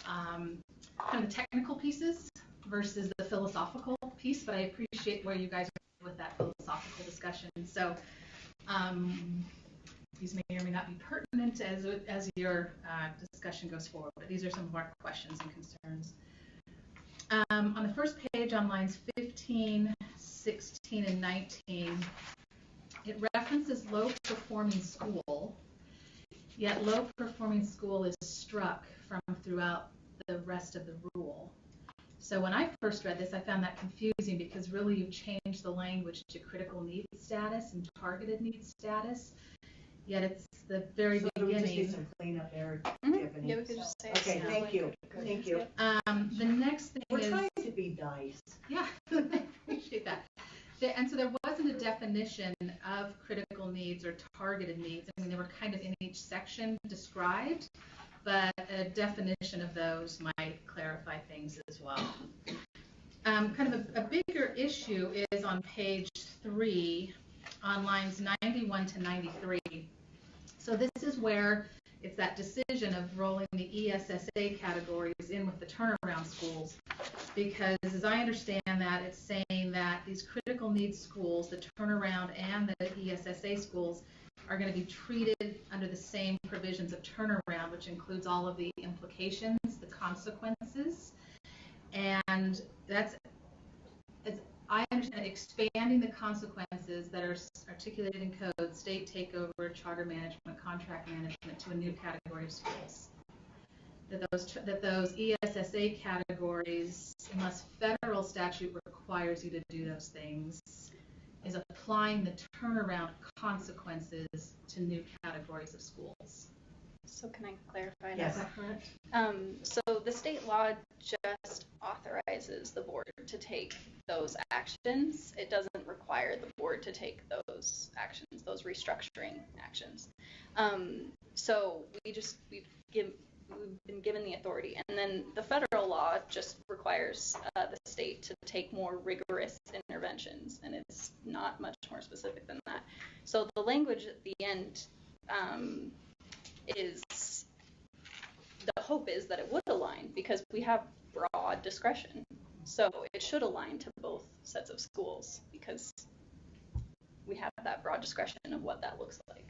kind of the technical pieces versus the philosophical piece, but I appreciate where you guys are with that philosophical discussion. So these may or may not be pertinent as your discussion goes forward, but these are some of our questions and concerns. On the first page on lines 15, 16, and 19, it references low-performing school, yet low-performing school is struck from throughout the rest of the rule. So when I first read this, I found that confusing because really you've changed the language to critical needs status and targeted needs status, yet it's the very beginning. So we just need some cleanup there, Tiffany. Yeah, we could just say Okay, thank you. Thank you. The next thing We're is... trying to be nice. Yeah, I appreciate that. And so there wasn't a definition of critical needs or targeted needs. I mean, they were kind of in each section described, but a definition of those might clarify things as well. Kind of a bigger issue is on page 3 on lines 91 to 93. So this is where it's that decision of rolling the ESSA categories in with the turnaround schools, because as I understand that, it's saying that these critical needs schools, the turnaround and the ESSA schools, are going to be treated under the same provisions of turnaround, which includes all of the implications, the consequences, and that's, as I understand, expanding the consequences that are articulated in code, state takeover, charter management, contract management, to a new category of schools. That those ESSA categories, unless federal statute requires you to do those things, is applying the turnaround consequences to new categories of schools. So can I clarify Yes. Is that correct? So the state law just authorizes the board to take those actions. It doesn't require the board to take those actions, those restructuring actions. So we've been given the authority, and then the federal law just requires the state to take more rigorous interventions, and it's not much more specific than that. So the language at the end is, the hope is that it would align, because we have broad discretion. So it should align to both sets of schools, because we have that broad discretion of what that looks like.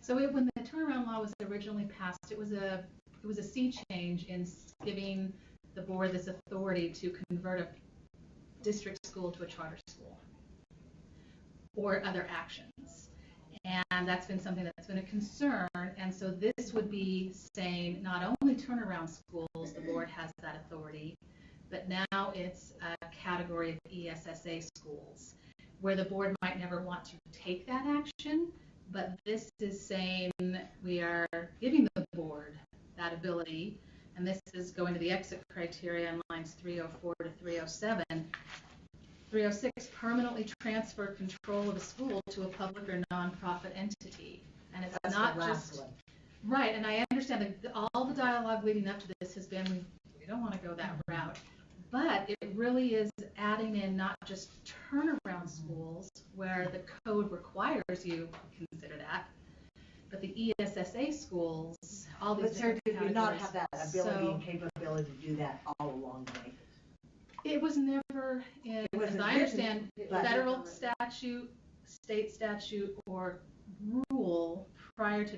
So when the turnaround law was originally passed, it was a sea change in giving the board this authority to convert a district school to a charter school or other actions. And that's been something that's been a concern. And so this would be saying not only turnaround schools, the board has that authority, but now it's a category of ESSA schools where the board might never want to take that action. But this is saying we are giving the board that ability, and this is going to the exit criteria on lines 304 to 307. 306, permanently transfer control of a school to a public or nonprofit entity. And it's That's not the last just... one. Right, and I understand that all the dialogue leading up to this has been, we don't want to go that route. But it really is adding in not just turnaround schools, where the code requires you to consider that, but the ESSA schools, all these But Sarah, different did you not categories. have that ability So, and capability to do that all along the way? it was never in, It wasn't as I written, understand, but- federal statute, state statute, or rule prior to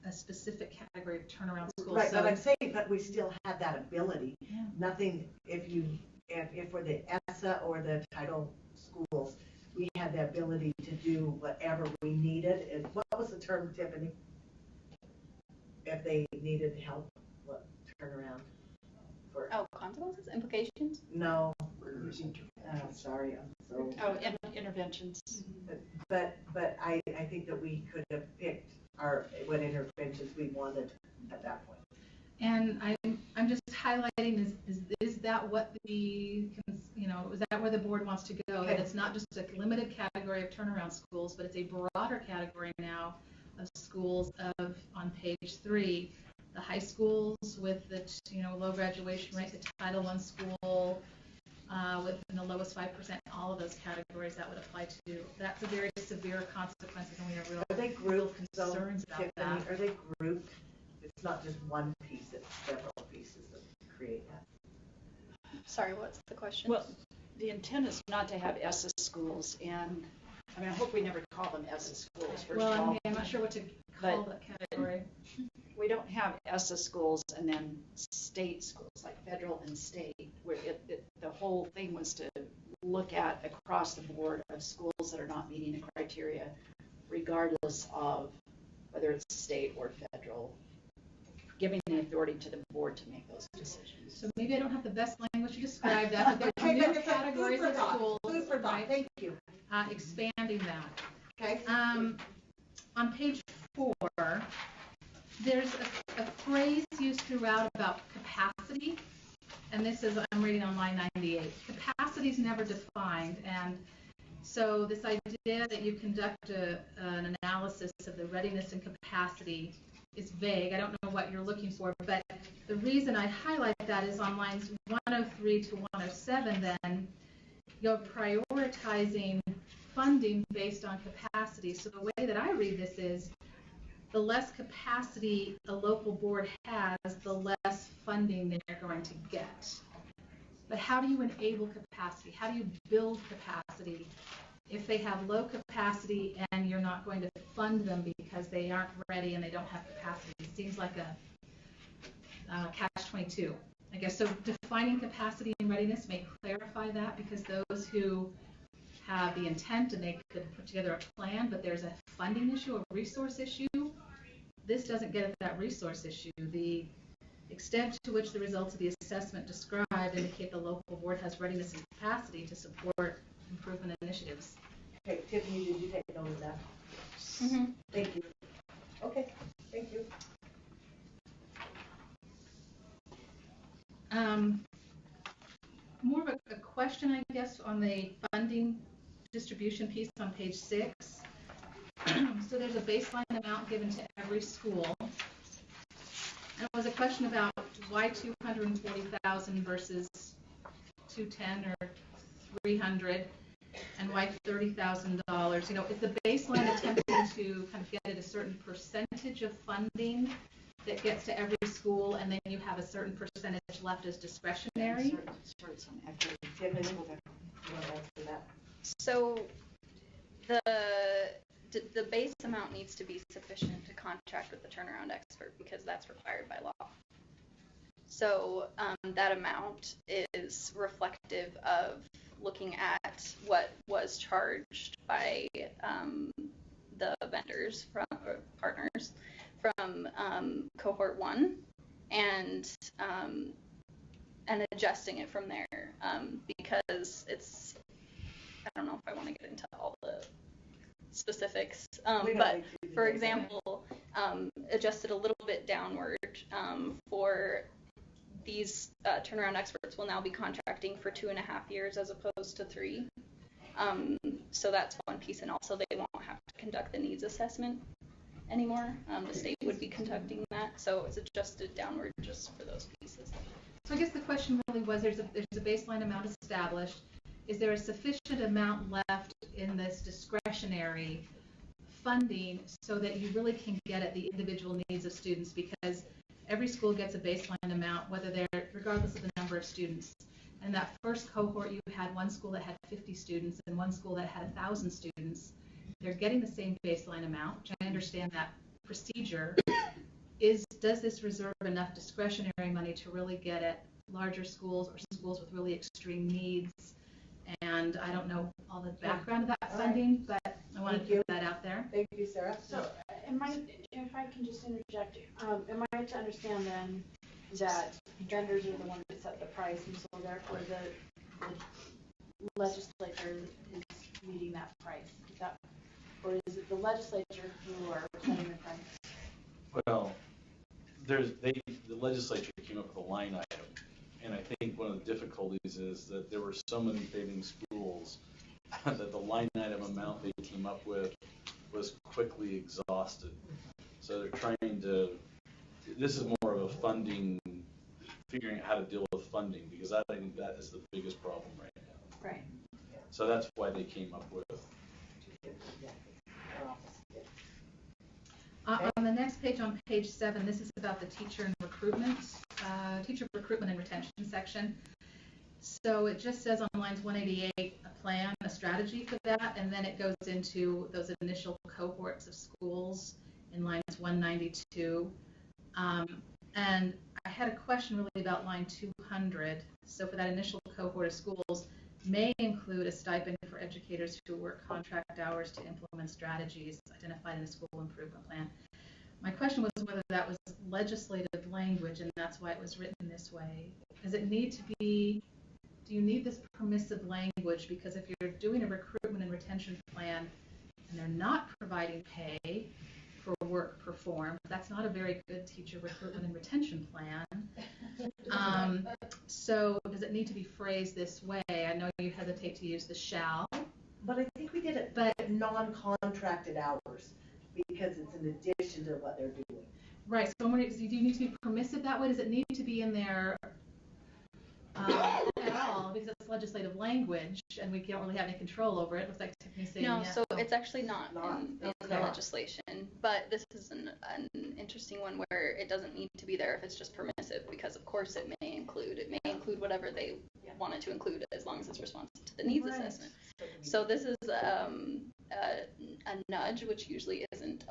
a specific category of turnaround schools. Right, so, but I'm saying, but we still have that ability. Yeah. Nothing, if we're the ESSA or the title schools, we had the ability to do whatever we needed. And what was the term, Tiffany? If they needed help, what, turnaround? For, consequences, implications? no, sorry, I'm so. Oh, interventions. But I think that we could have picked what interventions we wanted at that point. And I'm just highlighting is that what is that where the board wants to go? That it's not just a limited category of turnaround schools, but it's a broader category now of schools on page 3, the high schools with the low graduation rate, the Title I school with the lowest 5%, all of those categories that would apply to. That's a very severe consequences, and we have real concerns about that. Are they grouped? It's not just one piece, it's several pieces that create that. Sorry, what's the question? Well, the intent is not to have ESSA schools, and I hope we never call them ESSA schools, first of all. I'm not sure what to call that category. We don't have ESSA schools and then state schools, like federal and state, where the whole thing was to look at across the board of schools that are not meeting the criteria, regardless of whether it's state or federal, giving the authority to the board to make those decisions. So maybe I don't have the best language to describe that, but there are new categories of schools. Food for thought. Thank you. Expanding that. Okay. On page 4, there's a phrase used throughout about capacity, and this is, I'm reading on line 98. Capacity is never defined, and so this idea that you conduct an analysis of the readiness and capacity is vague. I don't know what you're looking for, but the reason I highlight that is on lines 103 to 107, then you're prioritizing funding based on capacity. So the way that I read this is, the less capacity a local board has, the less funding they're going to get. But how do you enable capacity? How do you build capacity if they have low capacity and you're not going to fund them because they aren't ready and they don't have capacity? It seems like a catch-22, I guess. So defining capacity and readiness may clarify that, because those who have the intent and they could put together a plan, but there's a funding issue, a resource issue, this doesn't get at that resource issue. The extent to which the results of the assessment described indicate the local board has readiness and capacity to support improvement initiatives. Okay, Tiffany, did you take note of that? Mm-hmm. Thank you. Okay, thank you. More of a question, I guess, on the funding distribution piece on page 6. So there's a baseline amount given to every school. And it was a question about why $240,000 versus $210 or $300, and why $30,000. Is the baseline attempting to kind of get at a certain percentage of funding that gets to every school, and then you have a certain percentage left as discretionary? So the base amount needs to be sufficient to contract with the turnaround expert, because that's required by law. So that amount is reflective of looking at what was charged by the vendors or partners from cohort 1, and adjusting it from there, because it's, I don't know if I want to get into all the specifics, but for example, adjusted a little bit downward for these turnaround experts will now be contracting for 2.5 years as opposed to 3. So that's one piece, and also they won't have to conduct the needs assessment anymore. The state would be conducting that, so it's adjusted downward just for those pieces. So I guess the question really was, there's a baseline amount established. Is there a sufficient amount left in this discretionary funding so that you really can get at the individual needs of students? Because every school gets a baseline amount, regardless of the number of students. And that first cohort, you had one school that had 50 students and one school that had 1,000 students. They're getting the same baseline amount, which I understand that procedure, does this reserve enough discretionary money to really get at larger schools or schools with really extreme needs? And I don't know all the background of that funding, but I wanted to put that out there. Thank you, Sarah. So, if I can just interject, am I to understand then that vendors are the ones that set the price, and so therefore the legislature is meeting that price? Is that, or is it the legislature who are setting the price? Well, the legislature came up with a line item, and I think one of the difficulties is that there were so many failing schools that the line item amount they came up with was quickly exhausted. So they're trying to, this is more of a funding, figuring out how to deal with funding, because I think that is the biggest problem right now. Right. So that's why they came up with. On the next page, on page 7, this is about the teacher recruitment and retention section. So it just says on lines 188, a plan, a strategy for that, and then it goes into those initial cohorts of schools in lines 192. And I had a question really about line 200. So for that initial cohort of schools, may include a stipend for educators who work contract hours to implement strategies identified in the school improvement plan. My question was whether that was legislative language, and that's why it was written this way. Does it need to be, do you need this permissive language? Because if you're doing a recruitment and retention plan and they're not providing pay for work performed, that's not a very good teacher recruitment and retention plan. So does it need to be phrased this way? I know you hesitate to use the shall. But I think we did it non-contracted hours because it's in addition to what they're doing. Right. So do you need to be permissive that way? Does it need to be in there at all? Because it's legislative language and we don't really have any control over it. It looks like Tiffany's saying no, yes. So it's actually not in the Okay. legislation. But this is an interesting one where it doesn't need to be there if it's just permissive, because of course it may include whatever they want it to include as long as it's responsive to the needs assessment. So this is a nudge, which usually isn't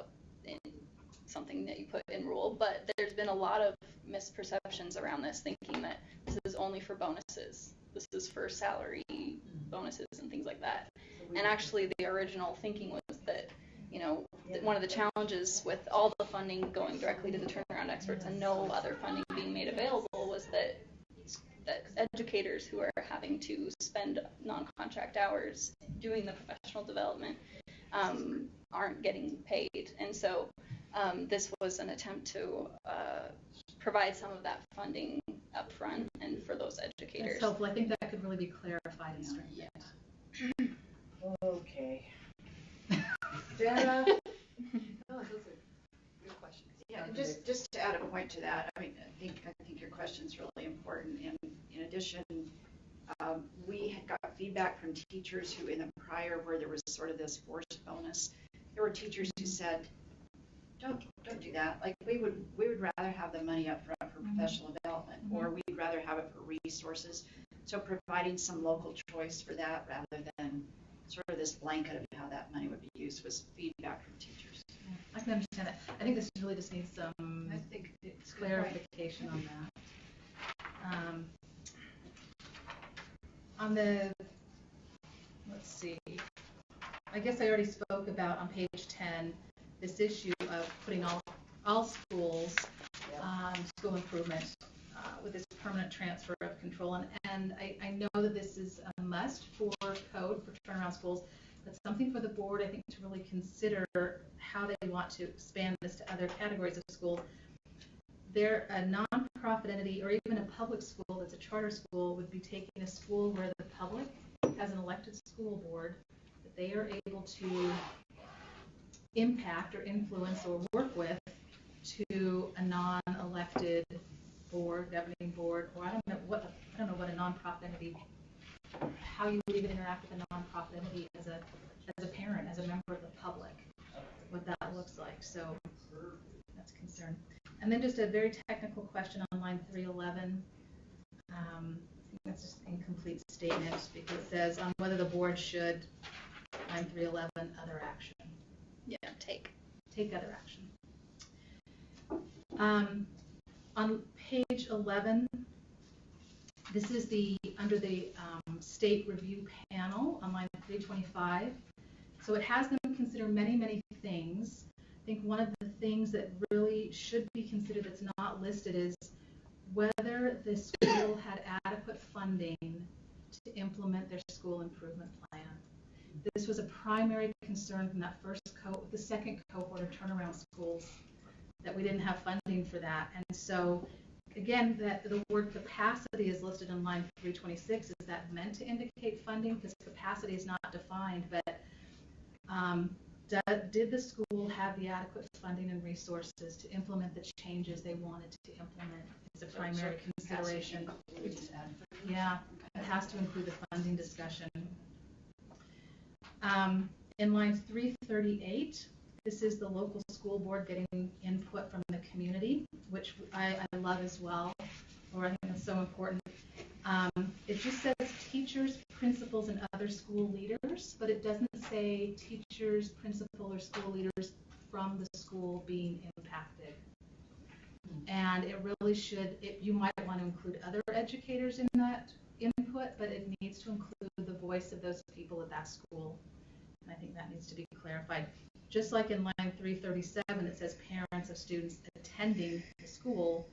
something that you put in rule, but there's been a lot of misperceptions around this, thinking that this is only for bonuses. This is for salary bonuses and things like that. And actually the original thinking was that, one of the challenges with all the funding going directly to the turnaround experts and no other funding being made available was that educators who are having to spend non-contract hours doing the professional development aren't getting paid. And so this was an attempt to provide some of that funding up front and for those educators. That's helpful. I think that could really be clarified and strengthened. Okay. Sarah? No, those are good questions. Yeah, just to add a point to that, I think your question is really important. And in addition, we had got feedback from teachers who, in the prior, where there was sort of this forced bonus, there were teachers who said, "Don't do that. Like we would rather have the money up front for professional development, or we'd rather have it for resources." So providing some local choice for that rather than sort of this blanket of how that money would be used was feedback from teachers. Yeah, I can understand that. I think this really just needs some clarification on that. Let's see. I guess I already spoke about on page 10 this issue of putting all schools, school improvement, with this permanent transfer of control. And I know that this is a must for code for turnaround schools, but something for the board, I think, to really consider how they want to expand this to other categories of school. They're a nonprofit entity, or even a public school that's a charter school, would be taking a school where the public has an elected school board that they are able to impact or influence or work with, to a non-elected board, governing board, or I don't know what a nonprofit entity, how you would even interact with a nonprofit entity as a parent, as a member of the public, what that looks like. So that's a concern. And then just a very technical question on line 311. That's just an incomplete statement because it says on whether the board should, line 311, other action. Yeah, take other action. On page 11, this is under the state review panel on line 325. So it has them consider many, many things. I think one of the things that really should be considered that's not listed is whether the school had adequate funding to implement their school improvement plan. This was a primary concern from that the second cohort of turnaround schools, that we didn't have funding for that. And so, again, that the word capacity is listed in line 326. Is that meant to indicate funding? Because capacity is not defined, but did the school have the adequate funding and resources to implement the changes they wanted to implement? It's a primary consideration. Yeah, it has to include the funding discussion. In line 338, this is the local school board getting input from the community, which I love as well, or I think that's so important. It just says teachers, principals, and other school leaders, but it doesn't say teachers, principal, or school leaders from the school being impacted. And it really should, you might want to include other educators in that input, but it needs to include the voice of those people at that school. And I think that needs to be clarified. Just like in line 337, it says parents of students attending the school,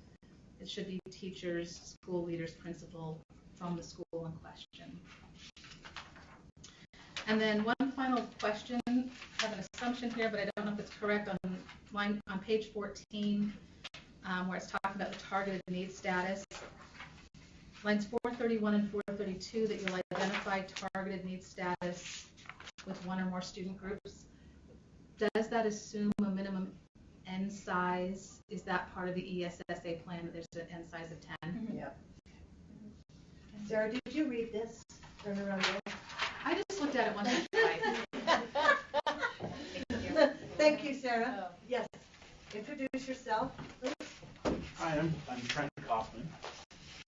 it should be teachers, school leaders, principal from the school in question. And then one final question, I have an assumption here, but I don't know if it's correct, on page 14, where it's talking about the targeted needs status. Lines 431 and 432, that you'll identify targeted needs status with one or more student groups. Does that assume a minimum N size? Is that part of the ESSA plan, that there's an N size of 10? Mm-hmm. Yep. Sarah, did you read this? Turn around there. I just looked at it once or twice. Thank you, Sarah. Yes. Introduce yourself, please. Hi, I'm Trent Kaufman,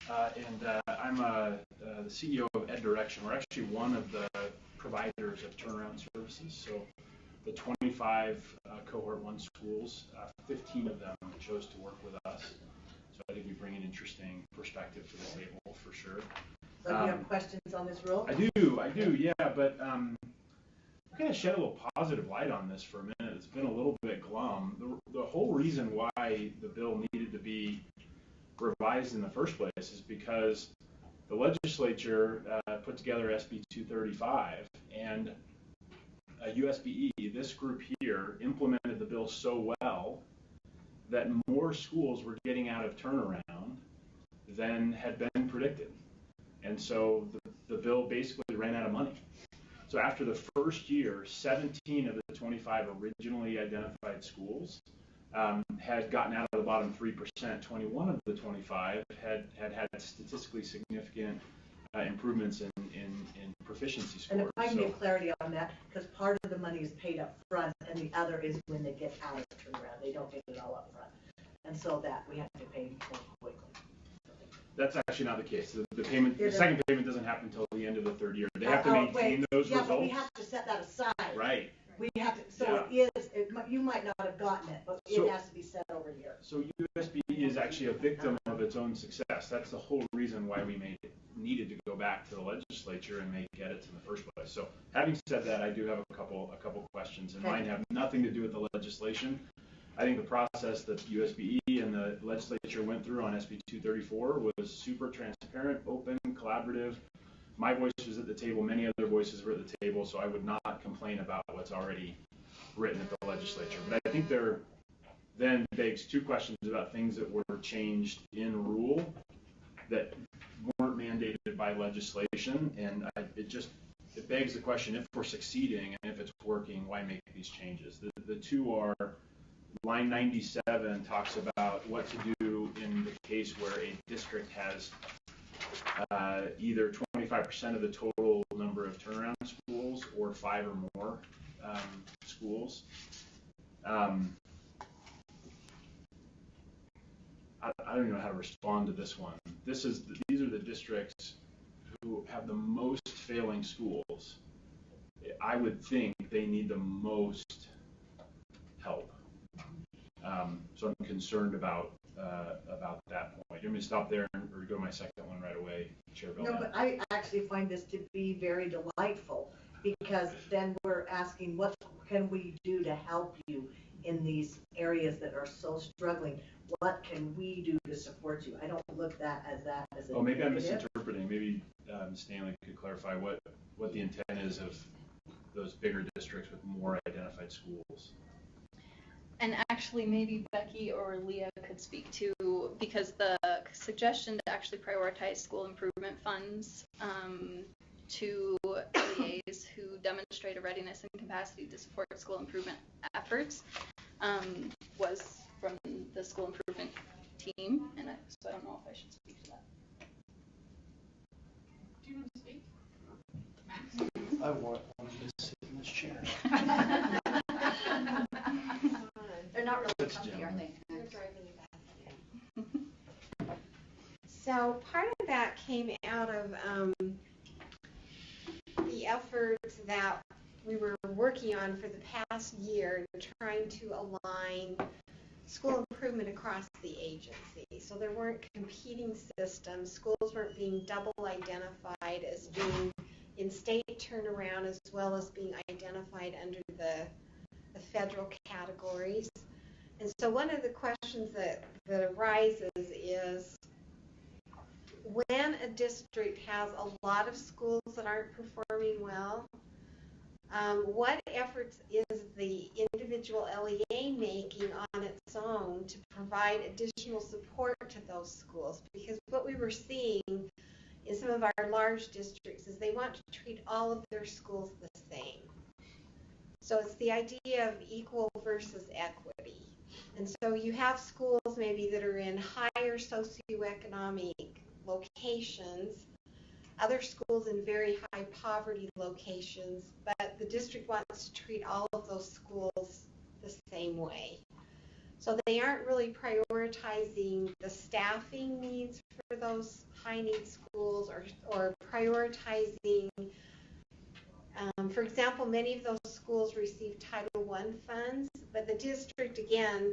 and I'm the CEO of Ed Direction. We're actually one of the providers of turnaround services. So the 25 cohort 1 schools, 15 of them chose to work with us. So I think we bring an interesting perspective to the table for sure. So you have questions on this rule? I do, yeah, but I'm going to shed a little positive light on this for a minute. It's been a little bit glum. The whole reason why the bill needed to be revised in the first place is because the legislature put together SB 235, and USBE, this group here, implemented the bill so well that more schools were getting out of turnaround than had been predicted. And so the bill basically ran out of money. So after the first year, 17 of the 25 originally identified schools had gotten out of the bottom 3%. 21 of the 25 had statistically significant improvements in proficiency scores. And if I can get clarity on that, because part of the money is paid up front and the other is when they get out of turnaround. They don't get it all up front. And so that we have to pay more quickly. That's actually not the case. The second payment doesn't happen until the end of the third year. They have to maintain those results. But we have to set that aside. Right. We have to. So you might not have gotten it, but it has to be set over here. So USBE is actually a victim of its own success. That's the whole reason why we needed to go back to the legislature and make edits in the first place. So having said that, I do have a couple questions, and mine have nothing to do with the legislation. I think the process that USBE and the legislature went through on SB 234 was super transparent, open, collaborative. My voice was at the table, many other voices were at the table, so I would not complain about what's already written at the legislature. But I think there then begs two questions about things that were changed in rule that weren't mandated by legislation, and it begs the question, if we're succeeding and if it's working, why make these changes? The two are, line 97 talks about what to do in the case where a district has either 25% of the total number of turnaround schools or 5 or more schools. I don't even know how to respond to this one. These are the districts who have the most failing schools. I would think they need the most help. So I'm concerned about that point. You want me to stop there or go to my second one right away, Chair Bell? No, but I actually find this to be very delightful, because then we're asking, what can we do to help you in these areas that are so struggling? What can we do to support you? I don't look at that as a Oh, maybe I'm negative. misinterpreting. Maybe Stanley could clarify what the intent is of those bigger districts with more identified schools. And actually, maybe Becky or Leah could speak to, because the suggestion to actually prioritize school improvement funds to LEAs who demonstrate a readiness and capacity to support school improvement efforts was from the school improvement team, and so I don't know if I should speak to that. Do you want to speak? I wanted to sit in this chair. They're not really comfy, are they? So part of that came out of the efforts that we were working on for the past year, trying to align school improvement across the agency. So there weren't competing systems. Schools weren't being double identified as being in state turnaround as well as being identified under the federal categories. And so one of the questions that arises is, when a district has a lot of schools that aren't performing well, what efforts is the individual LEA making on its own to provide additional support to those schools? Because what we were seeing in some of our large districts is they want to treat all of their schools the same. So it's the idea of equal versus equity. And so you have schools maybe that are in higher socioeconomic locations, other schools in very high poverty locations, but the district wants to treat all of those schools the same way. So they aren't really prioritizing the staffing needs for those high need schools, or prioritizing, for example, many of those schools receive Title I funds, but the district again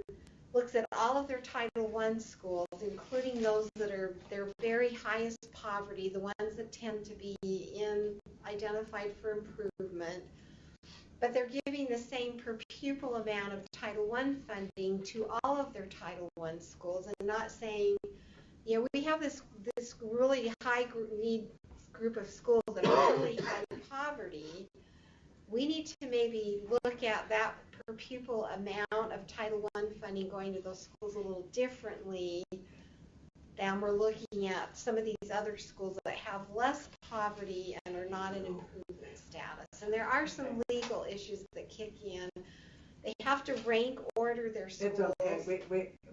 looks at all of their Title I schools, including those that are their very highest poverty, the ones that tend to be identified for improvement, but they're giving the same per pupil amount of Title I funding to all of their Title I schools, and not saying, you know, we have this really high need group of schools that are really high poverty. We need to maybe look at that per pupil amount of Title I funding going to those schools a little differently than we're looking at some of these other schools that have less poverty and are not in improvement status. And there are some legal issues that kick in. They have to rank order their schools. It's okay.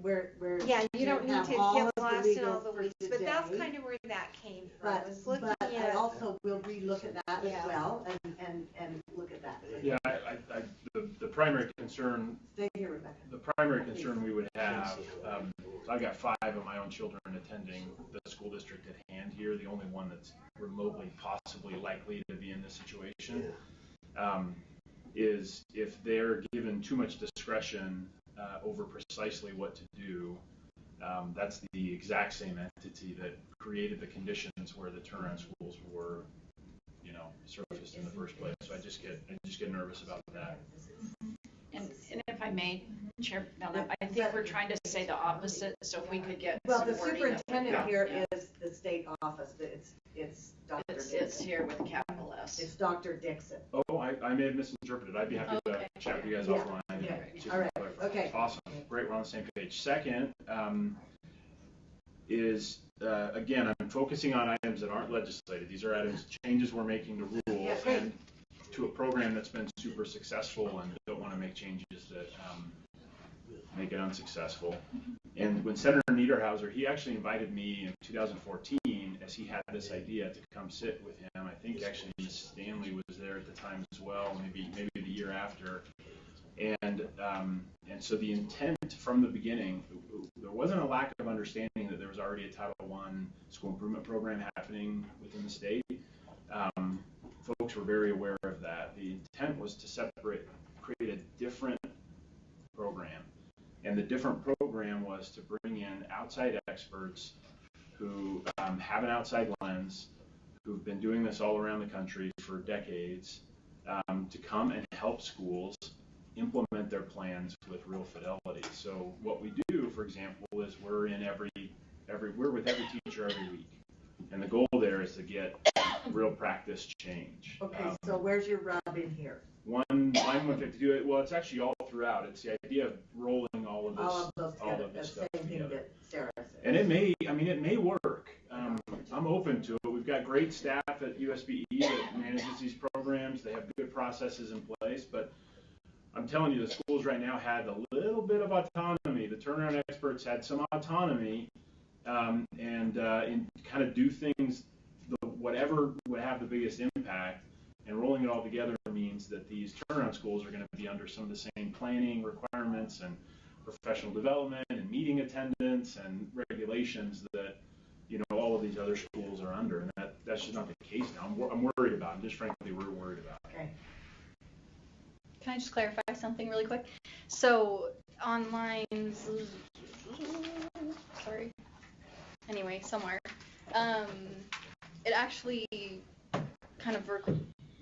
We're yeah, you don't need to get lost in all the weeds, but today. that's kind of where that came from. But I also will relook at that as well, and look at that. Yeah, the primary concern. Stay here, Rebecca. The primary concern we would have. I've got 5 of my own children attending the school district at hand here. The only one that's remotely possibly likely to be in this situation. Is if they're given too much discretion over precisely what to do, that's the exact same entity that created the conditions where the turnaround schools were, surfaced in the first place. So I just get nervous about that. And if I may, Chair Miller, I think we're trying to say the opposite. So if we could get well, the wording superintendent here is the state office. It's Dr. Dixon. It's here with a capital S. It's Dr. Dixon. Oh, I may have misinterpreted. I'd be happy to chat with you guys offline. Okay. All right. Okay. Awesome. Great. We're on the same page. Second is, again, I'm focusing on items that aren't legislated. These are items, changes we're making to rules and to a program that's been super successful, and don't want to make changes that make it unsuccessful. And when Senator Niederhauser, he actually invited me in 2014 as he had this idea to come sit with him. I think actually Stanley was there at the time as well, maybe the year after. And so the intent from the beginning, there wasn't a lack of understanding that there was already a Title I school improvement program happening within the state. Folks were very aware of that. The intent was to create a different program And the different program was to bring in outside experts who have an outside lens, who've been doing this all around the country for decades, to come and help schools implement their plans with real fidelity. So what we do, for example, is we're with every teacher every week. And the goal there is to get real practice change. Okay, so where's your rub in here? Line 152, well, it's actually all throughout. It's the idea of rolling all of this stuff together. That Sarah said. And it may work. I'm open to it. We've got great staff at USBE that manages these programs. They have good processes in place, but I'm telling you, the schools right now had a little bit of autonomy. The turnaround experts had some autonomy, and kind of do things, whatever would have the biggest impact. And rolling it all together means that these turnaround schools are going to be under some of the same planning requirements and professional development and meeting attendance and regulations that all of these other schools are under. And that's just not the case now. I'm worried about. I'm just frankly worried about. Okay. Can I just clarify something really quick? So on lines, somewhere, it actually kind of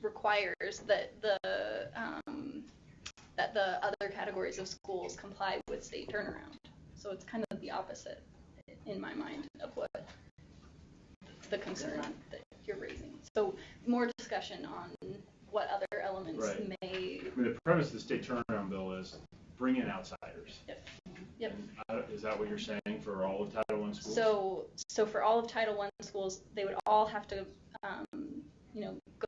requires that the other categories of schools comply with state turnaround. So it's kind of the opposite in my mind of what the concern that you're raising. So more discussion on what other elements may. The premise of the state turnaround bill is bring in outsiders. Yep. Is that what you're saying for all of Title I schools? So for all of Title I schools, they would all have to,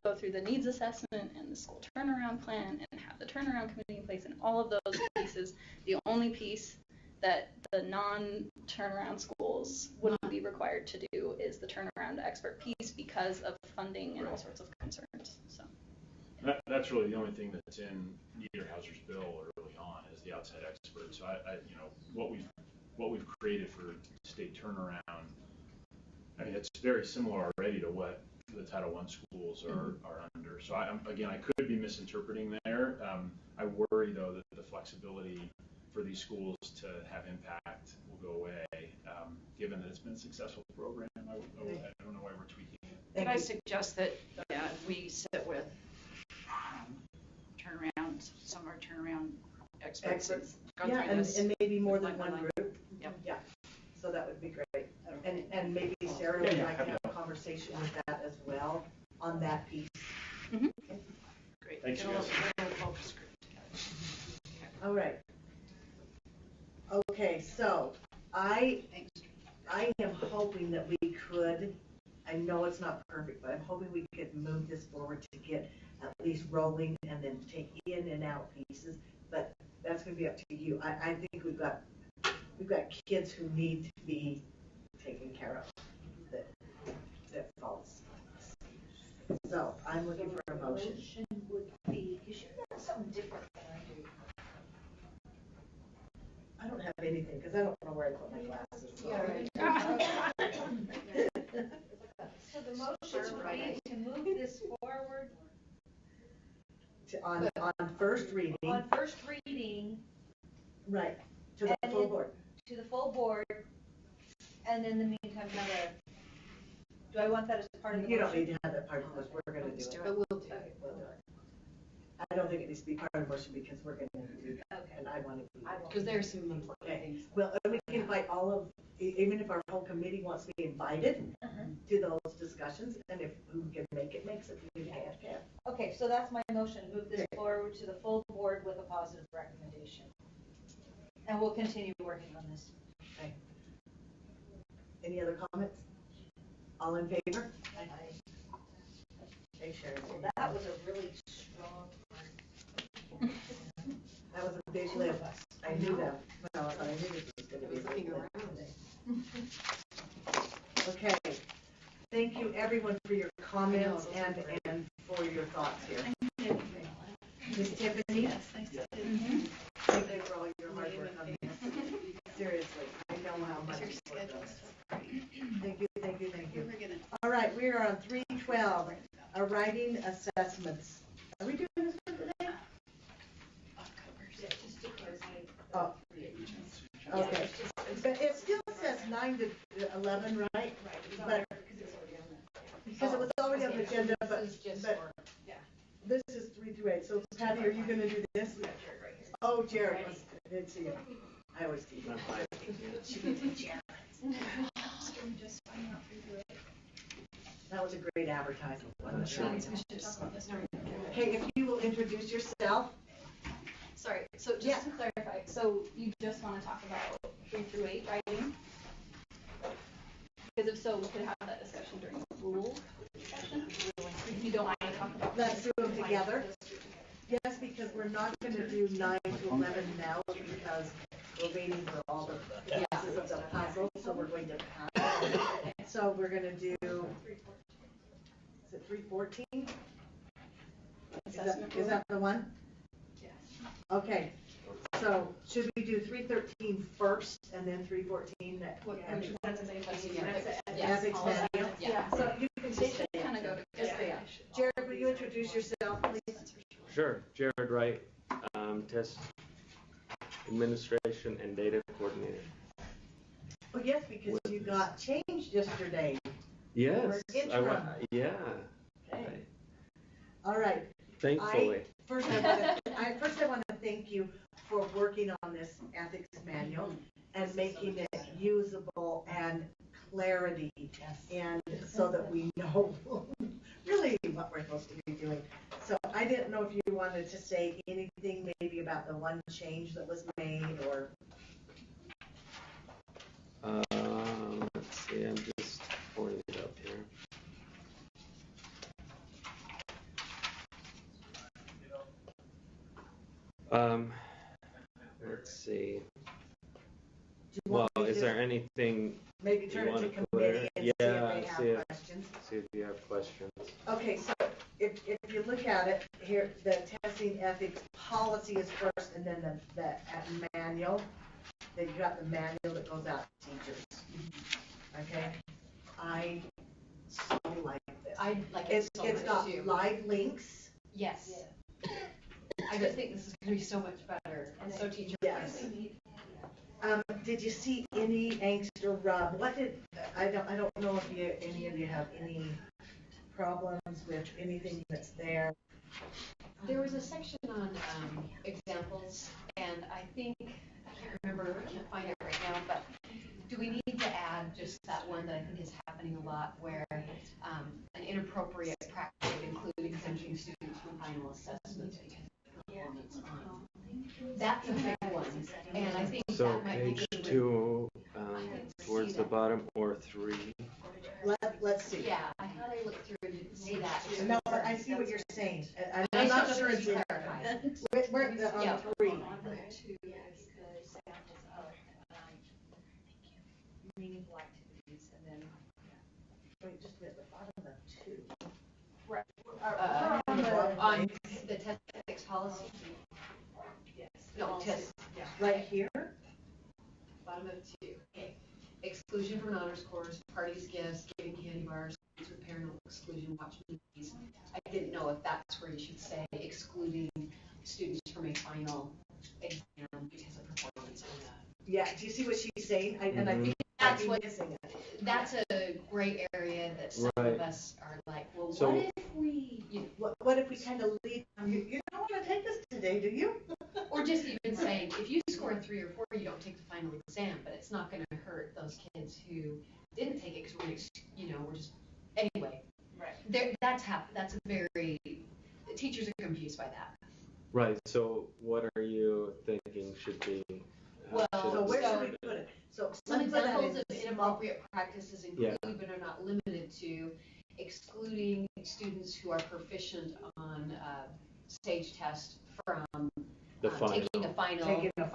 go through the needs assessment and the school turnaround plan and have the turnaround committee in place and all of those pieces. The only piece that the non-turnaround schools wouldn't be required to do is the turnaround expert piece because of funding and all sorts of concerns. So that's really the only thing that's in Niederhauser's bill early on is the outside expert. So what we've created for state turnaround, it's very similar already to what the Title I schools are under. So I could be misinterpreting there. I worry though that the flexibility for these schools to have impact will go away, given that it's been a successful program. I don't know why we're tweaking it. Could I suggest that we sit with some are turnaround experts. Yeah, and maybe more than one group. Yep. Yeah. So that would be great. And maybe Sarah would like to have a conversation with that as well on that piece. Mm-hmm. Okay. Great. Thanks, guys. All right. Okay, so I am hoping that we could, I know it's not perfect, but I'm hoping we could move this forward to get at least rolling and then take in and out pieces, but that's going to be up to you. I think we've got kids who need to be taken care of that falls. So I'm looking for a motion. Motion would be, because you got something different than I do. I don't have anything because I don't know where I put my glasses. Yeah, right. So the motion would be to move this forward on first reading. On first reading. Right. To the full board. To the full board, and in the meantime, do I want that as part of the motion? You don't need to have that part of the motion. We're going to do it. But we'll do it. We'll do it. I don't think it needs to be part of the motion because we're going to do that. Okay. And I want to do that. Because there's some important things. Well, we can invite all of, even if our whole committee wants to be invited to those discussions, and if who can make it, makes it. Who can't. Okay, so that's my motion. Move this forward to the full board with a positive recommendation. And we'll continue working on this. Okay. Any other comments? All in favor? Aye. Okay, Sharon. Well, that was a really strong. That was a big lift. I knew that. Well, I knew this was going to be a big lift. Okay. Thank you, everyone, for your comments and for your thoughts here. Ms. Tiffany? Yes, thanks. Thank you for all your hard work on this. Seriously, I know how much work on this. Thank you. All right, we are on 312, writing assessments. Are we doing this one today? Yeah, just because Oh. time to 11, right? Right, it's on there because it's already on there. Because it was already on the agenda, but, This is just but for, yeah. this is 3 through 8. So Patty, are you going to do this? We got Jared right here. Oh, Jared, I didn't see you. I always see you. She can take Jared. That was a great advertisement, wasn't it? Sure. We should talk about this. Okay, if you will introduce yourself. Sorry, so just to clarify, so you just want to talk about 3 through 8 writing? Because if so, we could have that discussion during the rule session. If you don't want to talk about. Let's do them together. Yes, because we're not going to do 9 to 11 now because we're waiting for all the pieces of the puzzle, so we're going to pass. So we're going to do, is it 314? Is that the one? Yes. Okay, so should we do 313 first and then 314 next? That's the same question. Ethics manual? Yeah, so you can kind of go together. Jared, will you introduce yourself, please? Sure, Jared Wright, test administration and data coordinator. Oh, yes, because you got changed yesterday. Yes, Interim. yeah. Okay. All right. Thankfully. First, I want to thank you for working on this ethics manual and making it usable and clarity, and so that we know really what we're supposed to be doing. So I didn't know if you wanted to say anything maybe about the one change that was made, or. Let's see, I'm just pulling it up here. Let's see. Well, is there anything maybe turn you it to want to committee clear? and see if they have questions? See if you have questions. Okay, so if you look at it here, the testing ethics policy is first, and then the manual. Then you got the manual that goes out to teachers. Okay, I so like this. I like it so It's much got too. live links. Yes. I just think this is going to be so much better and so teacher friendly. Yes. Did you see any angst or rub? What did I don't know if any of you have any problems with anything that's there. There was a section on examples, and I think, I can't remember, I can't find it right now, but do we need to add just that one that I think is happening a lot, where an inappropriate practice would include exempting students from final assessments because of performance on. That's a big one, and I think So that might be page good. 2, towards the bottom, or 3. Let's see. Yeah, I thought I looked through and didn't see that. No, I see what you're saying. I I'm not just sure want it's to in clarify. We're on 3. Meaningful activities, and then. Wait, just at the bottom of 2. Right. On On the test ethics policy. Yes. No, test. Yeah. Right here? Bottom of 2. Okay. Exclusion from honors course, parties, gifts, giving candy bars, students with parental exclusion, watch movies. I didn't know if that's where you should say excluding students from a final exam because of performance on that. Yeah, do you see what she's saying? And I think That's what, missing it. that's a gray area that some of us are like, well, So- what if we, you know, What if we kind of lead, you don't want to take this today, do you? or just even saying, if you score a 3 or 4, you don't take the final exam, but it's not going to hurt those kids who didn't take it because we're going to, we're just, anyway. Right. That's a very, teachers are confused by that. Right, so what are you thinking should be? Well, So where should we put it? So some let's put that examples in of inappropriate practices include, Yeah. but are not limited to, excluding students who are proficient on stage test from The final. taking a final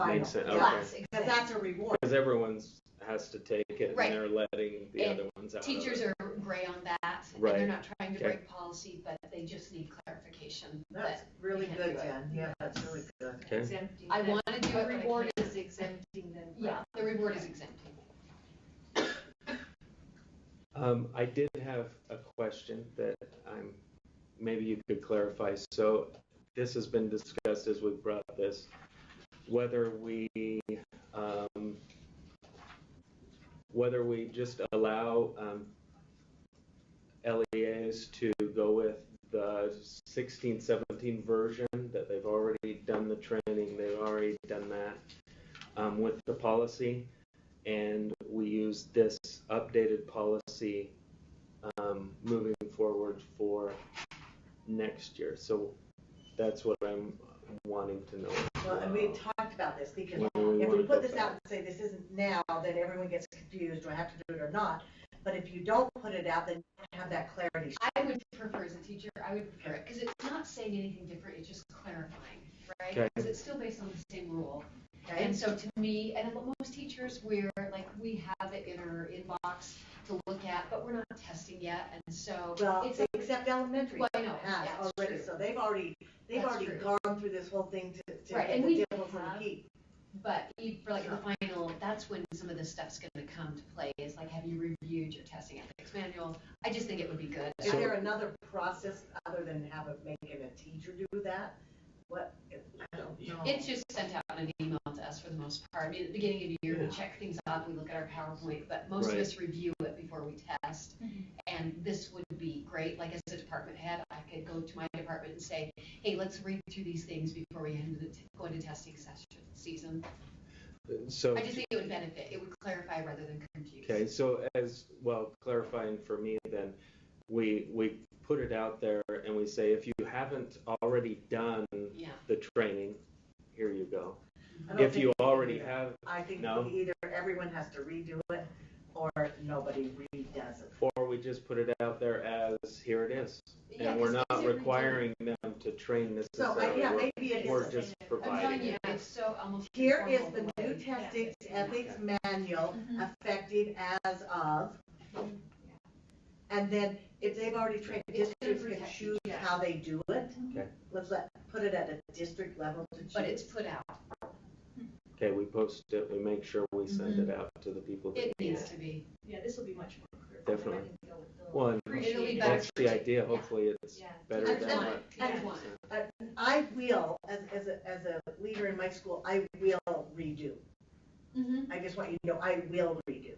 Makes it, class okay. exam. That's a reward. Because everyone has to take it, Right. and they're letting the And other ones out. Teachers of it. are gray on that, and Right. they're not trying to Okay. break policy, but they just need clarification. That's that really we can't good, do it. Jen. Yeah, that's really good. Okay. Exempting I them. want to do a But the reward. kid is exempting them. Yeah, the reward is exempting. I did have a question that maybe you could clarify. So this has been discussed as we brought this, whether we whether we just allow LEAs to go with the 16, 17 version that they've already done the training, they've already done that with the policy, and we use this updated policy moving forward for next year. So that's what I'm wanting to know. Well, and we talked about this because if we put this out and say this isn't now, then everyone gets confused, do I have to do it or not? But if you don't put it out, then you have that clarity. I would prefer, as a teacher, I would prefer it, because it's not saying anything different, it's just clarifying, right? Okay. Because it's still based on the same rule. Okay. And so to me, and most teachers, we have it in our inbox to look at, but we're not testing yet, and so. Well, except elementary Well, I know, has that's already, true. so they've already True. gone through this whole thing to Right, get and the we devils in the have, key. but for like the final, that's when some of this stuff's gonna come to play, is like, have you reviewed your testing ethics manual? I just think it would be good. Is there another process other than making a teacher do that? What, I don't know. It's just sent out in an email to us for the most part. I mean, at the beginning of the year, we check things off, we look at our PowerPoint, but most of us review it before we test. And this would be great, like as a department head, I could go to my department and say, hey, let's read through these things before we go into testing season. So I just think it would benefit, it would clarify rather than confuse. okay, so as well, clarifying for me then, we put it out there and we say, if you haven't already done the training, here you go. If you already have, I think no? either everyone has to redo it or nobody redoes it. Or we just put it out there as, here it is. Yeah, And we're is not it requiring them to train necessarily. Maybe it is. We're just providing it. It's so almost. Here is the new testing ethics manual effective as of. And then if they've already trained, districts can choose how they do it. Okay. Let's put it at a district level to choose. But it's put out. Okay, we post it, we make sure we send it out to the people that It need needs it. to be. Yeah, this will be much more clear. Definitely. They'll Well, and appreciate that's it. the idea, hopefully it's better than what. I will, as a leader in my school, I will redo. I just want you to know I will redo.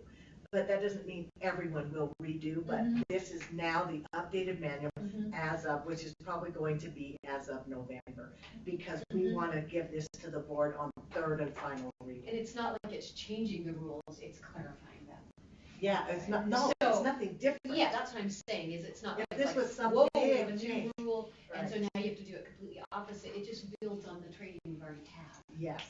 But that doesn't mean everyone will redo, but this is now the updated manual as of, which is probably going to be as of November, because we want to give this to the board on third and final reading. And it's not like it's changing the rules, it's clarifying them. Yeah, it's not, no, it's nothing different. Yeah, that's what I'm saying, is it's not If like, this was some whoa, we big have a new change. rule, and Right. so now you have to do it completely opposite. It just builds on the training you've already had. Yes.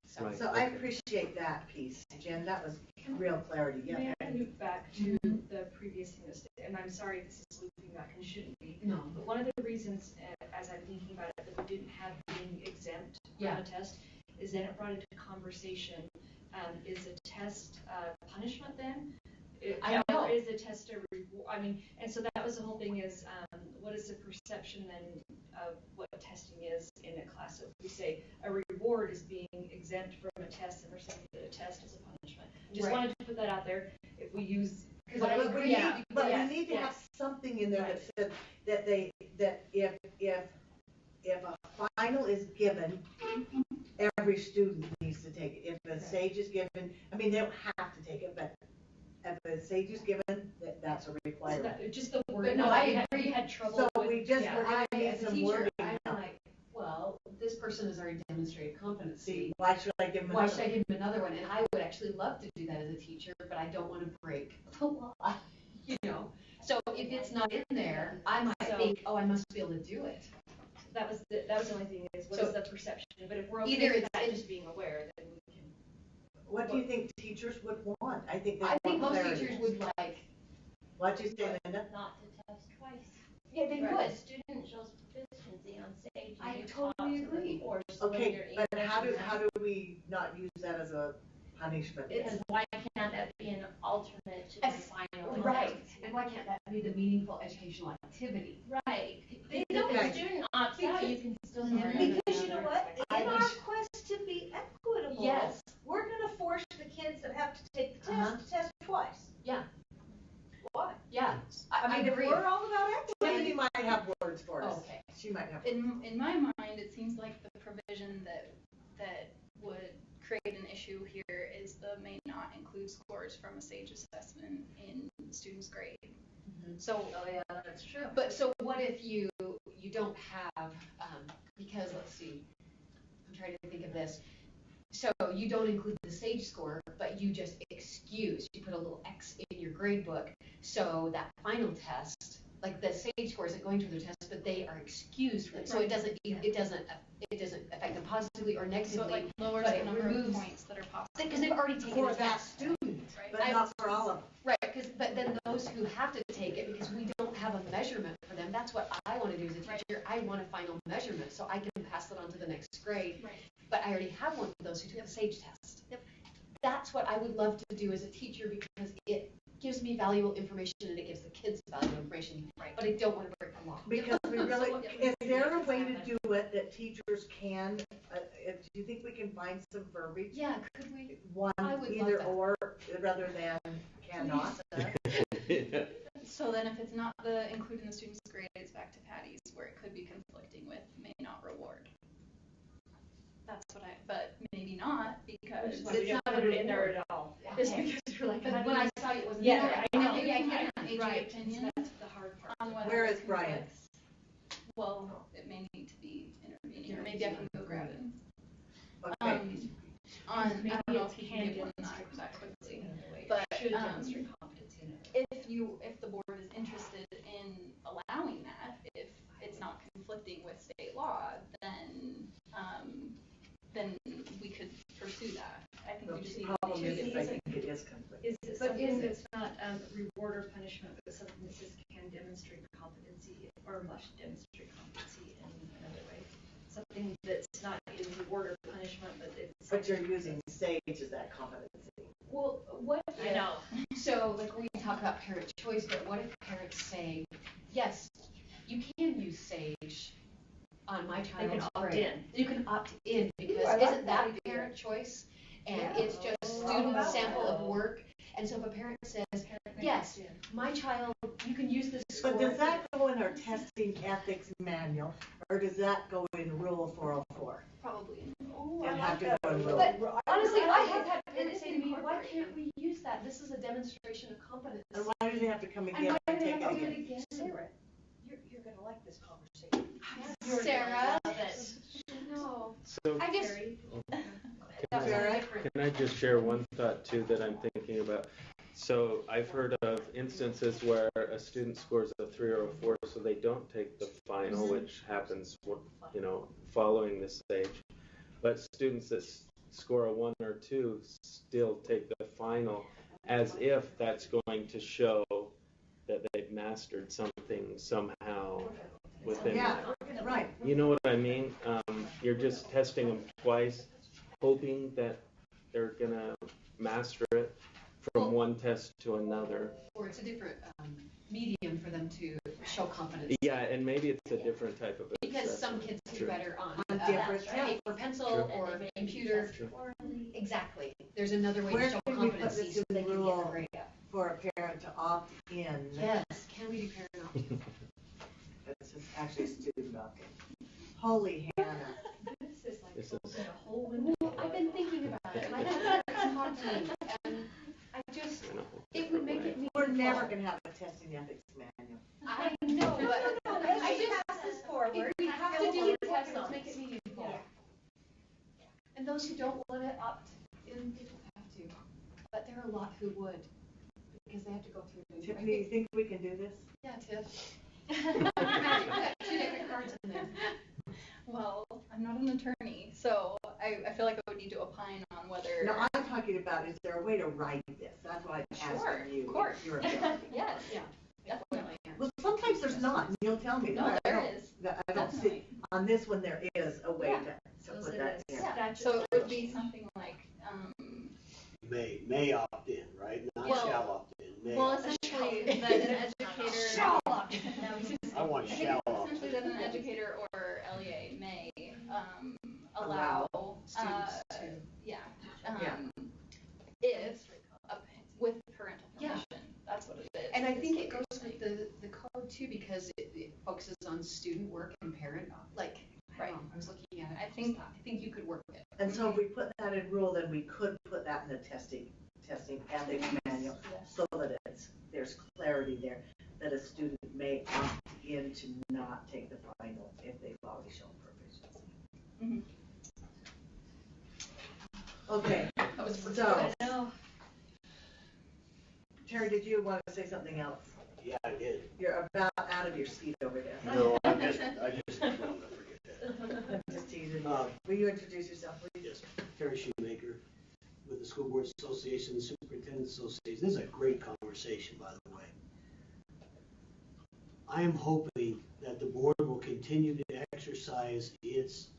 So, So I appreciate that piece, Jen, that was real clarity, yeah. May I move back to the previous thing, and I'm sorry this is looping back and shouldn't be. No. But one of the reasons, as I'm thinking about it, that we didn't have being exempt from a test, is then it brought into conversation, is a test punishment then? I know. Or is a test a reward? I mean, and so that was the whole thing is, what is the perception then of what testing is in a class? So if we say a reward is being exempt from a test, and we're saying that a test is a punishment. Just wanted to put that out there. If we use, But we need to have something in there that says that if a final is given, every student needs to take it. If a SAGE is given, I mean, they don't have to take it, but if a SAGE is given, that's a requirement. Just the word. But no, I had trouble So with. we just, yeah. we're gonna need As a some teacher, wording I'm now. like, well, this person has already demonstrated competency. Why should I give them Why another should I give him another one? And I would actually love to do that as a teacher, but I don't want to break the law, you know? So if it's not in there, I might think, oh, I must be able to do it. That was the only thing is what is the perception? But if we're okay Either with it's that, just being aware, then we can. What do you think teachers would want? I think I they think want most clarity. teachers would like. What'd you say, Linda? Not to test twice. Yeah, they Right. would. The student shows proficiency on stage. I and you totally talk to them, agree. or so when Okay, you're but English how do and we not use that as a punishment? Because why can't that be an alternate to the final? Right, and why can't that be the meaningful educational activity? Right. They If don't- the student opts out, you can still have Because you know what, in our quest to be equitable, Yes. we're gonna force the kids that have to take the test to test twice. Yeah. Why? Yeah, I mean, if agree. we're all about equity. Sandy might have words for us. Okay. She might have. In my mind, it seems like the provision that would create an issue here is the may not include exclude scores from a SAGE assessment in students' grade. So, oh yeah, that's true. But so what if you don't have, because let's see, I'm trying to think of this. So you don't include the SAGE score, but you just excuse, you put a little X in your grade book, so that final test, like the SAGE score isn't going to their test, but they are excused from it. So it doesn't affect them positively or negatively. So it like lowers but the it number removes, of points that are possible. because they've already taken For the that test. student, Right. but not for all of them. Right, but then those who have to take it, because we don't have a measurement for them, that's what I want to do as a teacher. I want a final measurement, so I can pass it on to the next grade. Right. But I already have one of those who took the SAGE test. Yep. That's what I would love to do as a teacher, because it gives me valuable information and it gives the kids valuable information. Right. But I don't want to break the law. Because we really, is there a way to do it that teachers can, do you think we can find some verbiage? Yeah, could we? One, either or, rather than cannot? So then if it's not included in the student's grade, it's back to Patty's, where it could be conflicting with may not reward. That's what but maybe not, because it's not put it in there at all. Just because you're like, but when I saw it wasn't yeah, there. I know. Maybe I can't age opinion. That's the hard part. On whether Where it is Brian? Well, it may need to be intervening, or maybe I can go grab him. Okay. I don't know if you can get one that quickly, but Should demonstrate competency in it. if the board is interested in allowing that, if it's not conflicting with state law, then we could pursue that. I think we just need to Problem make is, sure I think it is conflicting. Is it something that's not reward or punishment, but something that says can demonstrate competency or must demonstrate competency in another way? Something that's not in reward or punishment, but it's. But you're using SAGE as that competency. Well, what if, I know. So like we talk about parent choice, but what if parents say, yes, you can use SAGE on my They child's can opt grade. in. You can opt in, because I like isn't that that idea. parent choice? And Yeah. it's just student sample of work. And so if a parent says, yes, my child, you can use this score. But does that go in our testing ethics manual, or does that go in Rule 404? probably. And have to go in Rule. But honestly, I have had parents say to me, why can't we use that? This is a demonstration of competence. And why do they have to come And again why and do they take have it to do it again? again? Sarah, you're gonna like this conversation. Sarah? No. So I just, can I just share one thought too that I'm thinking about? So I've heard of instances where a student scores a 3 or a 4, so they don't take the final, which happens, following the stage. But students that score a 1 or 2 still take the final, as if that's going to show that they've mastered something somehow within Yeah, that. right. You know what I mean? You're just testing them twice, hoping that they're gonna master it from one test to another. or it's a different medium for them to show confidence. Yeah, and maybe it's a different type of Because some assessment. kids do True. better on different paper, pencil, True. or computer. True. Exactly. There's another way Where to show can we put competency this so in they can get the rule grade. for a parent to opt in? Yes, can we do parent opt-in? It's just actually a student opt-in. Holy Hannah. This is like This open is- a whole window. I've been thinking about it, and I had to talk to me, and I just, it would make it meaningful. We're never gonna have a testing ethics manual. I know, but I just, pass this forward. if we have to do the test, let's make it meaningful. And those who don't want to opt in, they don't have to. But there are a lot who would, because they have to go through. Tiffany, you think we can do this? Yeah, Tiff. We got 2 different cards in there. Well, I'm not an attorney, so I feel like I would need to opine on whether. No, I'm talking about, is there a way to write this? That's what I'm Sure, asking you. of course. You're a parent. Yes, Yeah. definitely. Well, sometimes there's not, and you'll tell me. No, I there don't- is. I don't see, Definitely. on this one, there is a way Yeah. to put that in. Yeah, so it would be something like, May opt in, right? Not Well- shall opt in. May well, opt in. essentially that an educator. Shall I want I think shall opt essentially that an educator or LEA may allow students to. yeah, Yeah. if with parental Yeah. permission. That's what it is. And I think it goes with the code too, because it focuses on student work and parent, like, I don't know, I was looking at it. I think you could work it. And so if we put that in rule, then we could put that in the testing testing ethics manual, so that there's clarity there, that a student may opt in to not take the final if they've already shown proficiency. Okay, so, Terry, did you want to say something else? Yeah, I did. You're about out of your seat over there. No, I just didn't want to forget that. I'm just teasing you. Will you introduce yourself, please? Yes, Terry Shoemaker with the School Board Association, the Superintendent Association. This is a great conversation, by the way. I am hoping that the board will continue to exercise its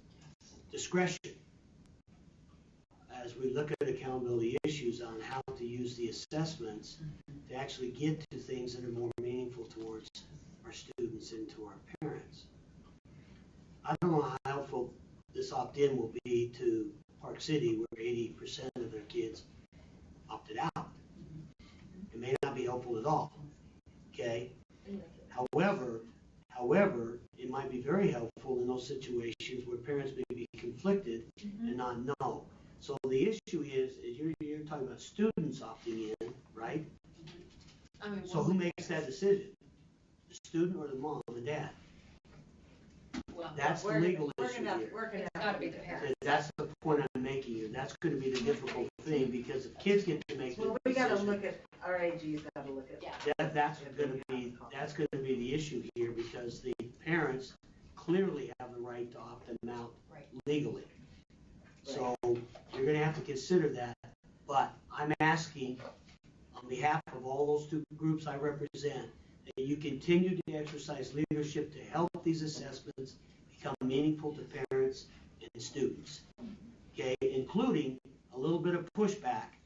discretion as we look at accountability issues on how to use the assessments to actually get to things that are more meaningful towards our students and to our parents. I don't know how helpful this opt-in will be to Park City, where 80% of their kids opted out. It may not be helpful at all, okay? However, it might be very helpful in those situations where parents may be conflicted and not know. So the issue is you're talking about students opting in, right? So who makes that decision? The student or the mom and dad? Well, that's the legal issue here. It's got to be the parents. That's the point I'm making here. That's going to be the difficult thing, because if kids get to make the decision. We got to look at our AG's got to look at. That's going to be the issue here, because the parents clearly have the right to opt them out legally. So you're going to have to consider that. But I'm asking, on behalf of all those two groups I represent, that you continue to exercise leadership to help these assessments become meaningful to parents and students. Okay, including a little bit of pushback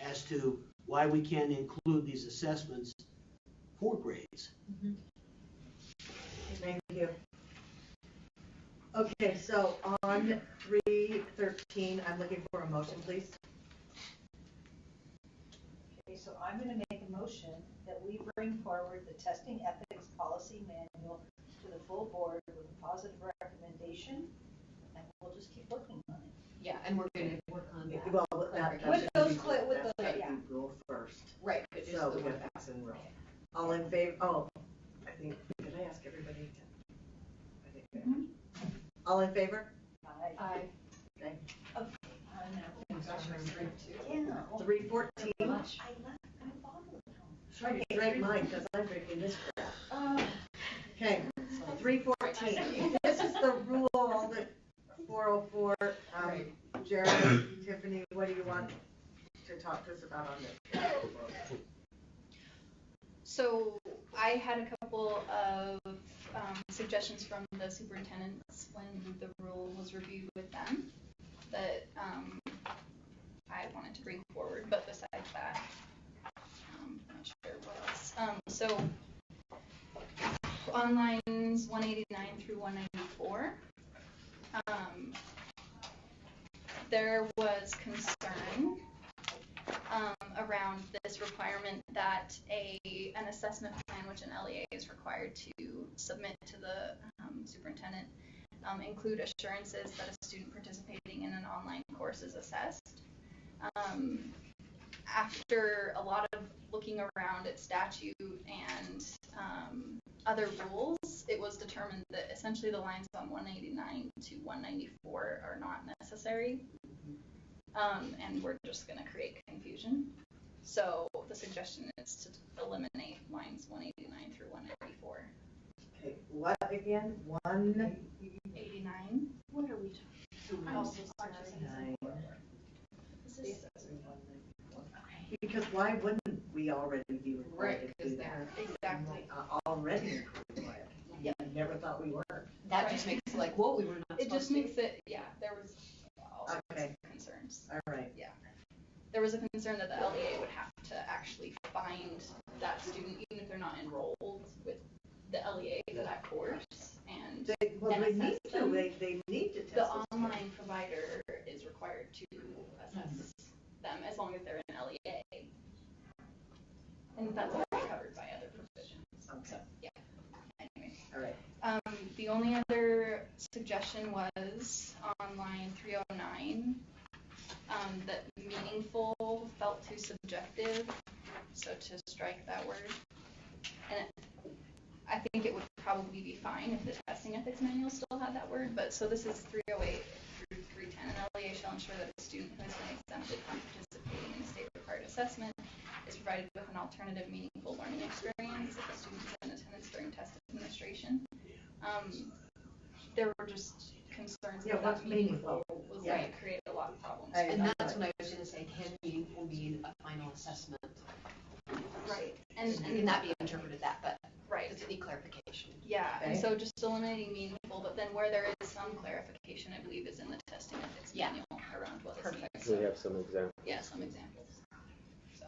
as to why we can't include these assessments for grades. Thank you. Okay, so on 313, I'm looking for a motion, please. Okay, so I'm going to make a motion that we bring forward the testing ethics policy manual to the full board with a positive recommendation, and we'll just keep working on it. Yeah, and we're going to work on that. Well, with those rule first. Right. So we got X and roll. All in favor? Oh, I think, can I ask everybody? I think all in favor? Aye. Okay. Okay. 314. Sure, you drank mine because I'm drinking this crap. Okay, 314. This is the rule, all the 404. Jeremy, Tiffany, what do you want to talk to us about on this? So I had a couple of suggestions from the superintendents when the rule was reviewed with them that I wanted to bring forward, but besides that, I'm not sure what else. So on lines 189 through 194, there was concern around this requirement that an assessment plan, which an LEA is required to submit to the superintendent, include assurances that a student participating in an online course is assessed. After a lot of looking around at statute and other rules, it was determined that essentially the lines on 189 to 194 are not necessary, and we're just going to create confusion. So the suggestion is to eliminate lines 189 through 194. Okay, what again? 189. What are we talking about? Because why wouldn't we already be required to do that? Exactly. Already required. Yeah, I never thought we were. That just makes it like, whoa, we were not. It just makes it, there was all sorts of concerns. All right. Yeah. There was a concern that the LEA would have to actually find that student, even if they're not enrolled with the LEA for that course, and they need to. them. They need to test the online provider is required to assess them as long as they're in LEA, and that's already covered by other provisions. Okay. So, yeah. Anyway. All right. The only other suggestion was on line 309. that meaningful felt too subjective, so to strike that word. And I think it would probably be fine if the testing ethics manual still had that word, but so this is 308 through 310. An LEA shall ensure that a student who has been exempted from participating in a state-required assessment is provided with an alternative meaningful learning experience if the student is in attendance during test administration. There were just concerns that what's meaningful was going to create a lot of problems. And that's what I was going to say, can meaningful mean a final assessment? Right. And can that be interpreted that, but right. Does it need clarification? Yeah, and so just eliminating meaningful, but then where there is some clarification, I believe, is in the testing ethics manual around what this means. We have some examples. Yeah, some examples. So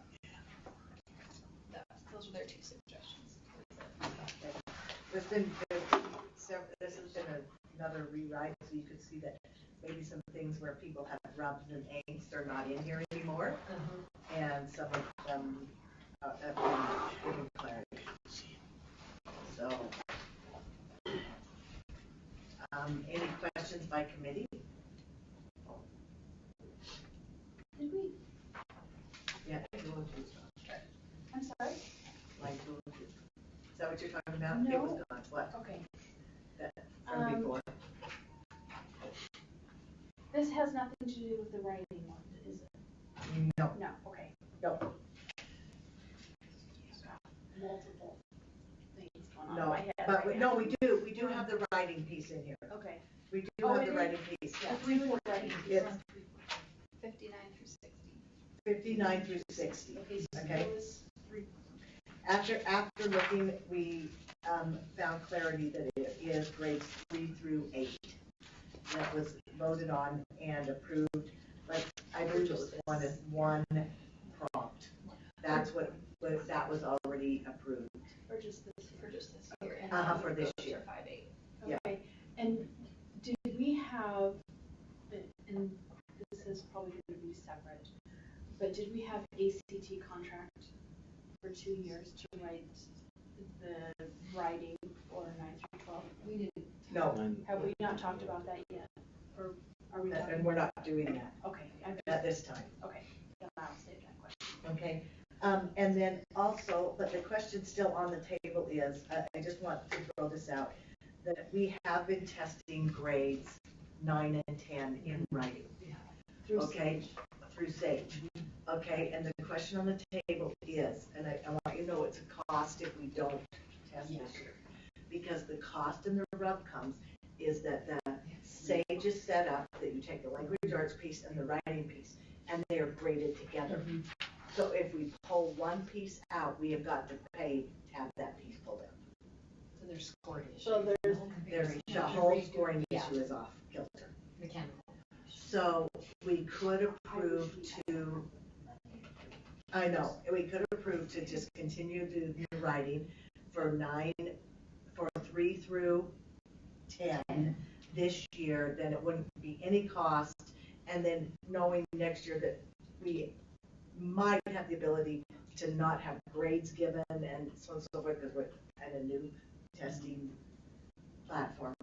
those are their two suggestions. This has been another rewrite, so you could see that maybe some things where people have rubs and angst are not in here anymore, and some of them have been given clarity. So, any questions by committee? Did we? Yeah, I'm sorry? Like, is that what you're talking about? No. It was gone. What? Okay. That, from before. This has nothing to do with the writing one, is it? No. No, okay. No. Multiple things going on No, in my head. but we do have the writing piece in here. Okay. We do have the writing piece. Yeah, we were writing. It's 59 through 60. 59 through 60. Okay. Okay. After looking, we found clarity that it is grades 3 through 8 that was voted on and approved. But I believe it was one prompt. That's what that was already approved. For just this year. For this year. 5-8. Yeah. Okay. And did we have, and this is probably going to be separate, but did we have ACT contract for 2 years to write the writing for 9 through 12? We didn't. No. Have we not talked about that yet? Or are we talking? And we're not doing that. Okay. At this time. Okay. Then I'll save that question. Okay. And then also, but the question still on the table is, I just want to throw this out, that we have been testing grades 9 and 10 in writing. Through okay, SAGE. Through SAGE. Okay, and the question on the table is, and I want you to know it's a cost if we don't test this year, because the cost and the rub comes is that the SAGE is set up that you take the language arts piece and the writing piece, and they are graded together. So if we pull one piece out, we have got to pay to have that piece pulled out. So there's scoring issue. So there's the whole scoring issue is off kilter. Mechanical. So we could approve to, I know, we could approve to just continue the writing for 3 through 10 this year, then it wouldn't be any cost, and then knowing next year that we might have the ability to not have grades given and so on and so forth, because we're at a new testing platform.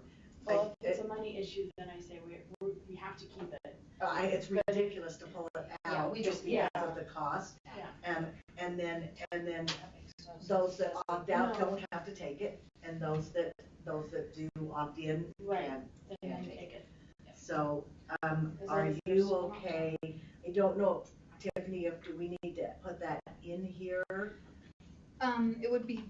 Well, if it's a money issue, then I say we have to keep it. It's ridiculous to pull it out just because of the cost. Yeah. And then those that opt out don't have to take it, and those that do opt in can take it. So, are you okay? I don't know, Tiffany, do we need to put that in here? It would be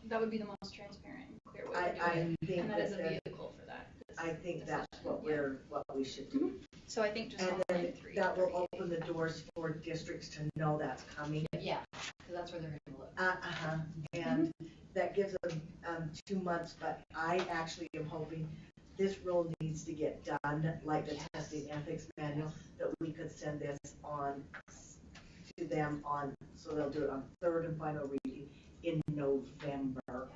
that would be the most transparent and clear way to do it, and that is a vehicle for that. I think that's what we should do. So I think just and on then line 3. that will open the doors for districts to know that's coming. Yeah, because that's where they're going to look. And that gives them 2 months, but I actually am hoping this rule needs to get done, like the testing ethics manual, that we could send this on to them so they'll do it on 3rd and final reading in November,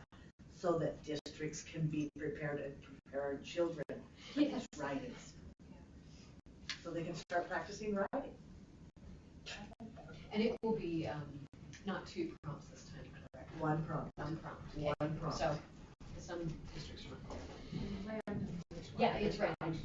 so that districts can be prepared and prepare our children for these writings. So they can start practicing writing. And it will be not 2 prompts this time, correct? 1 prompt. One prompt. Okay. 1 prompt. So some districts are. Yeah, it's random.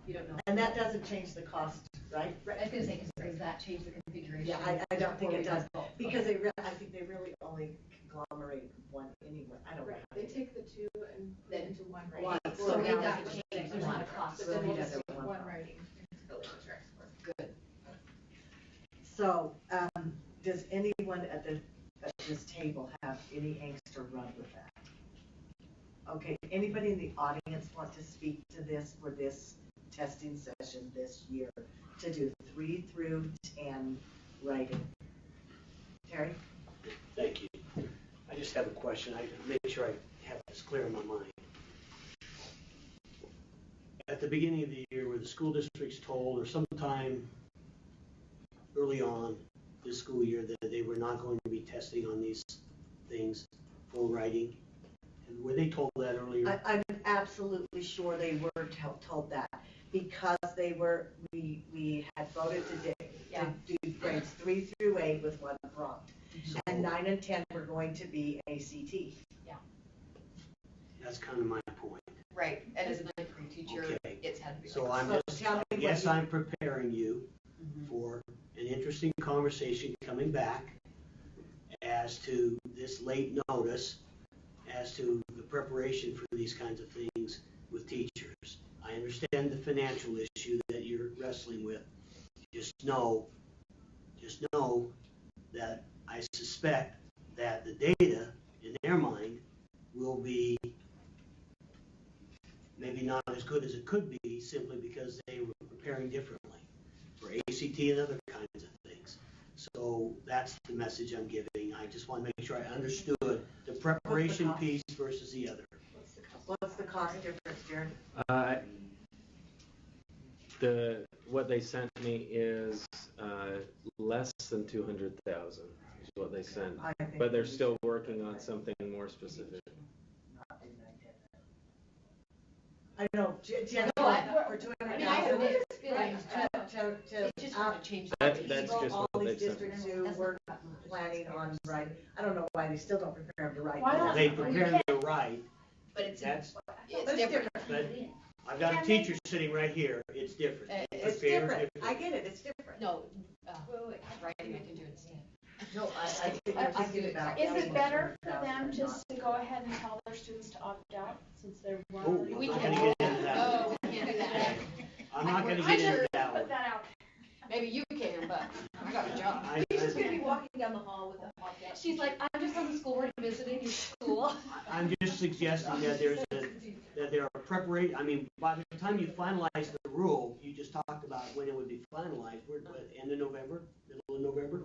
You don't know. And that doesn't change the cost, right? I was gonna say, does that change the configuration? Yeah, I don't think it does, because I think they really only conglomerate one anyway. I don't know. They take the two and then into one writing. One. So So it now doesn't it's change, there's not a cost. But then we'll just Together use one one file. writing into the literature export. Good. So, does anyone at this table have any angst or run with that? Okay, anybody in the audience want to speak to this for this testing session this year to do 3 through 10 writing? Terry? Thank you. I just have a question. I make sure I have this clear in my mind. At the beginning of the year, were the school districts told, or sometime early on this school year, that they were not going to be testing on these things for writing? And were they told that earlier? I'm absolutely sure they were told that, because we had voted to do grades 3 through 8 with one prompt. So, and 9 and 10 were going to be ACT. Yeah. That's kind of my point. Right, and as a ninth grade teacher, Okay. it's had to be. So like I'm that. just, yes, I'm preparing you for an interesting conversation coming back as to this late notice, as to the preparation for these kinds of things with teachers. I understand the financial issue that you're wrestling with. Just know that I suspect that the data in their mind will be maybe not as good as it could be, simply because they were preparing differently for ACT and other kinds of things. So that's the message I'm giving. I just want to make sure I understood the preparation piece versus the other. What's the cost difference, Jared? What they sent me is less than 200,000 is what they sent, but they're still working on something more specific. I know, Jen, for 200,000 That's just all what these they sent me. districts who were planning on writing. I don't know why they still don't prepare them to write. They prepare them to write. But it's different. But I've got a teacher sitting right here. It's different. It's different. I get it. It's different. No, writing I can do instead. No, I think you're thinking about. Is it better for them just to go ahead and tell their students to opt out since they're I'm not going to get into that. Oh, we can't do that. I'm not going to get into that one. Put that out. Maybe you can, but I got a job. She's just gonna be walking down the hall with a opt-out. She's like, I'm just on the school board visiting your school. I'm just suggesting that there are preparation. I mean, by the time you finalize the rule, you just talked about when it would be finalized. We're at end of November, middle of November.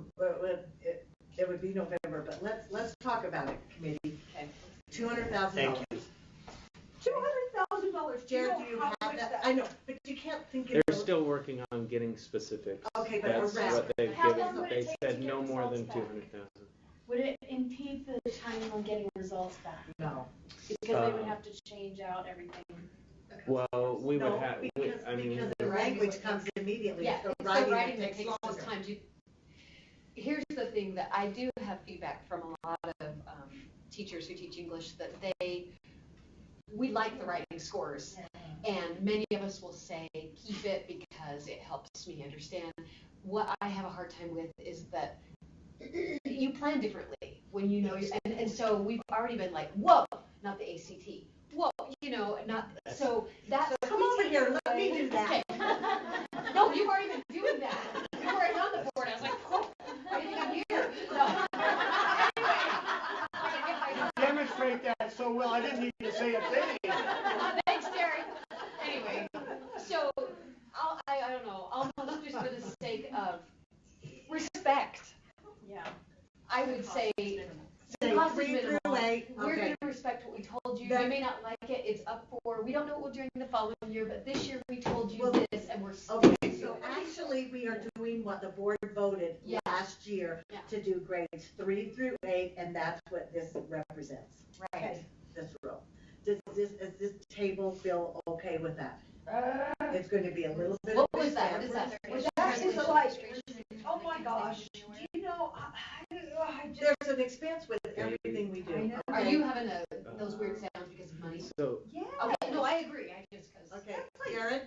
It would be November, but let's talk about it, committee. Okay. $200,000. Thank you. $200,000. Jared, do you have that? I know, but you can't think of. They're still working on getting specifics. Okay, but that's around. what they've How long given. would it They take said to no get more than results 200,000. Would it impede the timing on getting results back? No. Because they would have to change out everything. Well, we would have. Because the language comes immediately. Yeah, it's it's the writing that that takes us longer. time. Here's the thing that I do have feedback from a lot of teachers who teach English that we like the writing scores, and many of us will say keep it because it helps me understand. What I have a hard time with is that you plan differently when you know, and so we've already been like, whoa, not the ACT. Whoa, not so that. So come over here, let me do that. Okay. No, you've already been doing that. You were already on the board. I was like, oh, why do you think I'm here? You demonstrate that so well, I didn't need to say a thing. Thanks, Terry. Anyway, so I don't know, almost just for the sake of respect. Yeah. I would say, Say cost is 3 minimal. through 8. We're Okay. going to respect what we told you. You may not like it. It's up for. We don't know what we'll do in the following year, but this year we told you this, and we're Okay, so actually we are doing what the board voted last year to do grades 3 through 8, and that's what this represents. Right. Okay, this row. Is this table feel okay with that? It's going to be a little bit. What was that? What is that? That is like, oh my gosh, do you know, there's an expense with everything we do. Are you having those weird sounds because of money? So Yeah. Okay, no, I agree. I just because. Okay, Jared?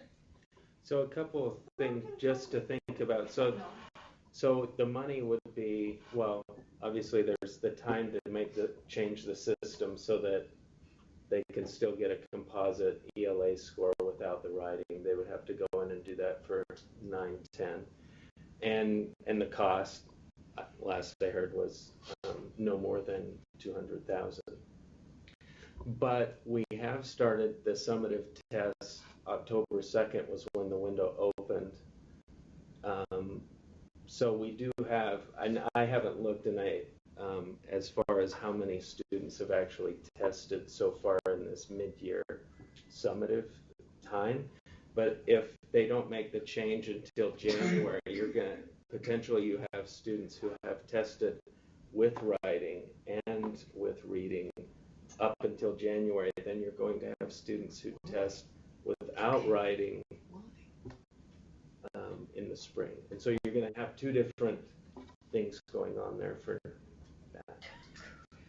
So a couple of things just to think about. So the money would be, well, obviously there's the time to change the system so that they can still get a composite ELA score without the writing. They would have to go in and do that for 9, 10. And the cost, last I heard, was no more than $200,000. But we have started the summative test. October 2nd was when the window opened. So we do have, and I haven't looked, and as far as how many students have actually tested so far in this mid-year summative time. But if they don't make the change until January, you're going to potentially you have students who have tested with writing and with reading up until January. Then you're going to have students who test without writing in the spring. And so you're going to have two different things going on there for that.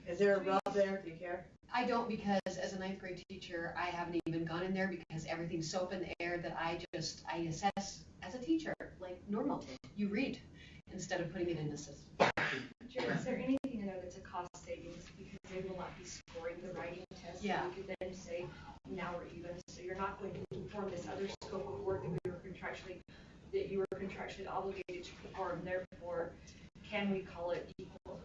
Is there a rub there? Do you care? I don't, because as a ninth grade teacher, I haven't even gone in there because everything's so up in the air that I assess as a teacher, like normal. You read instead of putting it in the system. Sure. Is there anything in there that's a cost savings because they will not be scoring the writing test? Yeah. You could then say, now we're even, so you're not going to perform this other scope of work that you were contractually obligated to perform. Therefore, can we call it equal?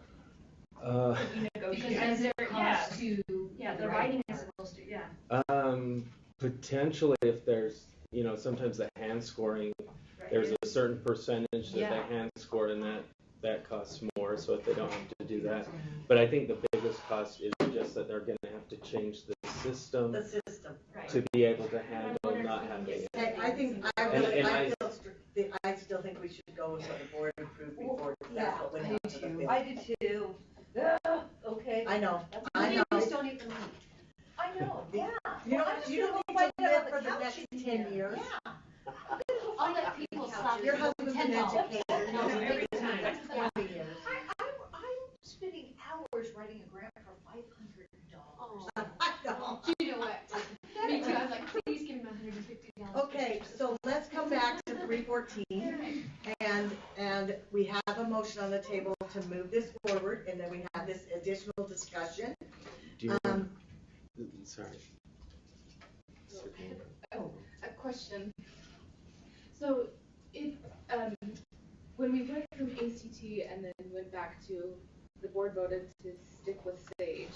Because there comes to the writing is supposed to Potentially, if there's sometimes the hand scoring, there's a certain percentage that they hand score, and that costs more. So if they don't have to do that, but I think the biggest cost is just that they're going to have to change the system to be able to handle not having. I still think we should go with what the board approved before. That's what went out to the bid. I do too. Okay. I know. Please don't eat the meat. I know. Yeah. You don't need to live for the next 10 years. Yeah. I'll let people stop. Your husband's an educator. Every time. I'm spending hours writing a grant for $500. You know what? Me too. I was like, please give me $150. Okay, so let's come back to 314, and we have a motion on the table to move this forward, and then we have this additional discussion. Sorry. Oh, a question. So when we went from ACT and then went back to, the board voted to stick with SAGE,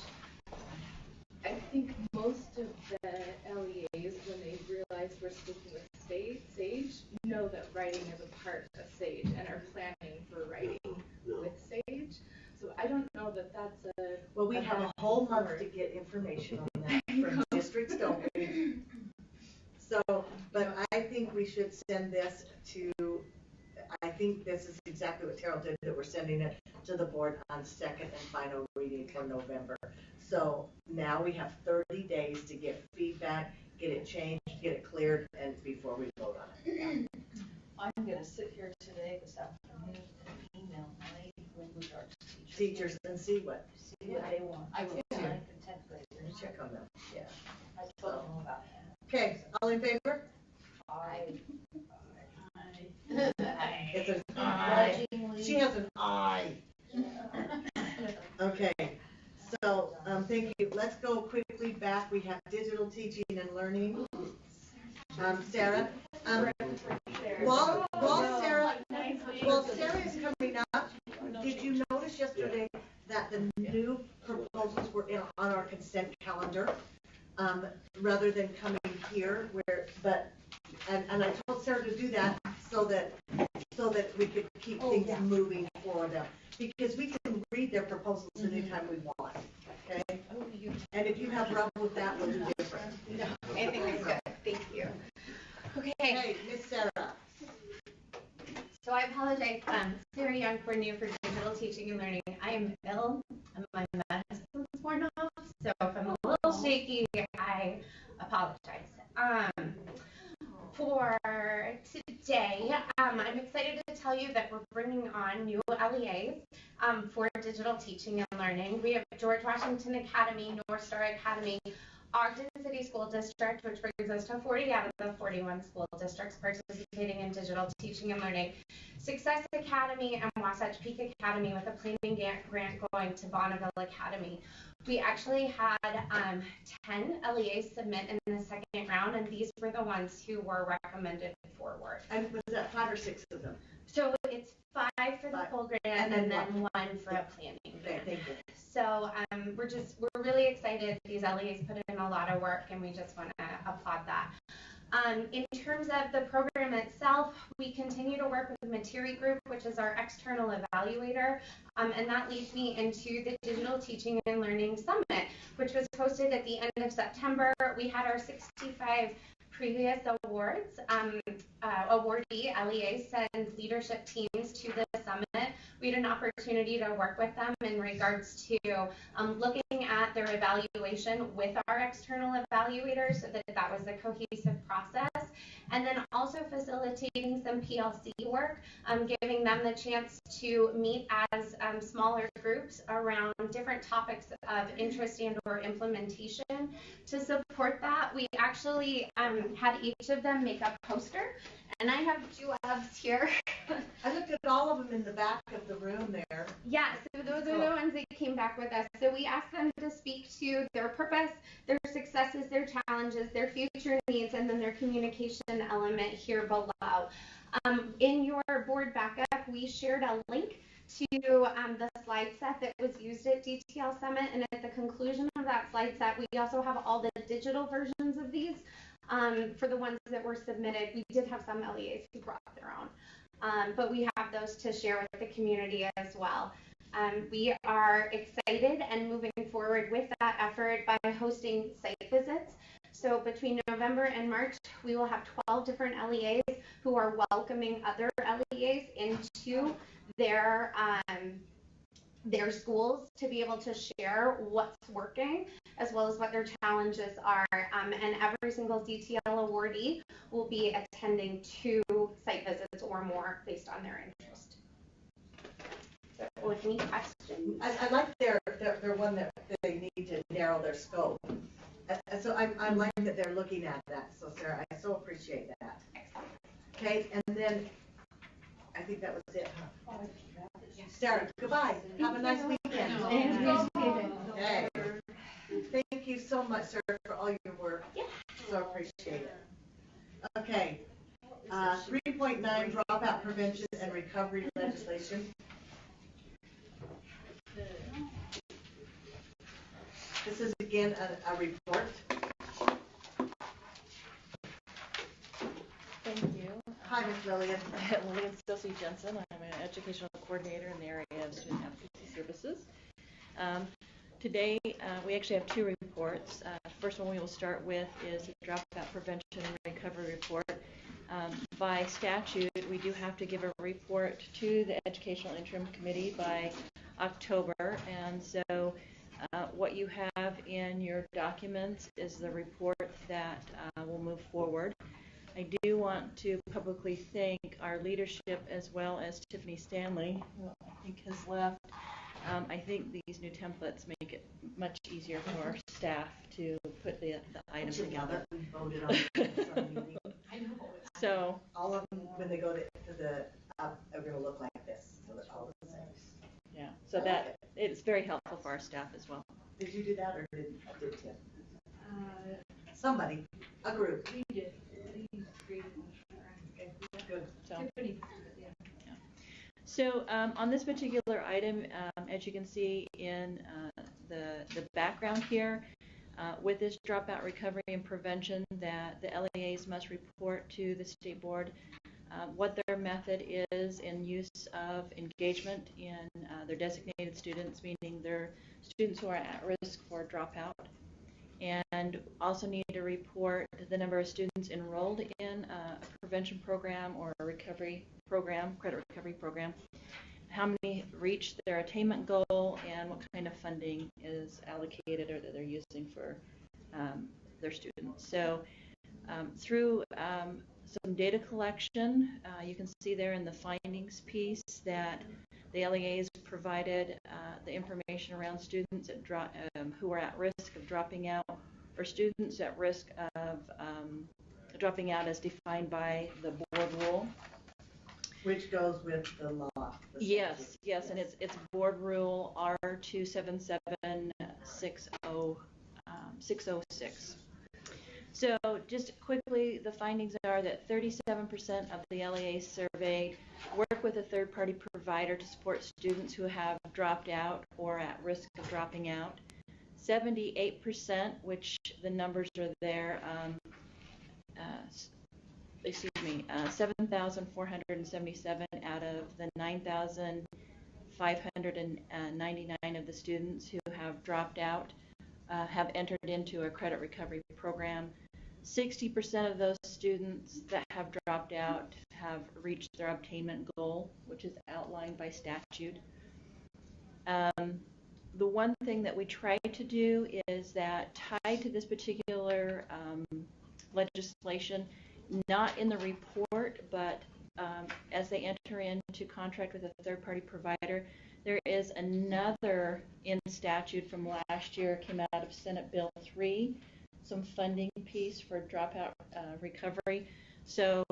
I think most of the LEAs, when they realize we're sticking with SAGE, know that writing is a part of SAGE and are planning for writing with SAGE. So I don't know that that's a... Well, we have a whole month to get information on that from districts, don't we? So, but I think we should send this to, I think this is exactly what Terrell did, that we're sending it to the board on second and final reading for November. So now we have 30 days to get feedback, get it changed, get it cleared, and before we vote on it. I'm going to sit here today, this afternoon, and email my language arts Teachers and see what they want. I will too. And 10th graders. Check on them. Yeah. I told them about that. Okay, all in favor? It's an aye. She has an aye. Okay, so thank you. Let's go quickly back. We have digital teaching and learning. Sarah. While Sarah is coming up, did you notice yesterday that the new proposals were on our consent calendar rather than coming here? And I told Sarah to do that so that we could keep things moving for them, because we can read their proposals anytime we want. Okay. And if you have trouble with that, we'll do different. No, I think we're good. Thank you. Okay. Hey, Miss Sarah. So I apologize, Sarah Young, coordinator for digital teaching and learning. I am ill, and my medicine's worn off, so if I'm a little shaky, I apologize. For today, I'm excited to tell you that we're bringing on new LEAs for digital teaching and learning. We have George Washington Academy, North Star Academy, Ogden City School District, which brings us to 40 out of the 41 school districts participating in digital teaching and learning, Success Academy, and Wasatch Peak Academy, with a planning grant going to Bonneville Academy. We actually had 10 LEAs submit in the second round, and these were the ones who were recommended forward. And was that 5 or 6 of them? So it's 5 for the full grant and then 1 for a planning grant. Thank you. So we're really excited. These LEAs put in a lot of work, and we just want to applaud that. In terms of the program itself, we continue to work with Materi Group, which is our external evaluator, and that leads me into the Digital Teaching and Learning Summit, which was hosted at the end of September. We had our 65 previous awards, awardee LEAs send leadership teams to the summit. We had an opportunity to work with them in regards to looking at their evaluation with our external evaluators, so that was a cohesive process, and then also facilitating some PLC work, giving them the chance to meet as smaller groups around different topics of interest and or implementation. To support that, we actually had each of them make a poster, and I have 2 labs here. I looked at all of them in the back of the room there. Yeah, so those are the ones that came back with us. So we asked them to speak to their purpose, their successes, their challenges, their future needs, and then their communication element here below. In your board backup, we shared a link to the slide set that was used at DTL Summit, and at the conclusion of that slide set, we also have all the digital versions of these for the ones that were submitted. We did have some LEAs who brought their own, but we have those to share with the community as well. We are excited and moving forward with that effort by hosting site visits. So between November and March, we will have 12 different LEAs who are welcoming other LEAs into their schools to be able to share what's working as well as what their challenges are. And every single DTL awardee will be attending 2 site visits or more based on their interest. So, any questions? I like their one that they need to narrow their scope. So I like that they're looking at that. So Sarah, I so appreciate that. Okay, and then I think that was it. Huh? Sarah, goodbye. Have a nice weekend. Okay. Thank you so much, sir, for all your work. So appreciate it. Okay. 3.9 dropout prevention and recovery legislation. This is again a report. Thank you. Hi, Ms. Lillian. Lillian Stacey Jensen. I'm an educational coordinator in the area of student advocacy services. Today, we actually have 2 reports. First one we will start with is the Dropout Prevention and Recovery Report. By statute, we do have to give a report to the Educational Interim Committee by October, and so what you have in your documents is the report that will move forward. I do want to publicly thank our leadership as well as Tiffany Stanley, who I think has left. I think these new templates make it much easier for our staff to put the items together. We voted on it. I know. So all of them, when they go to the are going to look like this. So they're all the same. Yeah. So that it's very helpful for our staff as well. Did you do that or did Tim? Somebody, a group. We did. Good. So on this particular item, as you can see in the background here, with this dropout recovery and prevention, that the LEAs must report to the state board what their method is in use of engagement in their designated students, meaning their students who are at risk for dropout, and also need to report the number of students enrolled in a prevention program or a recovery program, credit recovery program, how many reach their attainment goal, and what kind of funding is allocated or that they're using for their students. So through some data collection, you can see there in the findings piece that the LEAs provided the information around students who are at risk of dropping out for students at risk of dropping out as defined by the board rule. Which goes with the law. Yes, and it's board rule R277-606. So just quickly, the findings are that 37% of the LEAs surveyed work with a third-party provider to support students who have dropped out or at risk of dropping out. 78%, which the numbers are there, 7,477 out of the 9,599 of the students who have dropped out have entered into a credit recovery program. 60% of those students that have dropped out have reached their obtainment goal, which is outlined by statute. The one thing that we try to do is that tied to this particular legislation, not in the report, but as they enter into contract with a third-party provider, there is another in statute from last year, came out of Senate Bill 3, some funding piece for dropout recovery. So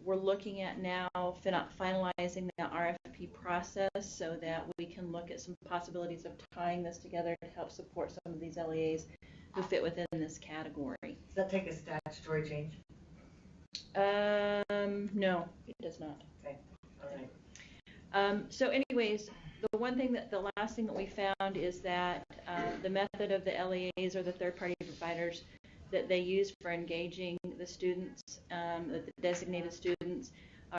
we're looking at now finalizing the RFP process so that we can look at some possibilities of tying this together to help support some of these LEAs who fit within this category. Does that take a statutory change? No, it does not. Okay, all right. So anyways, the last thing that we found is that the method of the LEAs or the third-party providers that they use for engaging the students, the designated students,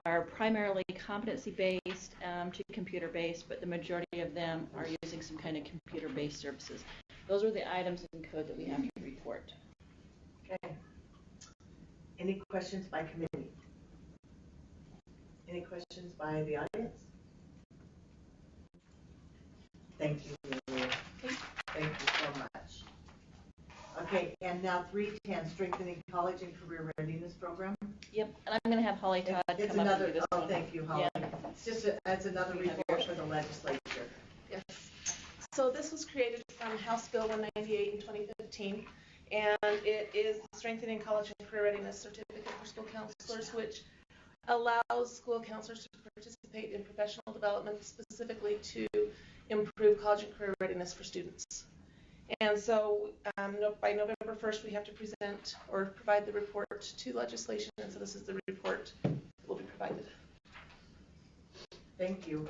are primarily competency-based to computer-based, but the majority of them are using some kind of computer-based services. Those are the items in code that we have to report. Okay. Any questions by committee? Any questions by the audience? Thank you, Maria. Thank you so much. Okay, and now 310, Strengthening College and Career Readiness Program. Yep, and I'm going to have Holly Todd It's come another, up and do this one. thank you, Holly. Yeah. It's just it's another report for the legislature. Yes. So this was created from House Bill 198 in 2015, and it is the Strengthening College and Career Readiness Certificate for School Counselors, which allows school counselors to participate in professional development specifically to improve college and career readiness for students. And so by November 1st, we have to present or provide the report to legislation, and so this is the report that will be provided. Thank you.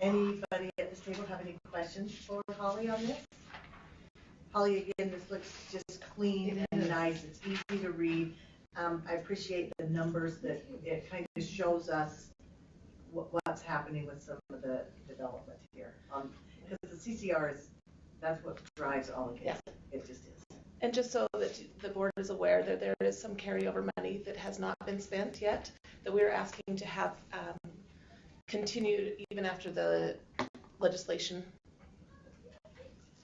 Anybody at this table have any questions for Holly on this? Holly, again, this looks just clean and nice. It's easy to read. I appreciate the numbers that it kind of shows us what's happening with some of the development here. Because the CCR that's what drives all of it. Yeah. It just is. And just so that the board is aware that there is some carryover money that has not been spent yet that we're asking to have continued even after the legislation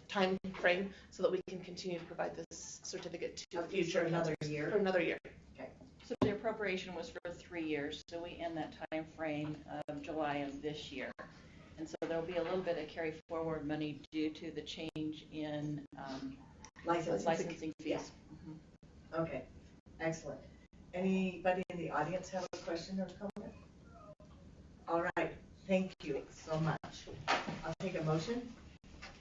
time frame so that we can continue to provide this certificate to future for another year. For another year. Okay. So the appropriation was for 3 years, so we end that time frame of July of this year. And so there'll be a little bit of carry forward money due to the change in licensing fees. Yeah. Mm-hmm. Okay, excellent. Anybody in the audience have a question or comment? All right, thank you so much. I'll take a motion.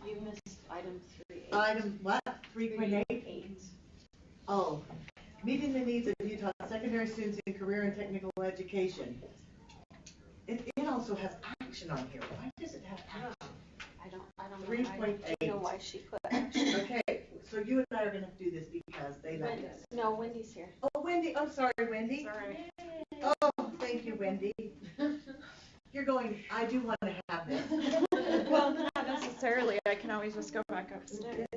You missed item 3. Item what? 3.8? Oh, meeting the needs of Utah secondary students in career and technical education. It also has action on here. Why does it have action? I don't know. 3.8. know why she put action. Okay, so you and I are going to do this because they like us. No, Wendy's here. Oh, Wendy. I'm sorry, Wendy. Sorry. Oh, thank you, Wendy. You're going, I do want to have this. Well, not necessarily. I can always just go back upstairs.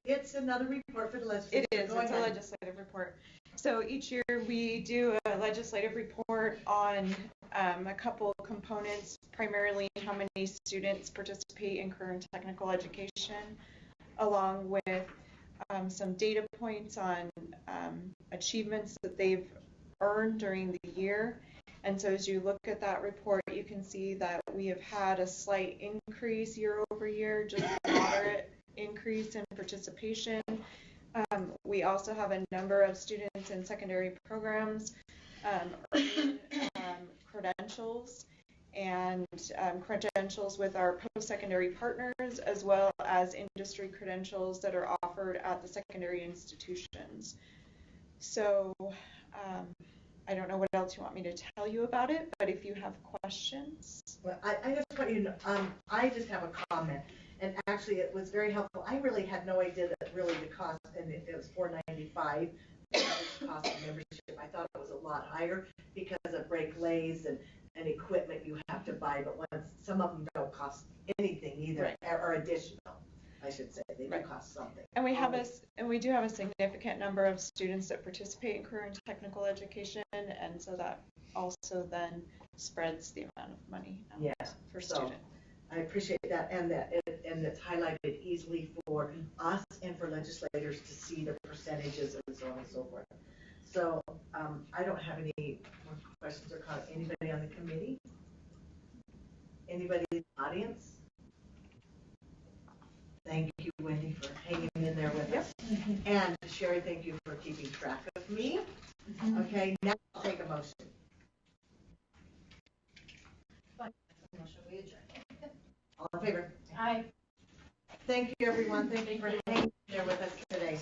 It's another report for the legislature. It is. It's a legislative report. So each year we do a legislative report on a couple components, primarily how many students participate in career and technical education, along with some data points on achievements that they've earned during the year. And so as you look at that report, you can see that we have had a slight increase year over year, just moderate increase in participation. We also have a number of students in secondary programs earning credentials and credentials with our post-secondary partners, as well as industry credentials that are offered at the secondary institutions. So I don't know what else you want me to tell you about it, but if you have questions. Well, I just want you to know, I just have a comment, and actually it was very helpful. I really had no idea that really the cost, and it was $4.95, the cost of membership. I thought it was a lot higher because of brake lays and equipment you have to buy, but once some of them don't cost anything either, or additional, I should say. They do cost something. And we do have a significant number of students that participate in career and technical education, and so that also then spreads the amount of money per student. I appreciate that, and it's highlighted easily for us and for legislators to see the percentages and so on and so forth. So I don't have any more questions or comments. Anybody on the committee? Anybody in the audience? Thank you, Wendy, for hanging in there with us. And Sherry, thank you for keeping track of me. Okay, now I'll take a motion. Motion we adjourn. All in favor? Aye. Thank you, everyone. Thank you for hanging there with us today.